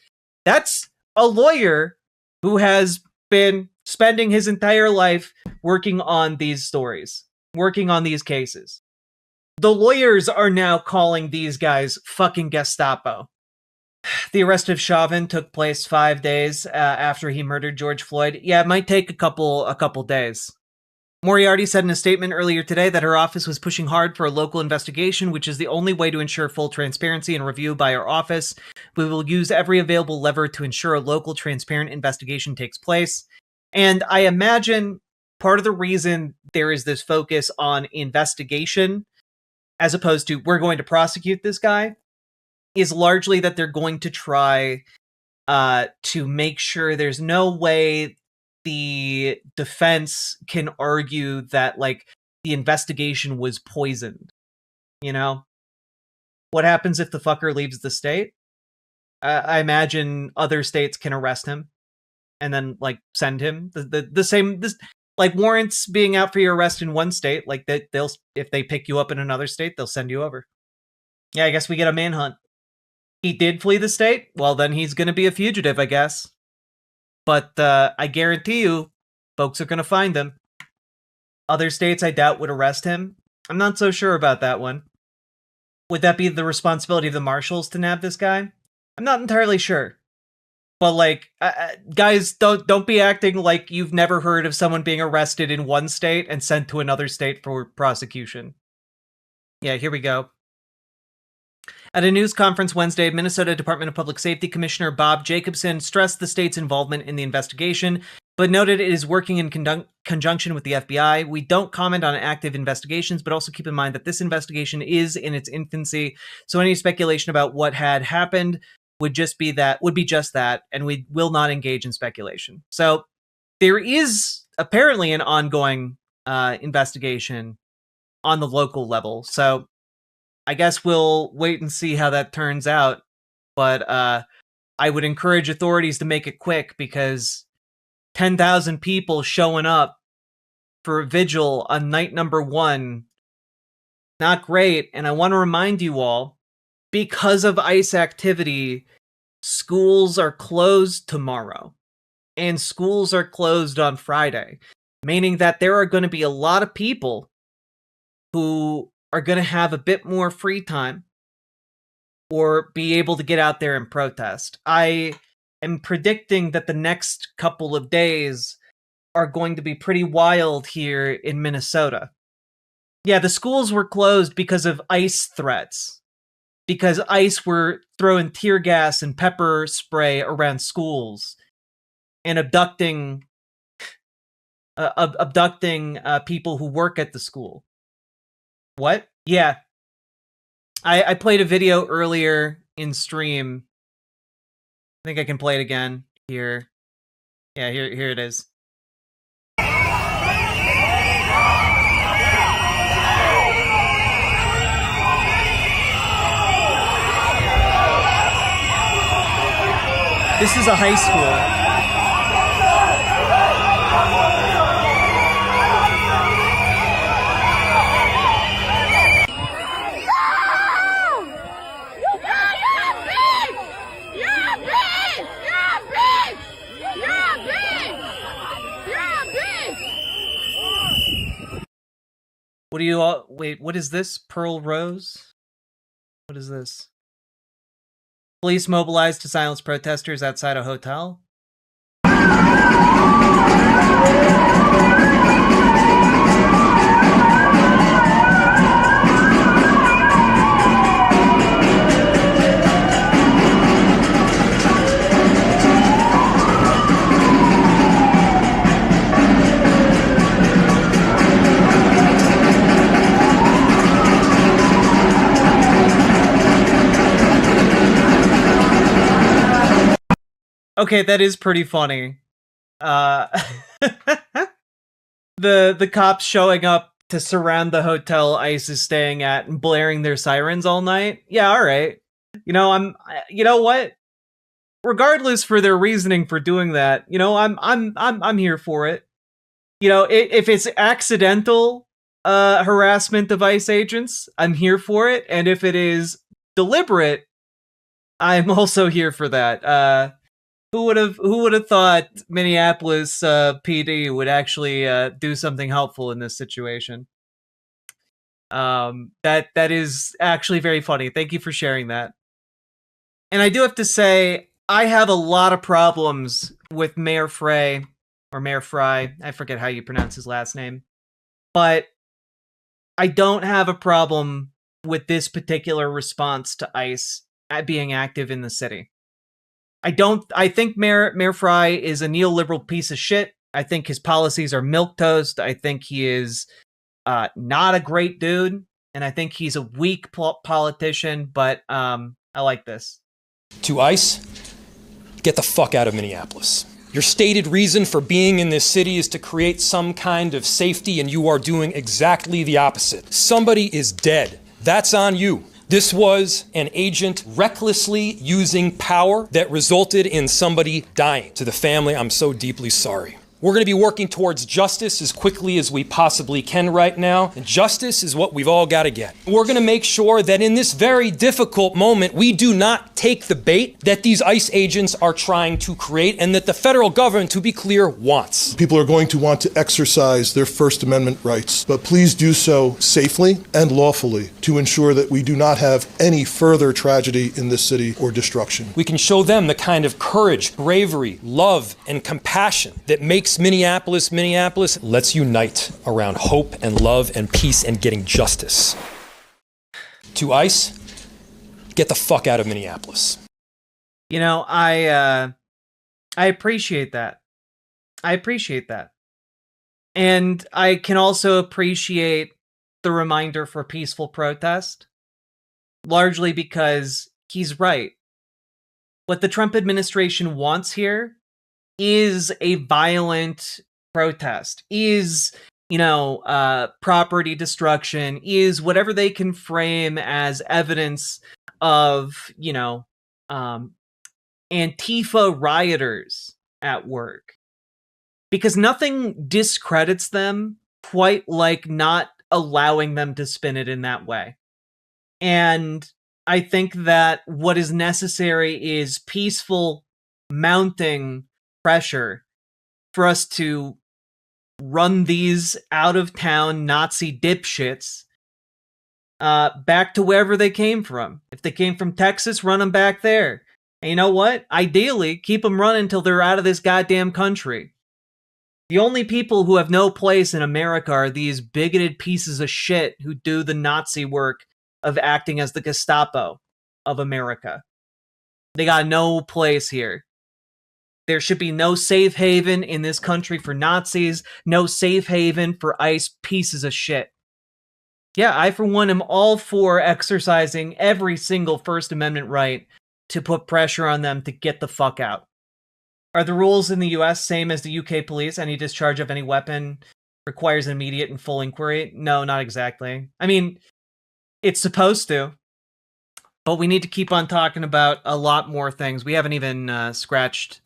S1: That's a lawyer who has been spending his entire life working on these stories, working on these cases. The lawyers are now calling these guys fucking Gestapo. The arrest of Chauvin took place 5 days after he murdered George Floyd. Yeah, it might take a couple days. Moriarty said in a statement earlier today that her office was pushing hard for a local investigation, which is the only way to ensure full transparency and review by our office. We will use every available lever to ensure a local, transparent investigation takes place. And I imagine part of the reason there is this focus on investigation, as opposed to we're going to prosecute this guy, is largely that they're going to try to make sure there's no way the defense can argue that, like, the investigation was poisoned. You know? What happens if the fucker leaves the state? I imagine other states can arrest him and then, like, send him. The same, like, warrants being out for your arrest in one state, like, they'll, if they pick you up in another state, they'll send you over. Yeah, I guess we get a manhunt. He did flee the state? Well, then he's going to be a fugitive, I guess. But I guarantee you, folks are going to find him. Other states, I doubt, would arrest him. I'm not so sure about that one. Would that be the responsibility of the marshals to nab this guy? I'm not entirely sure. But, like, guys, don't be acting like you've never heard of someone being arrested in one state and sent to another state for prosecution. Yeah, here we go. At a news conference Wednesday, Minnesota Department of Public Safety Commissioner Bob Jacobson stressed the state's involvement in the investigation, but noted it is working in conjunction with the FBI. We don't comment on active investigations, but also keep in mind that this investigation is in its infancy, so any speculation about what had happened would be just that, and we will not engage in speculation. So there is apparently an ongoing investigation on the local level, so I guess we'll wait and see how that turns out, but I would encourage authorities to make it quick, because 10,000 people showing up for a vigil on night number 1, not great. And I want to remind you all, because of ICE activity, schools are closed tomorrow, and schools are closed on Friday, meaning that there are going to be a lot of people who are going to have a bit more free time or be able to get out there and protest. I am predicting that the next couple of days are going to be pretty wild here in Minnesota. Yeah, the schools were closed because of ICE threats, because ICE were throwing tear gas and pepper spray around schools and abducting people who work at the school. What? Yeah. I played a video earlier in stream. I think I can play it again here. Yeah, here it is. This is a high school. What do you all... Wait, what is this? Pearl Rose? What is this? Police mobilized to silence protesters outside a hotel? Okay, that is pretty funny. the cops showing up to surround the hotel ICE is staying at and blaring their sirens all night. Yeah, all right. You know what? Regardless for their reasoning for doing that, I'm here for it. If it's accidental harassment of ICE agents, I'm here for it, and if it is deliberate, I'm also here for that. Who would have thought Minneapolis PD would actually do something helpful in this situation? That is actually very funny. Thank you for sharing that. And I do have to say, I have a lot of problems with Mayor Frey, or Mayor Fry. I forget how you pronounce his last name. But I don't have a problem with this particular response to ICE at being active in the city. I think Mayor Fry is a neoliberal piece of shit. I think his policies are milquetoast. I think he is not a great dude. And I think he's a weak politician, but I like this.
S2: To ICE, get the fuck out of Minneapolis. Your stated reason for being in this city is to create some kind of safety, and you are doing exactly the opposite. Somebody is dead. That's on you. This was an agent recklessly using power that resulted in somebody dying. To the family, I'm so deeply sorry. We're going to be working towards justice as quickly as we possibly can right now. And justice is what we've all got to get. We're going to make sure that in this very difficult moment, we do not take the bait that these ICE agents are trying to create and that the federal government, to be clear, wants.
S3: People are going to want to exercise their First Amendment rights, but please do so safely and lawfully to ensure that we do not have any further tragedy in this city or destruction.
S2: We can show them the kind of courage, bravery, love, and compassion that makes Minneapolis. Let's unite around hope and love and peace and getting justice. To ICE, get the fuck out of Minneapolis.
S1: I appreciate that. And I can also appreciate the reminder for peaceful protest, largely because he's right. What the Trump administration wants here is a violent protest, is, property destruction, is whatever they can frame as evidence of, Antifa rioters at work. Because nothing discredits them quite like not allowing them to spin it in that way. And I think that what is necessary is peaceful mounting pressure for us to run these out-of-town Nazi dipshits back to wherever they came from. If they came from Texas, run them back there. And you know what? Ideally, keep them running until they're out of this goddamn country. The only people who have no place in America are these bigoted pieces of shit who do the Nazi work of acting as the Gestapo of America. They got no place here. There should be no safe haven in this country for Nazis, no safe haven for ICE pieces of shit. Yeah, I for one am all for exercising every single First Amendment right to put pressure on them to get the fuck out. Are the rules in the US same as the UK police? Any discharge of any weapon requires an immediate and full inquiry? No, not exactly. I mean, it's supposed to. But we need to keep on talking about a lot more things. We haven't even scratched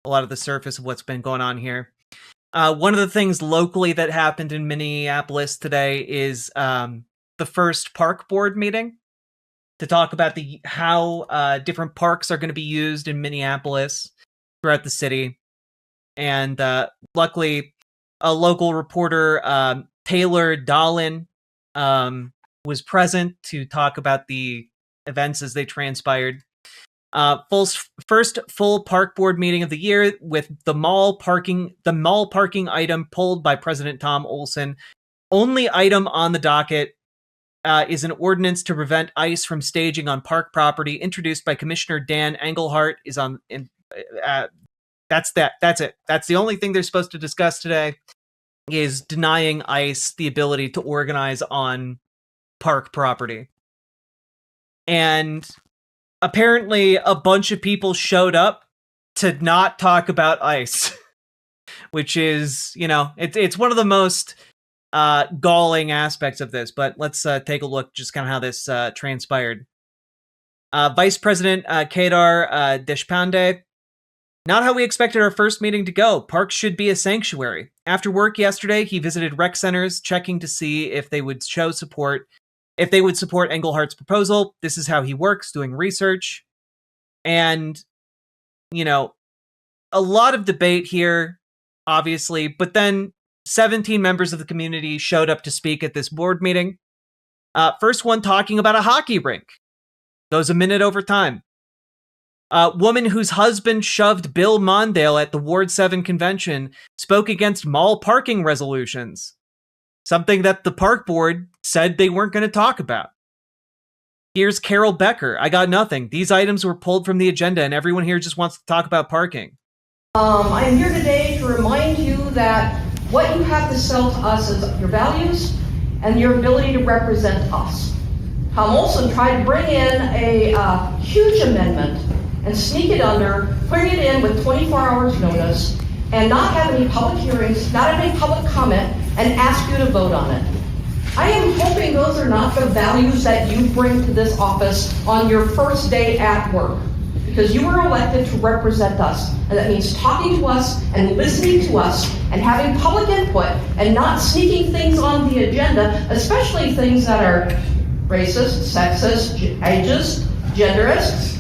S1: a lot of the surface of what's been going on here. One of the things locally that happened in Minneapolis today is the first park board meeting to talk about how different parks are going to be used in Minneapolis throughout the city. And luckily, a local reporter, Taylor Dahlin, was present to talk about the events as they transpired. First full park board meeting of the year with the mall parking item pulled by President Tom Olson. Only item on the docket is an ordinance to prevent ICE from staging on park property, introduced by Commissioner Dan Engelhardt. That's it. That's the only thing they're supposed to discuss today, is denying ICE the ability to organize on park property. And apparently a bunch of people showed up to not talk about ICE. which is, it's one of the most galling aspects of this. But let's take a look just kind of how this transpired. Vice President Kedar Deshpande. Not how we expected our first meeting to go. Parks should be a sanctuary. After work yesterday, he visited rec centers, checking to see if they would support Englehart's proposal. This is how he works, doing research. And, a lot of debate here, obviously, but then 17 members of the community showed up to speak at this board meeting. First one talking about a hockey rink. Goes a minute over time. Woman whose husband shoved Bill Mondale at the Ward 7 convention spoke against mall parking resolutions, something that the park board said they weren't going to talk about. Here's Carol Becker. I got nothing. These items were pulled from the agenda and everyone here just wants to talk about parking.
S4: I'm here today to remind you that what you have to sell to us is your values and your ability to represent us. Tom Olson tried to bring in a huge amendment and sneak it under, putting it in with 24 hours notice, and not have any public hearings, not have any public comment, and ask you to vote on it. I am hoping those are not the values that you bring to this office on your first day at work, because you were elected to represent us, and that means talking to us and listening to us and having public input and not sneaking things on the agenda, especially things that are racist, sexist, ageist, genderist.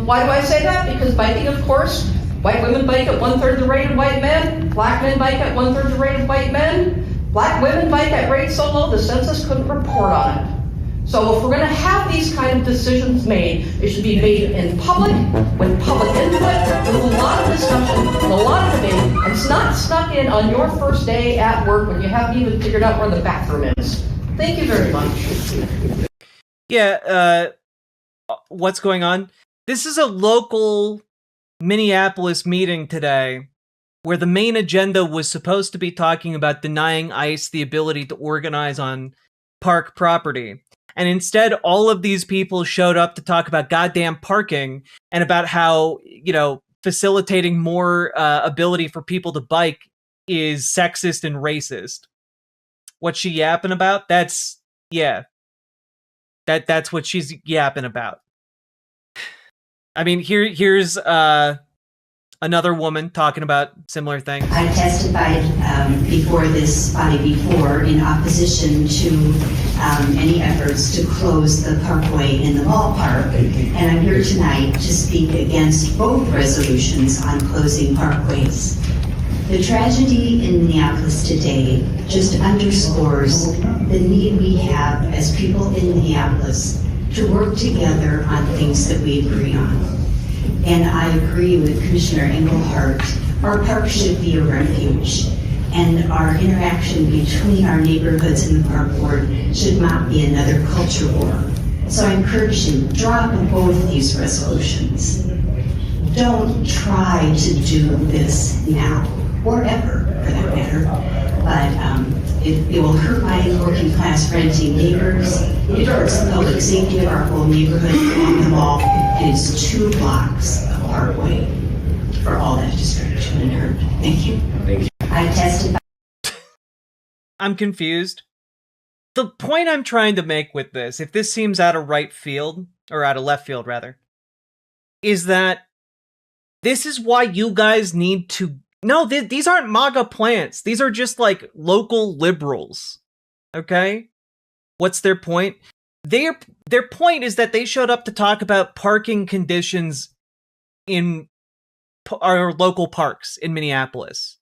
S4: Why do I say that? Because biking, of course, white women bike at 1/3 the rate of white men, black men bike at 1/3 the rate of white men, black women bike at rates so low the census couldn't report on it. So if we're going to have these kind of decisions made, it should be made in public, with public input, with a lot of discussion, and a lot of debate, and it's not snuck in on your first day at work when you haven't even figured out where the bathroom is. Thank you very much.
S1: Yeah, what's going on? This is a local Minneapolis meeting today where the main agenda was supposed to be talking about denying ICE the ability to organize on park property. And instead, all of these people showed up to talk about goddamn parking and about how, facilitating more ability for people to bike is sexist and racist. What's she yapping about? That's what she's yapping about. I mean, here's another woman talking about similar things.
S5: I testified before this body before in opposition to any efforts to close the parkway in the ballpark, and I'm here tonight to speak against both resolutions on closing parkways. The tragedy in Minneapolis today just underscores the need we have as people in Minneapolis to work together on things that we agree on. And I agree with Commissioner Engelhardt. Our park should be a refuge, and our interaction between our neighborhoods and the park board should not be another culture war. So I encourage you, drop both these resolutions. Don't try to do this now, or ever, for that matter. But it will hurt my working class renting neighbors. It hurts the public safety of our whole neighborhood along the mall. And it's 2 blocks of parkway for all that destruction and hurt. Thank you. Thank you. I testify.
S1: I'm confused. The point I'm trying to make with this, if this seems out of right field, or out of left field rather, is that this is why you guys need to... No, these aren't MAGA plants. These are just like local liberals. Okay? What's their point? Their point is that they showed up to talk about parking conditions in our local parks in Minneapolis.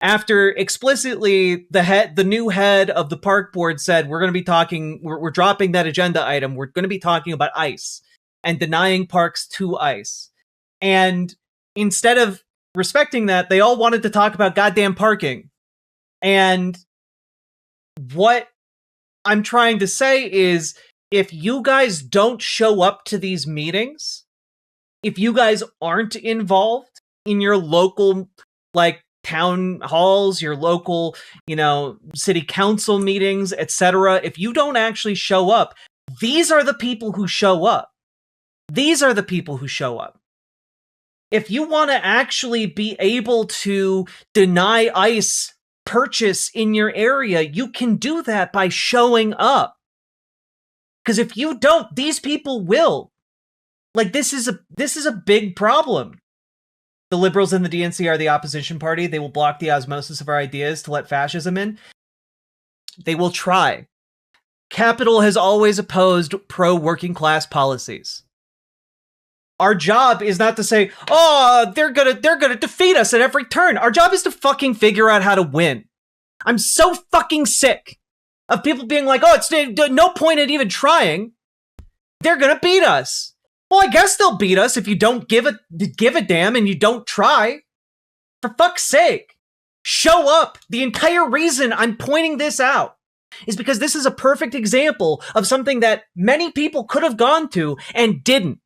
S1: After explicitly the new head of the park board said we're dropping that agenda item. We're going to be talking about ICE and denying parks to ICE. And instead of respecting that, they all wanted to talk about goddamn parking. And what I'm trying to say is, if you guys don't show up to these meetings, if you guys aren't involved in your local, town halls, your local, city council meetings, etc., if you don't actually show up, these are the people who show up. These are the people who show up. If you want to actually be able to deny ICE purchase in your area, you can do that by showing up. Because if you don't, these people will. Like, this is a big problem. The liberals and the DNC are the opposition party. They will block the osmosis of our ideas to let fascism in. They will try. Capital has always opposed pro-working class policies. Our job is not to say, oh, they're gonna defeat us at every turn. Our job is to fucking figure out how to win. I'm so fucking sick of people being like, oh, it's no point in even trying. They're gonna beat us. Well, I guess they'll beat us if you don't give a damn and you don't try. For fuck's sake, show up. The entire reason I'm pointing this out is because this is a perfect example of something that many people could have gone to and didn't.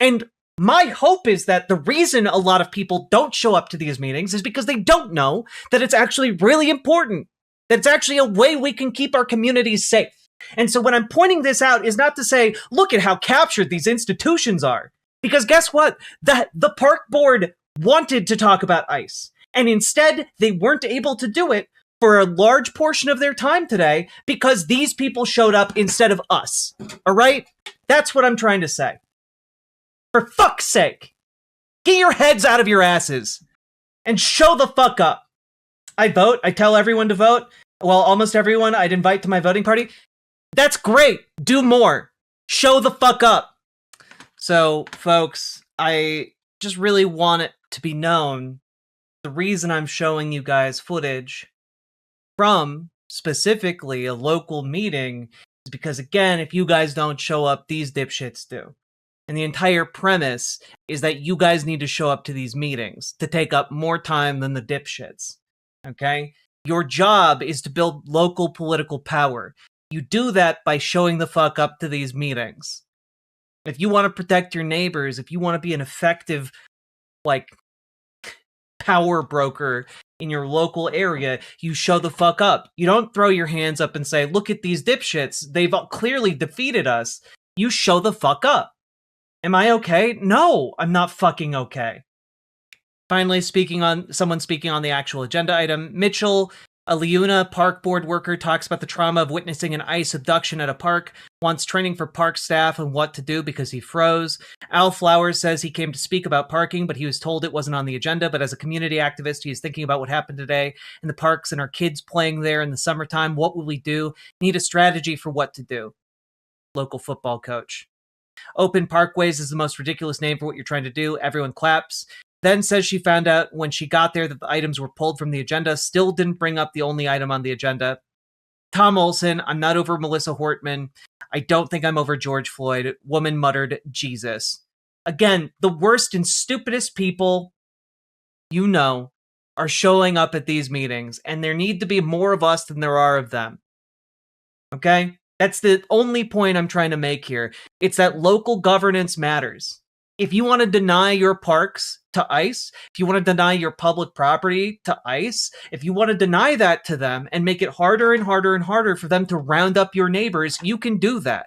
S1: And my hope is that the reason a lot of people don't show up to these meetings is because they don't know that it's actually really important, that it's actually a way we can keep our communities safe. And so when I'm pointing this out is not to say, look at how captured these institutions are. Because guess what? The park board wanted to talk about ICE. And instead, they weren't able to do it for a large portion of their time today because these people showed up instead of us. All right? That's what I'm trying to say. For fuck's sake, get your heads out of your asses and show the fuck up. I vote. I tell everyone to vote. Well, almost everyone I'd invite to my voting party. That's great. Do more. Show the fuck up. So, folks, I just really want it to be known the reason I'm showing you guys footage from specifically a local meeting is because, again, if you guys don't show up, these dipshits do. And the entire premise is that you guys need to show up to these meetings to take up more time than the dipshits. Okay? Your job is to build local political power. You do that by showing the fuck up to these meetings. If you want to protect your neighbors, if you want to be an effective, power broker in your local area, you show the fuck up. You don't throw your hands up and say, look at these dipshits. They've clearly defeated us. You show the fuck up. Am I okay? No, I'm not fucking okay. Finally, someone speaking on the actual agenda item, Mitchell, a Leuna park board worker, talks about the trauma of witnessing an ICE abduction at a park, wants training for park staff on what to do because he froze. Al Flowers says he came to speak about parking, but he was told it wasn't on the agenda. But as a community activist, he is thinking about what happened today in the parks and our kids playing there in the summertime. What will we do? Need a strategy for what to do. Local football coach. Open Parkways is the most ridiculous name for what you're trying to do. Everyone claps. Then says she found out when she got there that the items were pulled from the agenda. Still didn't bring up the only item on the agenda. Tom Olson, I'm not over Melissa Hortman. I don't think I'm over George Floyd. Woman muttered, Jesus. Again, the worst and stupidest people you know are showing up at these meetings, and there need to be more of us than there are of them. Okay? That's the only point I'm trying to make here. It's that local governance matters. If you want to deny your parks to ICE, if you want to deny your public property to ICE, if you want to deny that to them and make it harder and harder and harder for them to round up your neighbors, you can do that.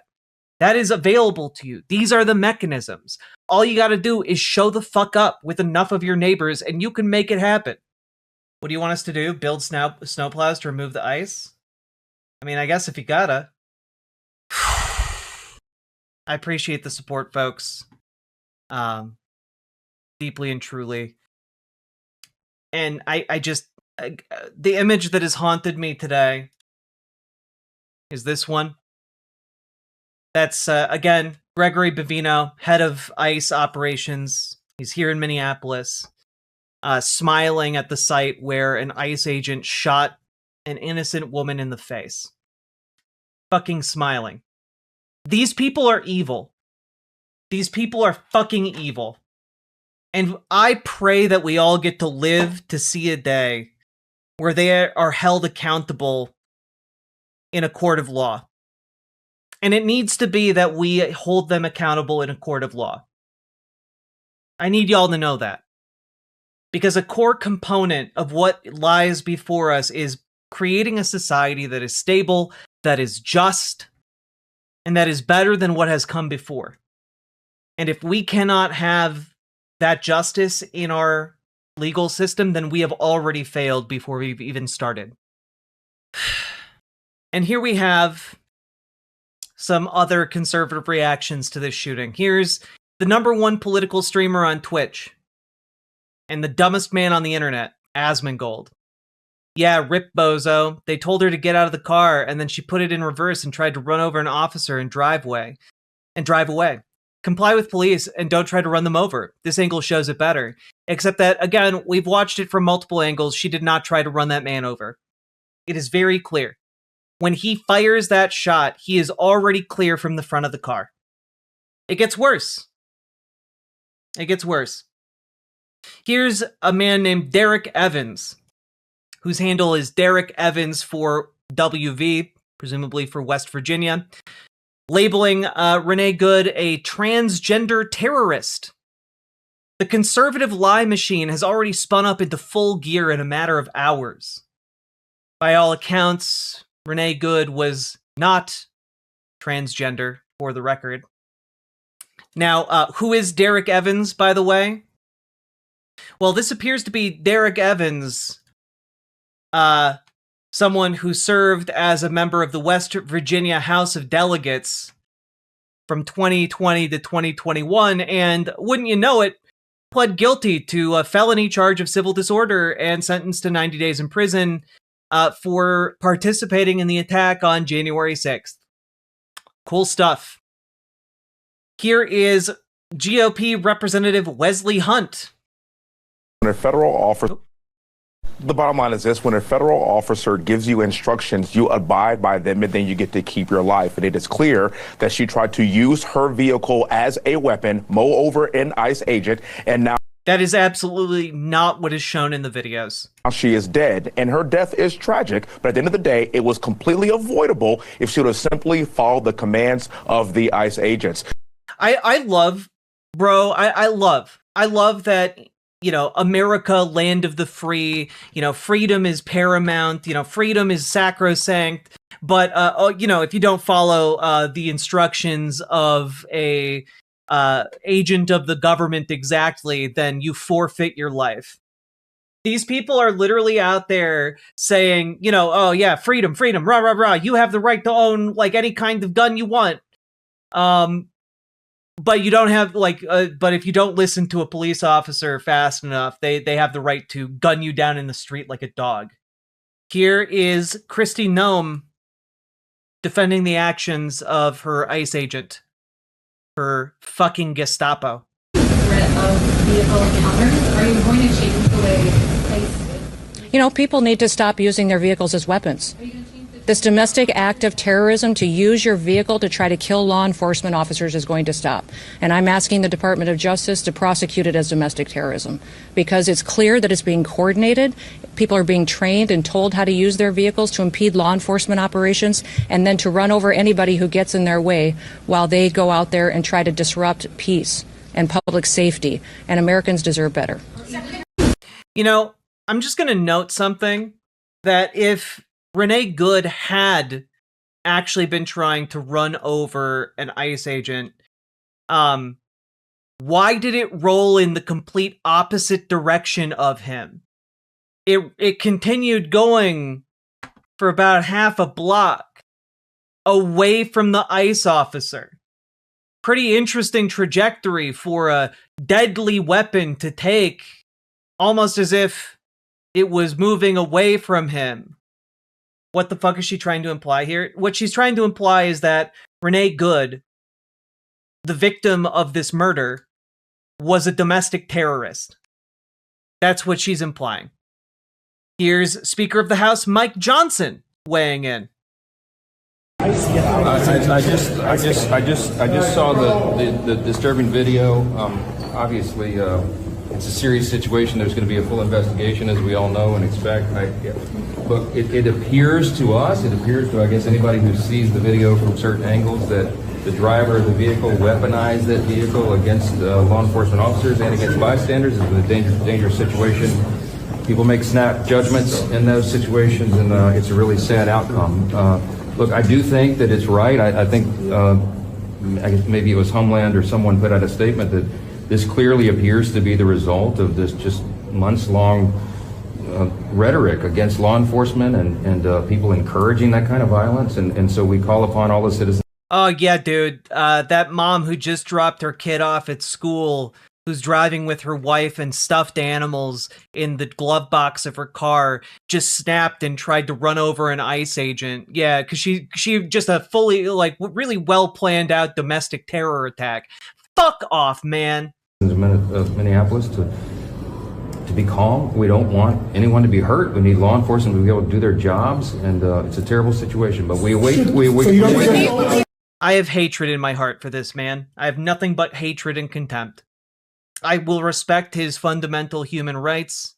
S1: That is available to you. These are the mechanisms. All you got to do is show the fuck up with enough of your neighbors and you can make it happen. What do you want us to do? Build snowplows to remove the ice? I mean, I guess if you gotta. I appreciate the support, folks. Deeply and truly. And I just, the image that has haunted me today is this one. That's, again, Gregory Bavino, head of ICE operations. He's here in Minneapolis, smiling at the site where an ICE agent shot an innocent woman in the face. Fucking smiling. These people are evil. These people are fucking evil. And I pray that we all get to live to see a day where they are held accountable in a court of law. And it needs to be that we hold them accountable in a court of law. I need y'all to know that. Because a core component of what lies before us is creating a society that is stable, that is just, and that is better than what has come before. And if we cannot have that justice in our legal system, then we have already failed before we've even started. And here we have some other conservative reactions to this shooting. Here's the #1 political streamer on Twitch and the dumbest man on the internet, Asmongold. Yeah, rip bozo. They told her to get out of the car, and then she put it in reverse and tried to run over an officer and drive away. Comply with police and don't try to run them over. This angle shows it better. Except that, again, we've watched it from multiple angles. She did not try to run that man over. It is very clear. When he fires that shot, he is already clear from the front of the car. It gets worse. It gets worse. Here's a man named Derek Evans, whose handle is Derek Evans for WV, presumably for West Virginia, labeling Renee Good a transgender terrorist. The conservative lie machine has already spun up into full gear in a matter of hours. By all accounts, Renee Good was not transgender, for the record. Now, who is Derek Evans, by the way? Well, this appears to be Derek Evans, someone who served as a member of the West Virginia House of Delegates from 2020 to 2021, and wouldn't you know it, pled guilty to a felony charge of civil disorder and sentenced to 90 days in prison for participating in the attack on January 6th. Cool stuff. Here is GOP Representative Wesley Hunt.
S7: When a federal officer, the bottom line is this: when a federal officer gives you instructions, you abide by them, and then you get to keep your life. And it is clear that she tried to use her vehicle as a weapon, mow over an ICE agent, and now
S1: that is absolutely not what is shown in the videos.
S7: She is dead, and her death is tragic, but at the end of the day, it was completely avoidable if she would have simply followed the commands of the ICE agents.
S1: I love, bro, I love that, you know, America, land of the free, you know, freedom is paramount, you know, freedom is sacrosanct, but, you know, if you don't follow the instructions of a agent of the government exactly, then you forfeit your life. These people are literally out there saying, you know, oh yeah, freedom, rah, rah, rah, you have the right to own, like, any kind of gun you want. But you don't have, like, but if you don't listen to a police officer fast enough, they have the right to gun you down in the street like a dog. Here is Kristi Noem defending the actions of her ICE agent, her fucking Gestapo.
S9: Threat of vehicle encounters. Are you going to change the way
S15: You know, people need to stop using their vehicles as weapons. This domestic act of terrorism to use your vehicle to try to kill law enforcement officers is going to stop. And I'm asking the Department of Justice to prosecute it as domestic terrorism because it's clear that it's being coordinated. People are being trained and told how to use their vehicles to impede law enforcement operations and then to run over anybody who gets in their way while they go out there and try to disrupt peace and public safety. And Americans deserve better.
S1: You know, I'm just going to note something, that if Renee Good had actually been trying to run over an ICE agent, why did it roll in the complete opposite direction of him? It continued going for about half a block away from the ICE officer. Pretty interesting trajectory for a deadly weapon to take, almost as if it was moving away from him. What the fuck is she trying to imply here? What she's trying to imply is that Renee Good, the victim of this murder, was a domestic terrorist. That's what she's implying. Here's Speaker of the House Mike Johnson weighing in.
S8: I just saw the disturbing video. Obviously, it's a serious situation. There's going to be a full investigation, as we all know and expect. Look, it appears to us, I guess, anybody who sees the video from certain angles, that the driver of the vehicle weaponized that vehicle against law enforcement officers and against bystanders. It's a dangerous situation. People make snap judgments in those situations, and it's a really sad outcome. Look, I do think that it's right. I think I guess maybe it was Homeland or someone put out a statement that This clearly appears to be the result of this just months-long rhetoric against law enforcement and people encouraging that kind of violence. And so we call upon all the citizens.
S1: Oh, yeah, dude. That mom who just dropped her kid off at school, who's driving with her wife and stuffed animals in the glove box of her car, just snapped and tried to run over an ICE agent. Yeah, because she just a fully, like, really well planned out domestic terror attack. Fuck off, man.
S8: Minneapolis to be calm. We don't want anyone to be hurt. We need law enforcement to be able to do their jobs, and it's a terrible situation. But we await.
S1: I have hatred in my heart for this man. I have nothing but hatred and contempt. I will respect his fundamental human rights.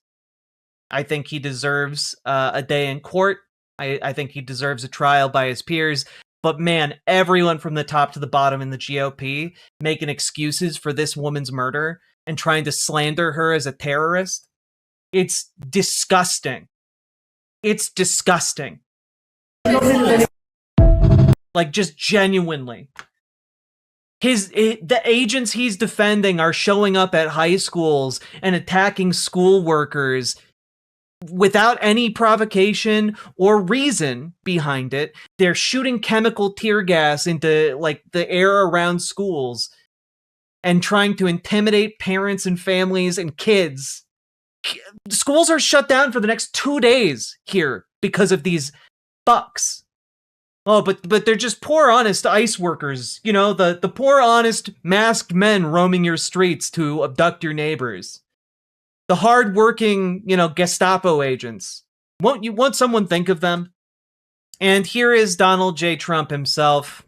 S1: I think he deserves a day in court. I think he deserves a trial by his peers. But man, everyone from the top to the bottom in the GOP making excuses for this woman's murder and trying to slander her as a terrorist. It's disgusting. It's disgusting. Like, just genuinely. The agents he's defending are showing up at high schools and attacking school workers without any provocation or reason behind it. They're shooting chemical tear gas into, like, the air around schools and trying to intimidate parents and families and kids. Schools are shut down for the next 2 days here because of these fucks. Oh, but they're just poor, honest ICE workers. You know, the poor, honest, masked men roaming your streets to abduct your neighbors. The hard-working, you know, Gestapo agents. Won't someone think of them? And here is Donald J. Trump himself.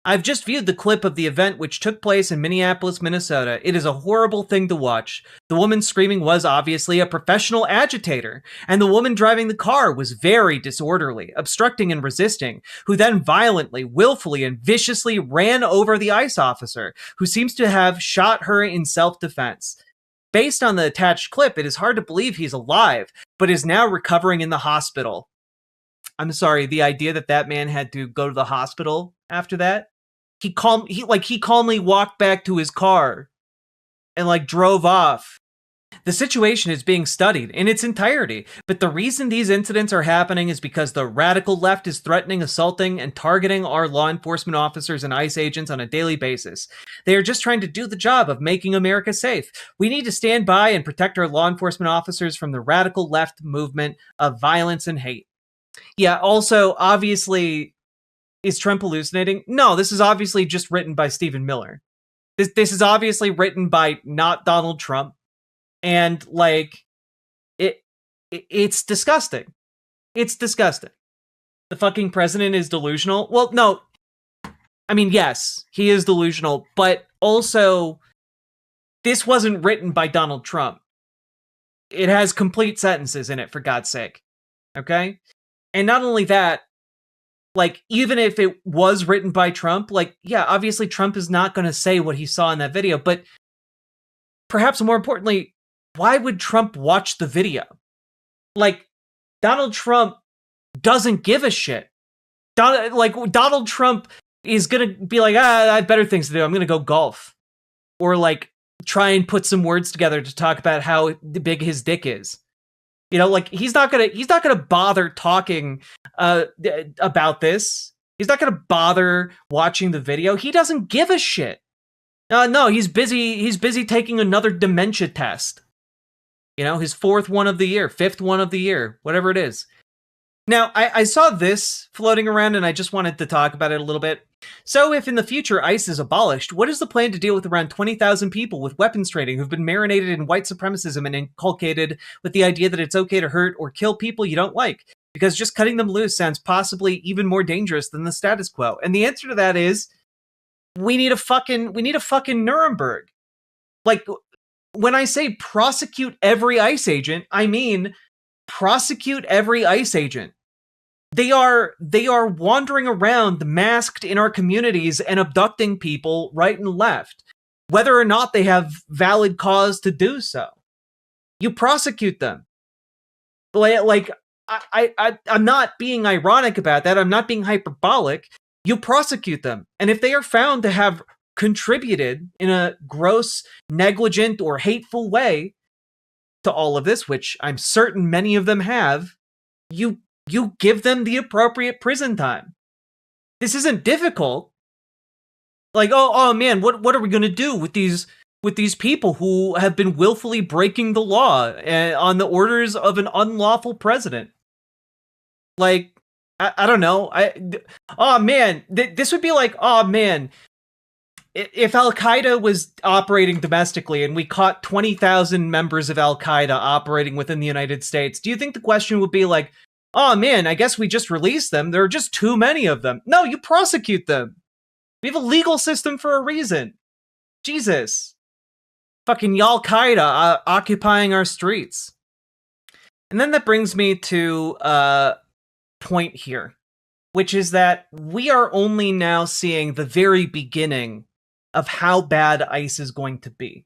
S1: I've just viewed the clip of the event which took place in Minneapolis, Minnesota. It is a horrible thing to watch. The woman screaming was obviously a professional agitator, and the woman driving the car was very disorderly, obstructing and resisting, who then violently, willfully, and viciously ran over the ICE officer, who seems to have shot her in self-defense. Based on the attached clip, it is hard to believe he's alive, but is now recovering in the hospital. I'm sorry, the idea that that man had to go to the hospital after that? He calmly walked back to his car and, like, drove off. The situation is being studied in its entirety, but the reason these incidents are happening is because the radical left is threatening, assaulting, and targeting our law enforcement officers and ICE agents on a daily basis. They are just trying to do the job of making America safe. We need to stand by and protect our law enforcement officers from the radical left movement of violence and hate. Yeah, also, obviously, is Trump hallucinating? No, this is obviously just written by Stephen Miller. This is obviously written by not Donald Trump. And, like, it's disgusting. It's disgusting. The fucking president is delusional. Well, no. I mean, yes, he is delusional, but also, this wasn't written by Donald Trump. It has complete sentences in it, for God's sake. Okay? And not only that, like, even if it was written by Trump, like, yeah, obviously Trump is not going to say what he saw in that video, but perhaps more importantly, why would Trump watch the video? Like, Donald Trump doesn't give a shit. Donald Trump is going to be like, I have better things to do. I'm going to go golf. Or, like, try and put some words together to talk about how big his dick is. You know, like, he's not gonna bother talking about this. He's not gonna bother watching the video. He doesn't give a shit. No, he's busy taking another dementia test. You know, his 4th one of the year, 5th one of the year, whatever it is. Now, I saw this floating around and I just wanted to talk about it a little bit. So if in the future ICE is abolished, what is the plan to deal with around 20,000 people with weapons trading who've been marinated in white supremacism and inculcated with the idea that it's okay to hurt or kill people you don't like? Because just cutting them loose sounds possibly even more dangerous than the status quo. And the answer to that is, we need a fucking Nuremberg. Like, when I say prosecute every ICE agent, I mean prosecute every ICE agent. They are wandering around masked in our communities and abducting people right and left, whether or not they have valid cause to do so. You prosecute them. Like, I'm not being ironic about that. I'm not being hyperbolic. You prosecute them. And if they are found to have contributed in a gross, negligent, or hateful way to all of this, which I'm certain many of them have, you give them the appropriate prison time. This isn't difficult. Like, oh man, what are we gonna do with these people who have been willfully breaking the law on the orders of an unlawful president? Like, I don't know. Oh man, this would be like, oh man, if Al Qaeda was operating domestically and we caught 20,000 members of Al Qaeda operating within the United States, do you think the question would be like, oh man, I guess we just release them. There are just too many of them. No, you prosecute them. We have a legal system for a reason. Jesus. Fucking Al Qaeda occupying our streets. And then that brings me to a point here, which is that we are only now seeing the very beginning of how bad ICE is going to be.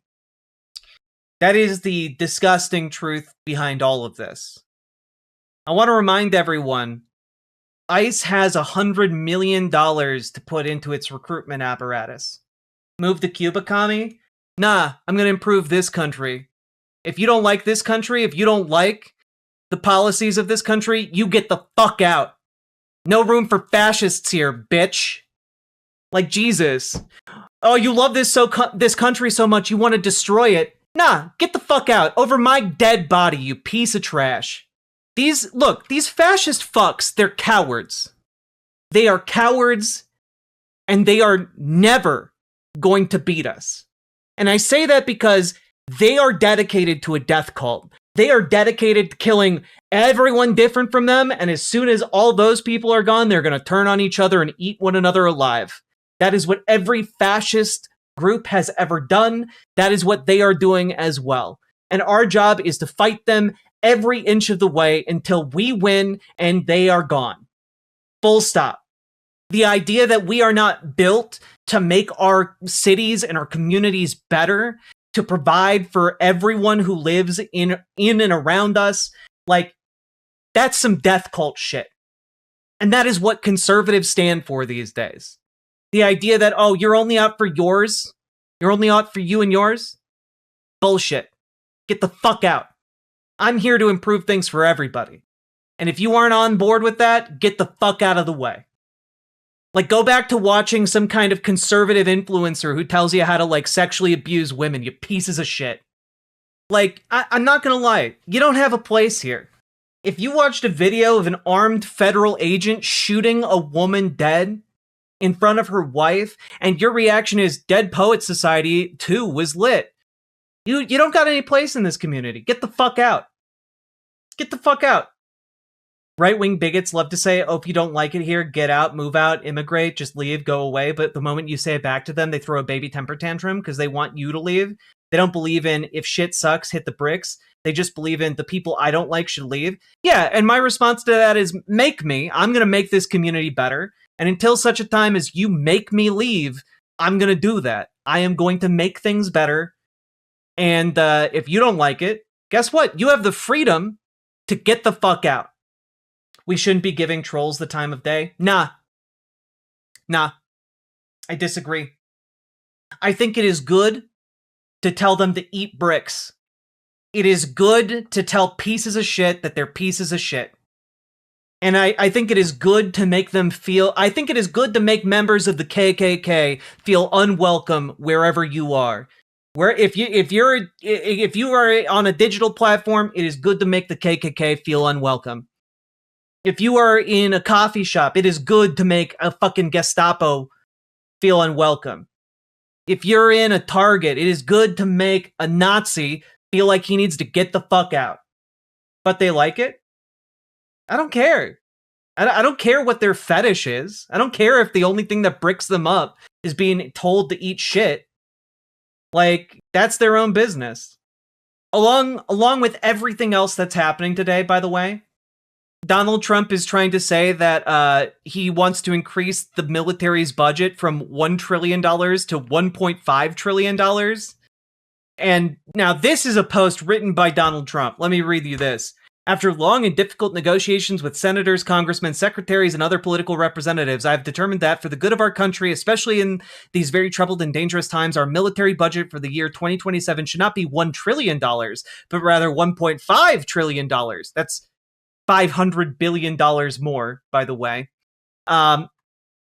S1: That is the disgusting truth behind all of this. I want to remind everyone, ICE has $100 million to put into its recruitment apparatus. Move to Cuba, commie? Nah, I'm going to improve this country. If you don't like this country, if you don't like the policies of this country, you get the fuck out. No room for fascists here, bitch. Like, Jesus. Oh, you love this country so much you want to destroy it. Nah, get the fuck out. Over my dead body, you piece of trash. These fascist fucks, they're cowards. They are cowards, and they are never going to beat us. And I say that because they are dedicated to a death cult. They are dedicated to killing everyone different from them, and as soon as all those people are gone, they're going to turn on each other and eat one another alive. That is what every fascist group has ever done. That is what they are doing as well. And our job is to fight them every inch of the way until we win and they are gone. Full stop. The idea that we are not built to make our cities and our communities better, to provide for everyone who lives in and around us, like, that's some death cult shit. And that is what conservatives stand for these days. The idea that, oh, you're only out for yours, you're only out for you and yours? Bullshit. Get the fuck out. I'm here to improve things for everybody. And if you aren't on board with that, get the fuck out of the way. Like, go back to watching some kind of conservative influencer who tells you how to, like, sexually abuse women, you pieces of shit. Like, I'm not gonna lie, you don't have a place here. If you watched a video of an armed federal agent shooting a woman dead in front of her wife, and your reaction is Dead Poet Society 2 was lit, you don't got any place in this community. Get the fuck out. Get the fuck out. Right-wing bigots love to say, oh, if you don't like it here, get out, move out, immigrate, just leave, go away. But the moment you say it back to them, they throw a baby temper tantrum because they want you to leave. They don't believe in if shit sucks, hit the bricks. They just believe in the people I don't like should leave. Yeah, and my response to that is, make me. I'm going to make this community better. And until such a time as you make me leave, I'm going to do that. I am going to make things better. And if you don't like it, guess what? You have the freedom to get the fuck out. We shouldn't be giving trolls the time of day. Nah. I disagree. I think it is good to tell them to eat bricks. It is good to tell pieces of shit that they're pieces of shit. And I think it is good to make them feel, I think it is good to make members of the KKK feel unwelcome wherever you are. Where if you are on a digital platform, it is good to make the KKK feel unwelcome. If you are in a coffee shop, it is good to make a fucking Gestapo feel unwelcome. If you're in a Target, it is good to make a Nazi feel like he needs to get the fuck out. But they like it? I don't care. I don't care what their fetish is. I don't care if the only thing that bricks them up is being told to eat shit. Like, that's their own business. Along with everything else that's happening today, by the way, Donald Trump is trying to say that he wants to increase the military's budget from $1 trillion to $1.5 trillion. And now this is a post written by Donald Trump. Let me read you this. After long and difficult negotiations with senators, congressmen, secretaries, and other political representatives, I have determined that for the good of our country, especially in these very troubled and dangerous times, our military budget for the year 2027 should not be $1 trillion, but rather $1.5 trillion. That's $500 billion more, by the way.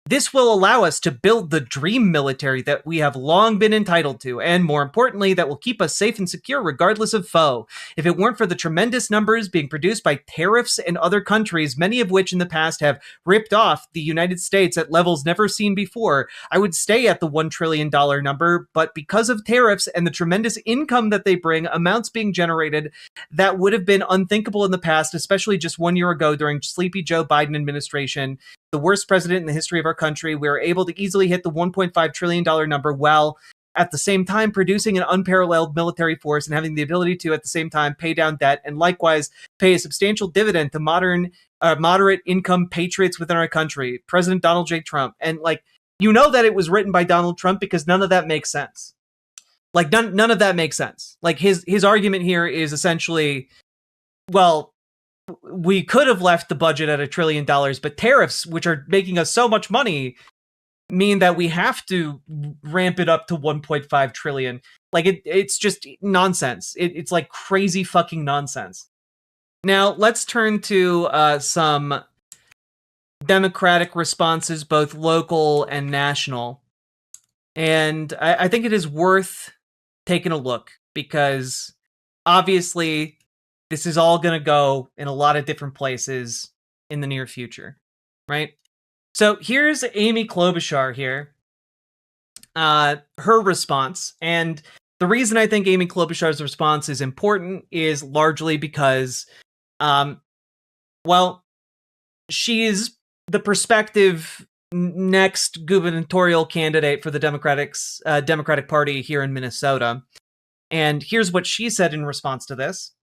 S1: This will allow us to build the dream military that we have long been entitled to, and more importantly, that will keep us safe and secure regardless of foe. If it weren't for the tremendous numbers being produced by tariffs and other countries, many of which in the past have ripped off the United States at levels never seen before, I would stay at the $1 trillion number, but because of tariffs and the tremendous income that they bring, amounts being generated that would have been unthinkable in the past, especially just 1 year ago during sleepy Joe Biden administration, the worst president in the history of our country, we were able to easily hit the $1.5 trillion number while at the same time producing an unparalleled military force and having the ability to, at the same time, pay down debt and likewise pay a substantial dividend to moderate income patriots within our country, President Donald J. Trump. And that it was written by Donald Trump because none of that makes sense. None of that makes sense. His argument here is essentially, well, we could have left the budget at $1 trillion, but tariffs, which are making us so much money, mean that we have to ramp it up to 1.5 trillion. It's just nonsense. It's like crazy fucking nonsense. Now, let's turn to some Democratic responses, both local and national. And I think it is worth taking a look because obviously this is all going to go in a lot of different places in the near future, right? So here's Amy Klobuchar here, her response. And the reason I think Amy Klobuchar's response is important is largely because, she is the prospective next gubernatorial candidate for the Democratic Party here in Minnesota. And here's what she said in response to this.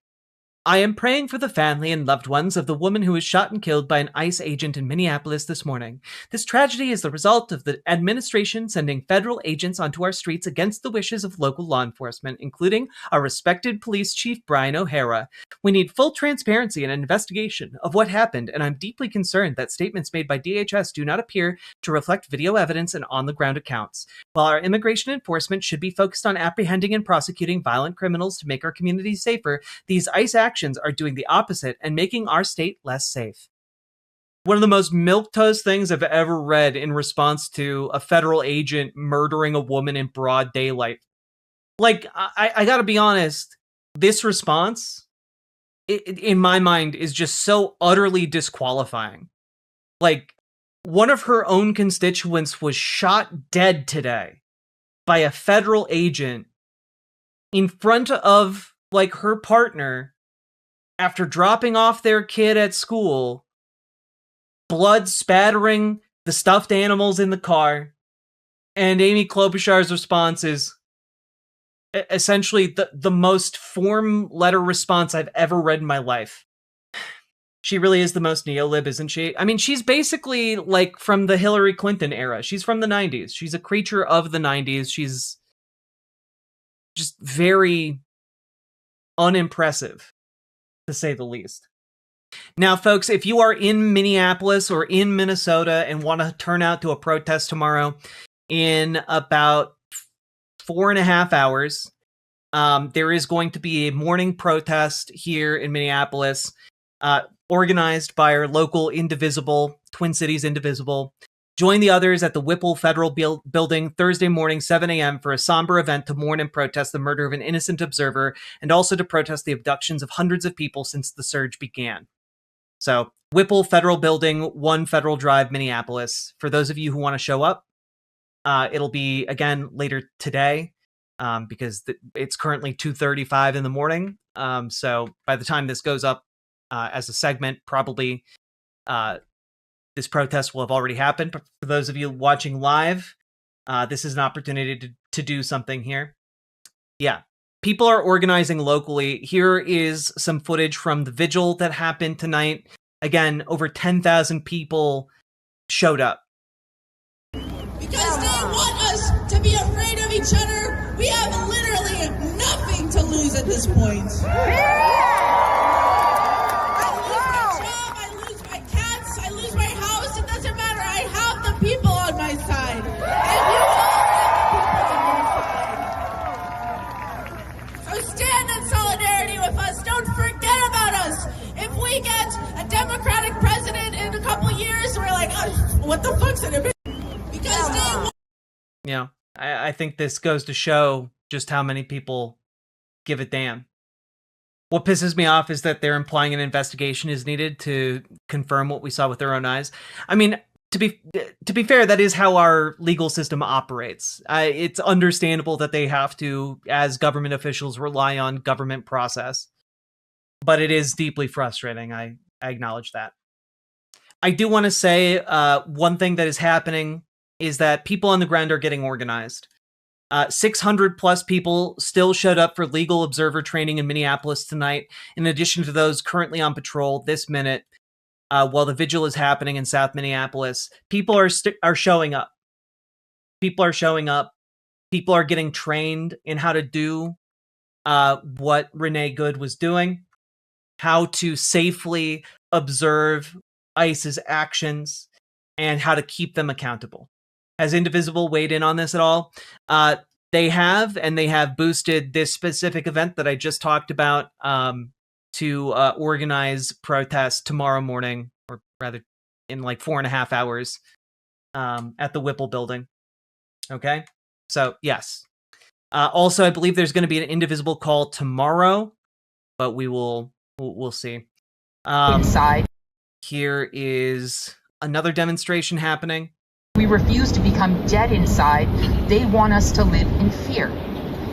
S1: I am praying for the family and loved ones of the woman who was shot and killed by an ICE agent in Minneapolis this morning. This tragedy is the result of the administration sending federal agents onto our streets against the wishes of local law enforcement, including our respected police chief Brian O'Hara. We need full transparency and an investigation of what happened, and I'm deeply concerned that statements made by DHS do not appear to reflect video evidence and on-the-ground accounts. While our immigration enforcement should be focused on apprehending and prosecuting violent criminals to make our communities safer, these ICE actions are doing the opposite and making our state less safe. One of the most milquetoast things I've ever read in response to a federal agent murdering a woman in broad daylight. I gotta be honest, this response, in my mind, is just so utterly disqualifying. One of her own constituents was shot dead today by a federal agent in front of, her partner after dropping off their kid at school, blood spattering the stuffed animals in the car, and Amy Klobuchar's response is essentially the most form letter response I've ever read in my life. She really is the most neolib, isn't she? I mean, she's basically from the Hillary Clinton era. She's from the 90s. She's a creature of the 90s. She's just very unimpressive, to say the least. Now, folks, if you are in Minneapolis or in Minnesota and want to turn out to a protest tomorrow in about 4.5 hours, there is going to be a morning protest here in Minneapolis, organized by our local Indivisible, Twin Cities Indivisible. Join the others at the Whipple Federal Building Thursday morning, 7 a.m. for a somber event to mourn and protest the murder of an innocent observer and also to protest the abductions of hundreds of people since the surge began. So, Whipple Federal Building, 1 Federal Drive, Minneapolis. For those of you who want to show up, it'll be, again, later today because it's currently 2:35 in the morning. So, by the time this goes up as a segment, probably this protest will have already happened. But for those of you watching live, this is an opportunity to do something here. Yeah, people are organizing locally. Here is some footage from the vigil that happened tonight. Again, over 10,000 people showed up.
S10: Because they want us to be afraid of each other. We have literally nothing to lose at this point.
S1: think this goes to show just how many people give a damn. What pisses me off is that they're implying an investigation is needed to confirm what we saw with their own eyes. I mean, to be fair, that is how our legal system operates. It's understandable that they have to, as government officials, rely on government process. But it is deeply frustrating. I acknowledge that. I do want to say one thing that is happening is that people on the ground are getting organized. 600 plus people still showed up for legal observer training in Minneapolis tonight, in addition to those currently on patrol this minute while the vigil is happening in South Minneapolis. People are showing up. People are showing up. People are getting trained in how to do what Renee Good was doing, how to safely observe ICE's actions, and how to keep them accountable. Has Indivisible weighed in on this at all? They have boosted this specific event that I just talked about to organize protests tomorrow morning, or rather in like 4.5 hours at the Whipple building. Okay, so yes. Also, I believe there's going to be an Indivisible call tomorrow, but we'll see.
S12: Inside.
S1: Here is another demonstration happening.
S12: We refuse to become dead inside. They want us to live in fear.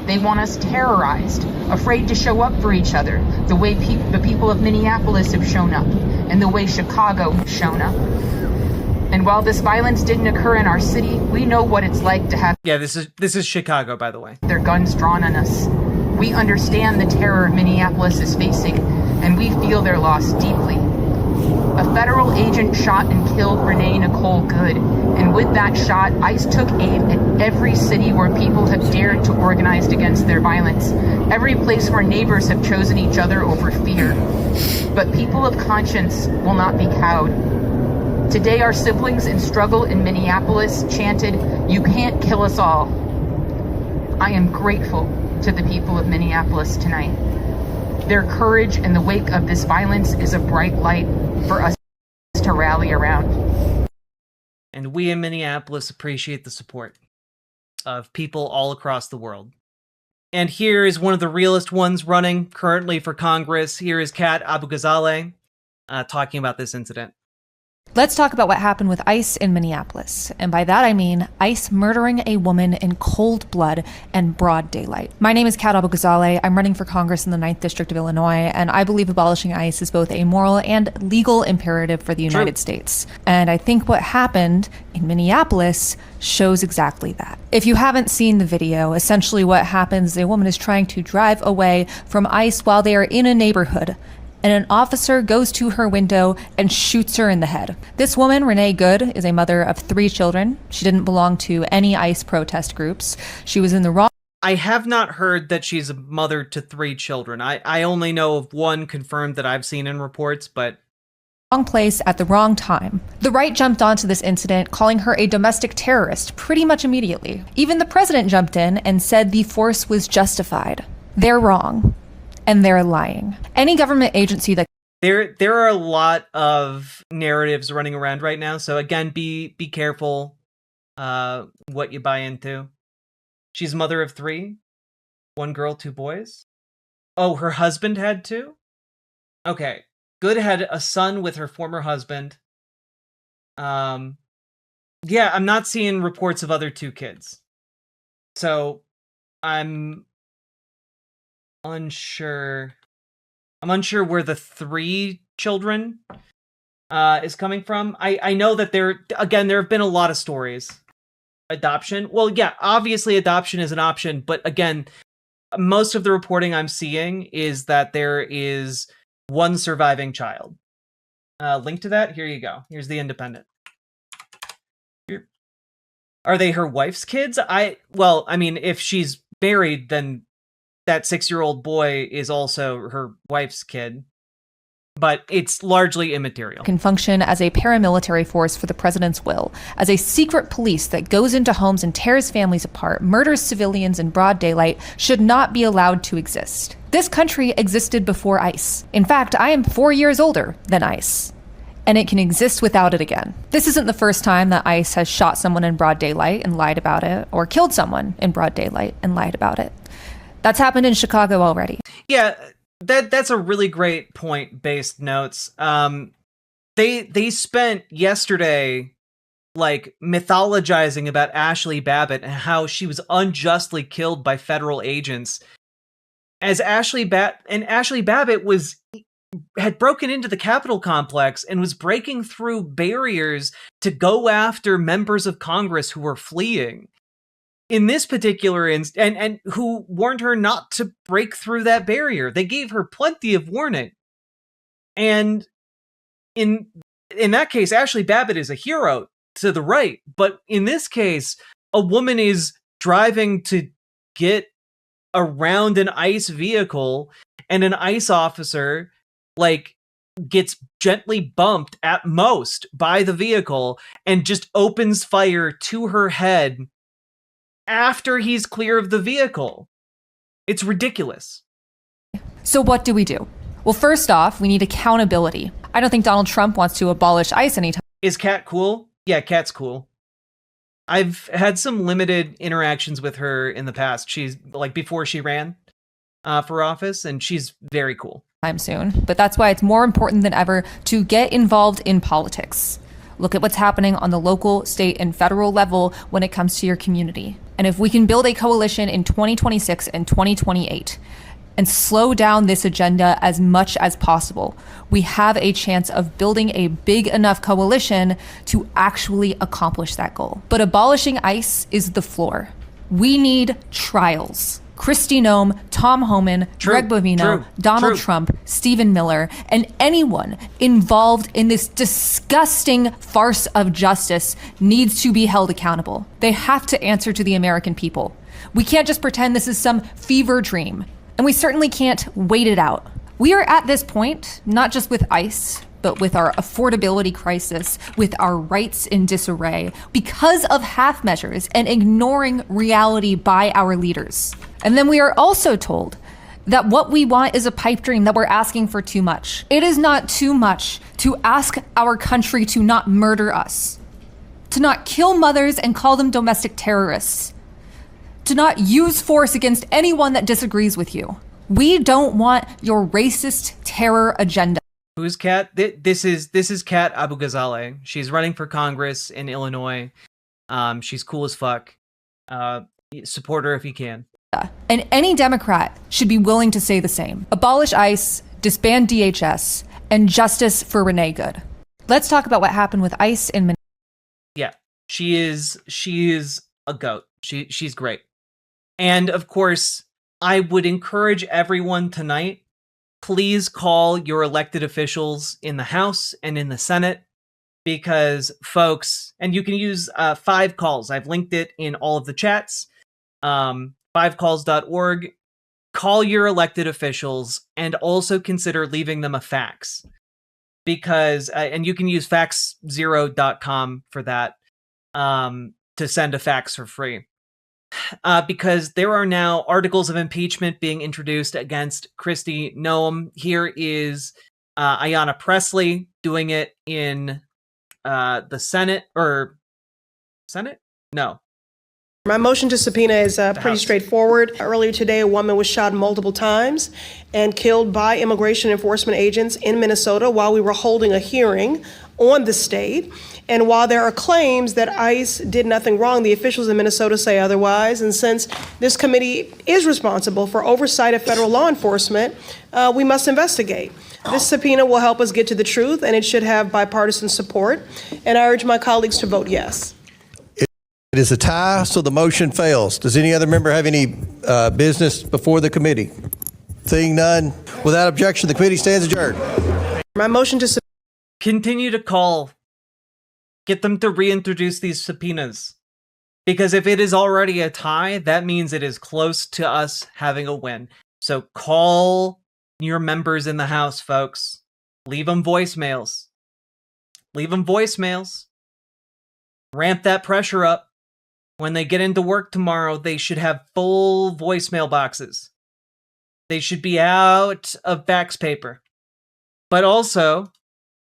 S12: They want us terrorized, afraid to show up for each other, the way the people of Minneapolis have shown up, and the way Chicago has shown up. And while this violence didn't occur in our city, we know what it's like to have—
S1: Yeah, this is Chicago, by the way.
S12: —their guns drawn on us. We understand the terror Minneapolis is facing, and we feel their loss deeply. A federal agent shot and killed Renee Nicole Good, and with that shot, ICE took aim at every city where people have dared to organize against their violence, every place where neighbors have chosen each other over fear. But people of conscience will not be cowed. Today, our siblings in struggle in Minneapolis chanted, "You can't kill us all." I am grateful to the people of Minneapolis tonight. Their courage in the wake of this violence is a bright light for us to rally around.
S1: And we in Minneapolis appreciate the support of people all across the world. And here is one of the realest ones running currently for Congress. Here is Kat Abu-Ghazaleh talking about this incident.
S13: Let's talk about what happened with ICE in Minneapolis. And by that I mean ICE murdering a woman in cold blood and broad daylight. My name is Kat Abu-Ghazaleh. I'm running for Congress in the 9th District of Illinois, and I believe abolishing ICE is both a moral and legal imperative for the United States. And I think what happened in Minneapolis shows exactly that. If you haven't seen the video, essentially what happens is a woman is trying to drive away from ICE while they are in a neighborhood, and an officer goes to her window and shoots her in the head. This woman, Renee Good, is a mother of 3 children. She didn't belong to any ICE protest groups. She was in the wrong—
S1: I have not heard that she's a mother to 3 children. I only know of one confirmed that I've seen in reports, but—
S13: wrong place at the wrong time. The right jumped onto this incident, calling her a domestic terrorist pretty much immediately. Even the president jumped in and said the force was justified. They're wrong. And they're lying. Any government agency that—
S1: There are a lot of narratives running around right now, so again, be careful what you buy into. She's a mother of 3, 1 girl, 2 boys. Oh, her husband had 2? Okay. Good had a son with her former husband. Yeah, I'm not seeing reports of other 2 kids. So, I'm unsure where the 3 children is coming from. I know that there have been a lot of stories. Adoption. Well, yeah, obviously adoption is an option, but again, most of the reporting I'm seeing is that there is 1 surviving child. Link to that, here you go. Here's the Independent. Are they her wife's kids? If she's married, then that 6-year-old boy is also her wife's kid, but it's largely immaterial.
S13: Can function as a paramilitary force for the president's will, as a secret police that goes into homes and tears families apart, murders civilians in broad daylight, should not be allowed to exist. This country existed before ICE. In fact, I am 4 years older than ICE. and it can exist without it again. This isn't the first time that ICE has shot someone in broad daylight and lied about it, or killed someone in broad daylight and lied about it. That's happened in Chicago already.
S1: Yeah, that's a really great point, based notes. They spent yesterday like mythologizing about Ashley Babbitt and how she was unjustly killed by federal agents. As Ashley Babbitt had broken into the Capitol complex and was breaking through barriers to go after members of Congress who were fleeing. In this particular instance, and who warned her not to break through that barrier. They gave her plenty of warning. And in that case, Ashley Babbitt is a hero to the right. But in this case, a woman is driving to get around an ICE vehicle, and an ICE officer like gets gently bumped at most by the vehicle and just opens fire to her head after he's clear of the vehicle. It's ridiculous.
S13: So what do we do? Well, first off, we need accountability. I don't think Donald Trump wants to abolish ICE anytime.
S1: Is Kat cool? Yeah, Kat's cool. I've had some limited interactions with her in the past. She's like before she ran for office, and she's very cool.
S13: Time soon, but that's why it's more important than ever to get involved in politics. Look at what's happening on the local, state, and federal level when it comes to your community. And if we can build a coalition in 2026 and 2028 and slow down this agenda as much as possible, we have a chance of building a big enough coalition to actually accomplish that goal. But abolishing ICE is the floor. We need trials. Kristi Noem, Tom Homan, Greg Bovino, Donald Trump, Stephen Miller, and anyone involved in this disgusting farce of justice needs to be held accountable. They have to answer to the American people. We can't just pretend this is some fever dream, and we certainly can't wait it out. We are at this point, not just with ICE, but with our affordability crisis, with our rights in disarray, because of half measures and ignoring reality by our leaders. And then we are also told that what we want is a pipe dream, that we're asking for too much. It is not too much to ask our country to not murder us, to not kill mothers and call them domestic terrorists, to not use force against anyone that disagrees with you. We don't want your racist terror agenda.
S1: Who's Kat? This is Kat Abu-Ghazaleh. She's running for Congress in Illinois. She's cool as fuck. Support her if you can.
S13: And any Democrat should be willing to say the same. Abolish ICE, disband DHS, and justice for Renee Good. Let's talk about what happened with ICE in Minnesota.
S1: Yeah, she is a goat. She's great. And of course, I would encourage everyone tonight, please call your elected officials in the House and in the Senate, because folks, and you can use 5 calls. I've linked it in all of the chats. 5calls.org. Call your elected officials and also consider leaving them a fax, because and you can use fax0.com for that, to send a fax for free. Because there are now articles of impeachment being introduced against Kristi Noem. Here is Ayanna Pressley doing it in the Senate, or Senate? No.
S6: My motion to subpoena is pretty straightforward. Earlier today, a woman was shot multiple times and killed by immigration enforcement agents in Minnesota while we were holding a hearing on the state. And while there are claims that ICE did nothing wrong, the officials in Minnesota say otherwise. And since this committee is responsible for oversight of federal law enforcement, we must investigate. This subpoena will help us get to the truth, and it should have bipartisan support. And I urge my colleagues to vote yes.
S14: It is a tie, so the motion fails. Does any other member have any business before the committee? Seeing none, without objection, the committee stands adjourned.
S6: My motion to
S1: continue to call. Get them to reintroduce these subpoenas. Because if it is already a tie, that means it is close to us having a win. So call your members in the House, folks. Leave them voicemails. Leave them voicemails. Ramp that pressure up. When they get into work tomorrow, they should have full voicemail boxes. They should be out of fax paper. But also,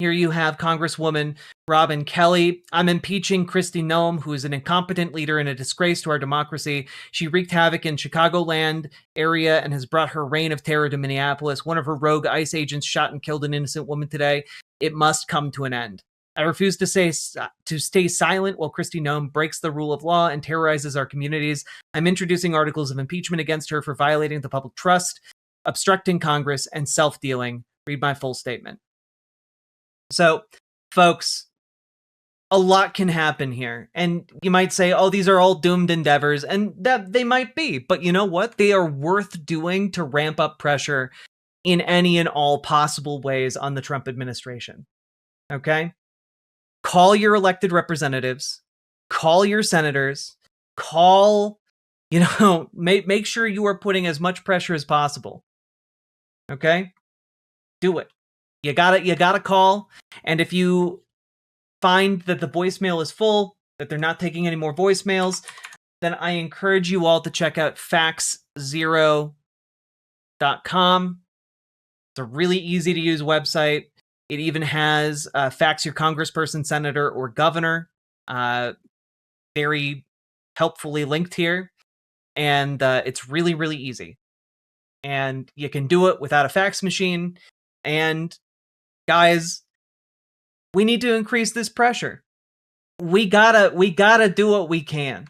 S1: Here you have Congresswoman Robin Kelly. I'm impeaching Kristi Noem, who is an incompetent leader and a disgrace to our democracy. She wreaked havoc in Chicagoland area and has brought her reign of terror to Minneapolis. One of her rogue ICE agents shot and killed an innocent woman today. It must come to an end. I refuse to stay silent while Kristi Noem breaks the rule of law and terrorizes our communities. I'm introducing articles of impeachment against her for violating the public trust, obstructing Congress, and self-dealing. Read my full statement. So, folks, a lot can happen here. And you might say, oh, these are all doomed endeavors. And that they might be. But you know what? They are worth doing to ramp up pressure in any and all possible ways on the Trump administration. Okay? Call your elected representatives. Call your senators. Call, make sure you are putting as much pressure as possible. Okay? Do it. You gotta call. And if you find that the voicemail is full, that they're not taking any more voicemails, then I encourage you all to check out factzero.com. It's a really easy to use website. It even has fax your congressperson, senator, or governor. Very helpfully linked here. And it's really, really easy. And you can do it without a fax machine. And guys, we need to increase this pressure. We gotta do what we can.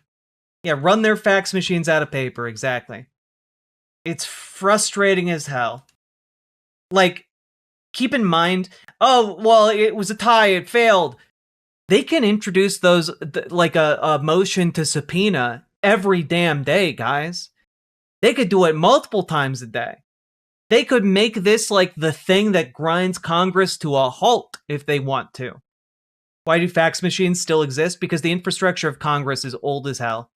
S1: Yeah, run their fax machines out of paper, exactly. It's frustrating as hell. Like, keep in mind, oh, well, it was a tie, it failed. They can introduce those, like a motion to subpoena every damn day, guys. They could do it multiple times a day. They could make this like the thing that grinds Congress to a halt if they want to. Why do fax machines still exist? Because the infrastructure of Congress is old as hell.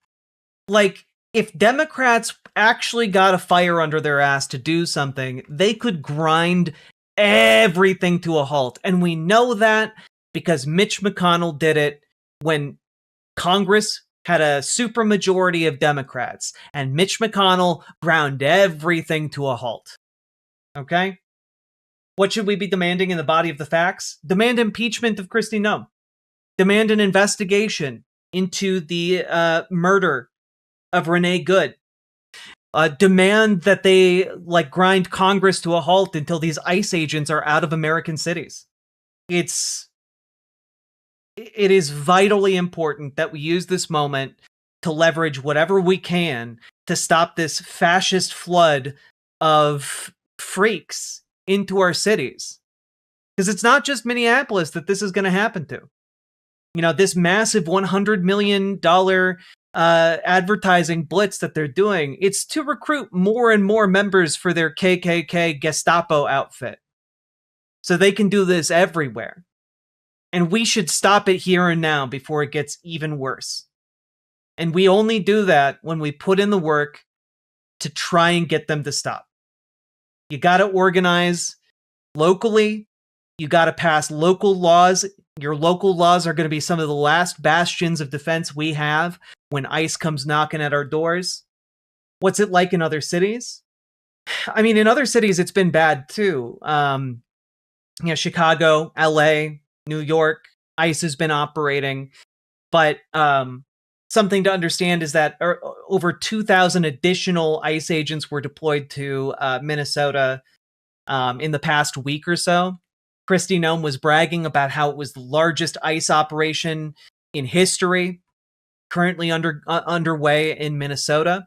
S1: Like, if Democrats actually got a fire under their ass to do something, they could grind everything to a halt. And we know that because Mitch McConnell did it when Congress had a supermajority of Democrats. And Mitch McConnell ground everything to a halt. Okay? What should we be demanding in the body of the facts? Demand impeachment of Kristi Noem. Demand an investigation into the murder of Renee Good. Demand that they grind Congress to a halt until these ICE agents are out of American cities. It is vitally important that we use this moment to leverage whatever we can to stop this fascist flood of freaks into our cities. Because it's not just Minneapolis that this is going to happen to. This massive $100 million advertising blitz that they're doing, it's to recruit more and more members for their KKK Gestapo outfit. So they can do this everywhere. And we should stop it here and now before it gets even worse. And we only do that when we put in the work to try and get them to stop. You got to organize locally. You got to pass local laws. Your local laws are going to be some of the last bastions of defense we have when ICE comes knocking at our doors. What's it like in other cities? I mean, in other cities, it's been bad too. Chicago, LA, New York, ICE has been operating. But something to understand is that over 2,000 additional ICE agents were deployed to Minnesota in the past week or so. Kristi Noem was bragging about how it was the largest ICE operation in history, currently underway in Minnesota.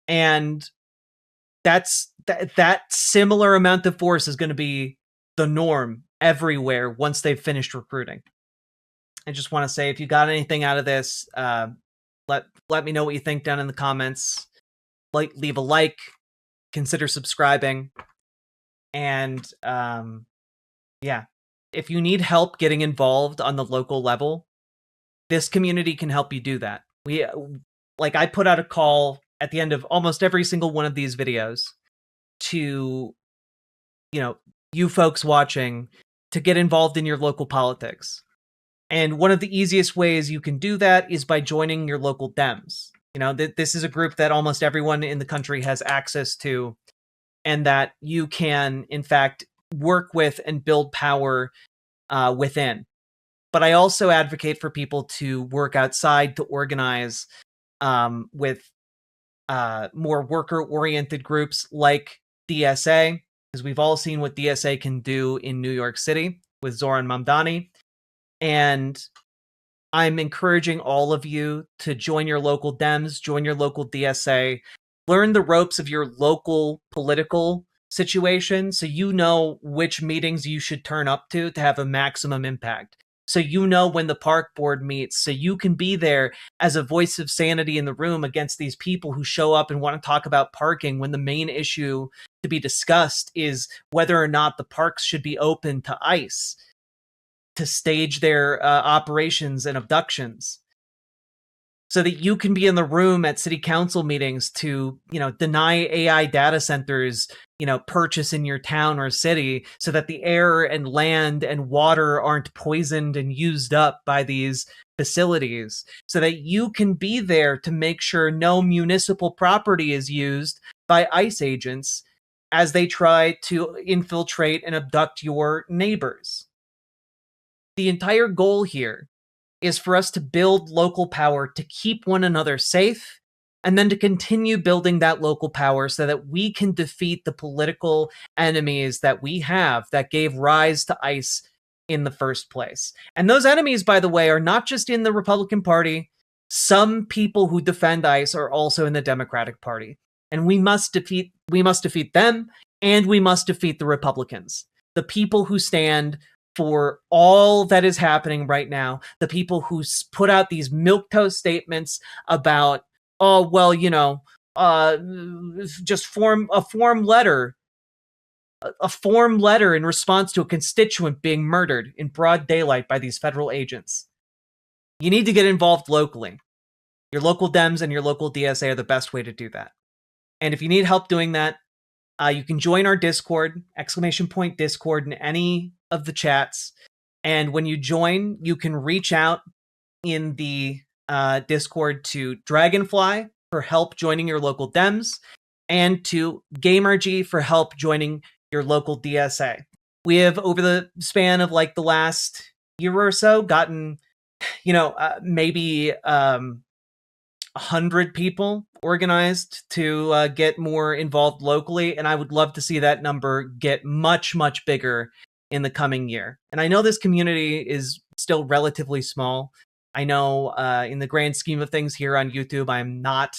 S1: And that similar amount of force is going to be the norm everywhere once they've finished recruiting. I just want to say, if you got anything out of this, let me know what you think down in the comments. Leave a like, consider subscribing, and if you need help getting involved on the local level, this community can help you do that. I put out a call at the end of almost every single one of these videos to, you folks watching, to get involved in your local politics. And one of the easiest ways you can do that is by joining your local Dems. This is a group that almost everyone in the country has access to, and that you can, in fact, work with and build power within. But I also advocate for people to work outside, to organize with more worker-oriented groups like DSA, because we've all seen what DSA can do in New York City with Zoran Mamdani. And I'm encouraging all of you to join your local Dems, join your local DSA, learn the ropes of your local political situation so you know which meetings you should turn up to have a maximum impact. So you know when the park board meets, so you can be there as a voice of sanity in the room against these people who show up and want to talk about parking when the main issue to be discussed is whether or not the parks should be open to ICE to stage their operations and abductions. So that you can be in the room at city council meetings to, deny AI data centers, purchase in your town or city so that the air and land and water aren't poisoned and used up by these facilities, so that you can be there to make sure no municipal property is used by ICE agents as they try to infiltrate and abduct your neighbors. The entire goal here is for us to build local power to keep one another safe, and then to continue building that local power so that we can defeat the political enemies that we have that gave rise to ICE in the first place. And those enemies, by the way, are not just in the Republican Party. Some people who defend ICE are also in the Democratic Party. And we must defeat them, and we must defeat the Republicans. The people who stand for all that is happening right now, the people who put out these milquetoast statements about, just form a form letter in response to a constituent being murdered in broad daylight by these federal agents. You need to get involved locally. Your local Dems and your local DSA are the best way to do that. And if you need help doing that, you can join our Discord, !Discord, in any of the chats. And when you join, you can reach out in the Discord to Dragonfly for help joining your local Dems, and to GamerG for help joining your local DSA. We have, over the span of the last year or so, gotten, maybe 100 people organized to get more involved locally, and I would love to see that number get much, much bigger in the coming year. And I know this community is still relatively small. I know in the grand scheme of things here on YouTube, I'm not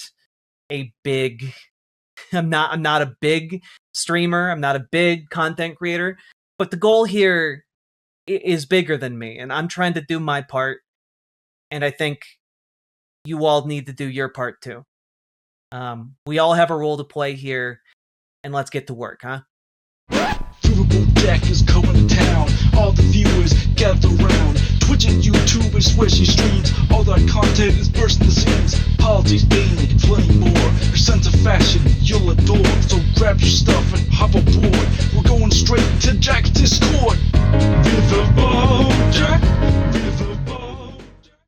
S1: a big streamer, I'm not a big content creator, but the goal here is bigger than me, and I'm trying to do my part, and I think you all need to do your part too. We all have a role to play here, and let's get to work, huh?
S11: Riverboat Jack is coming to town. All the viewers gather round. Twitch and YouTube is where she streams. All that content is bursting the scenes. Politics, dating, plenty more. Her sense of fashion you'll adore. So grab your stuff and hop aboard. We're going straight to Jack's Discord. Riverboat.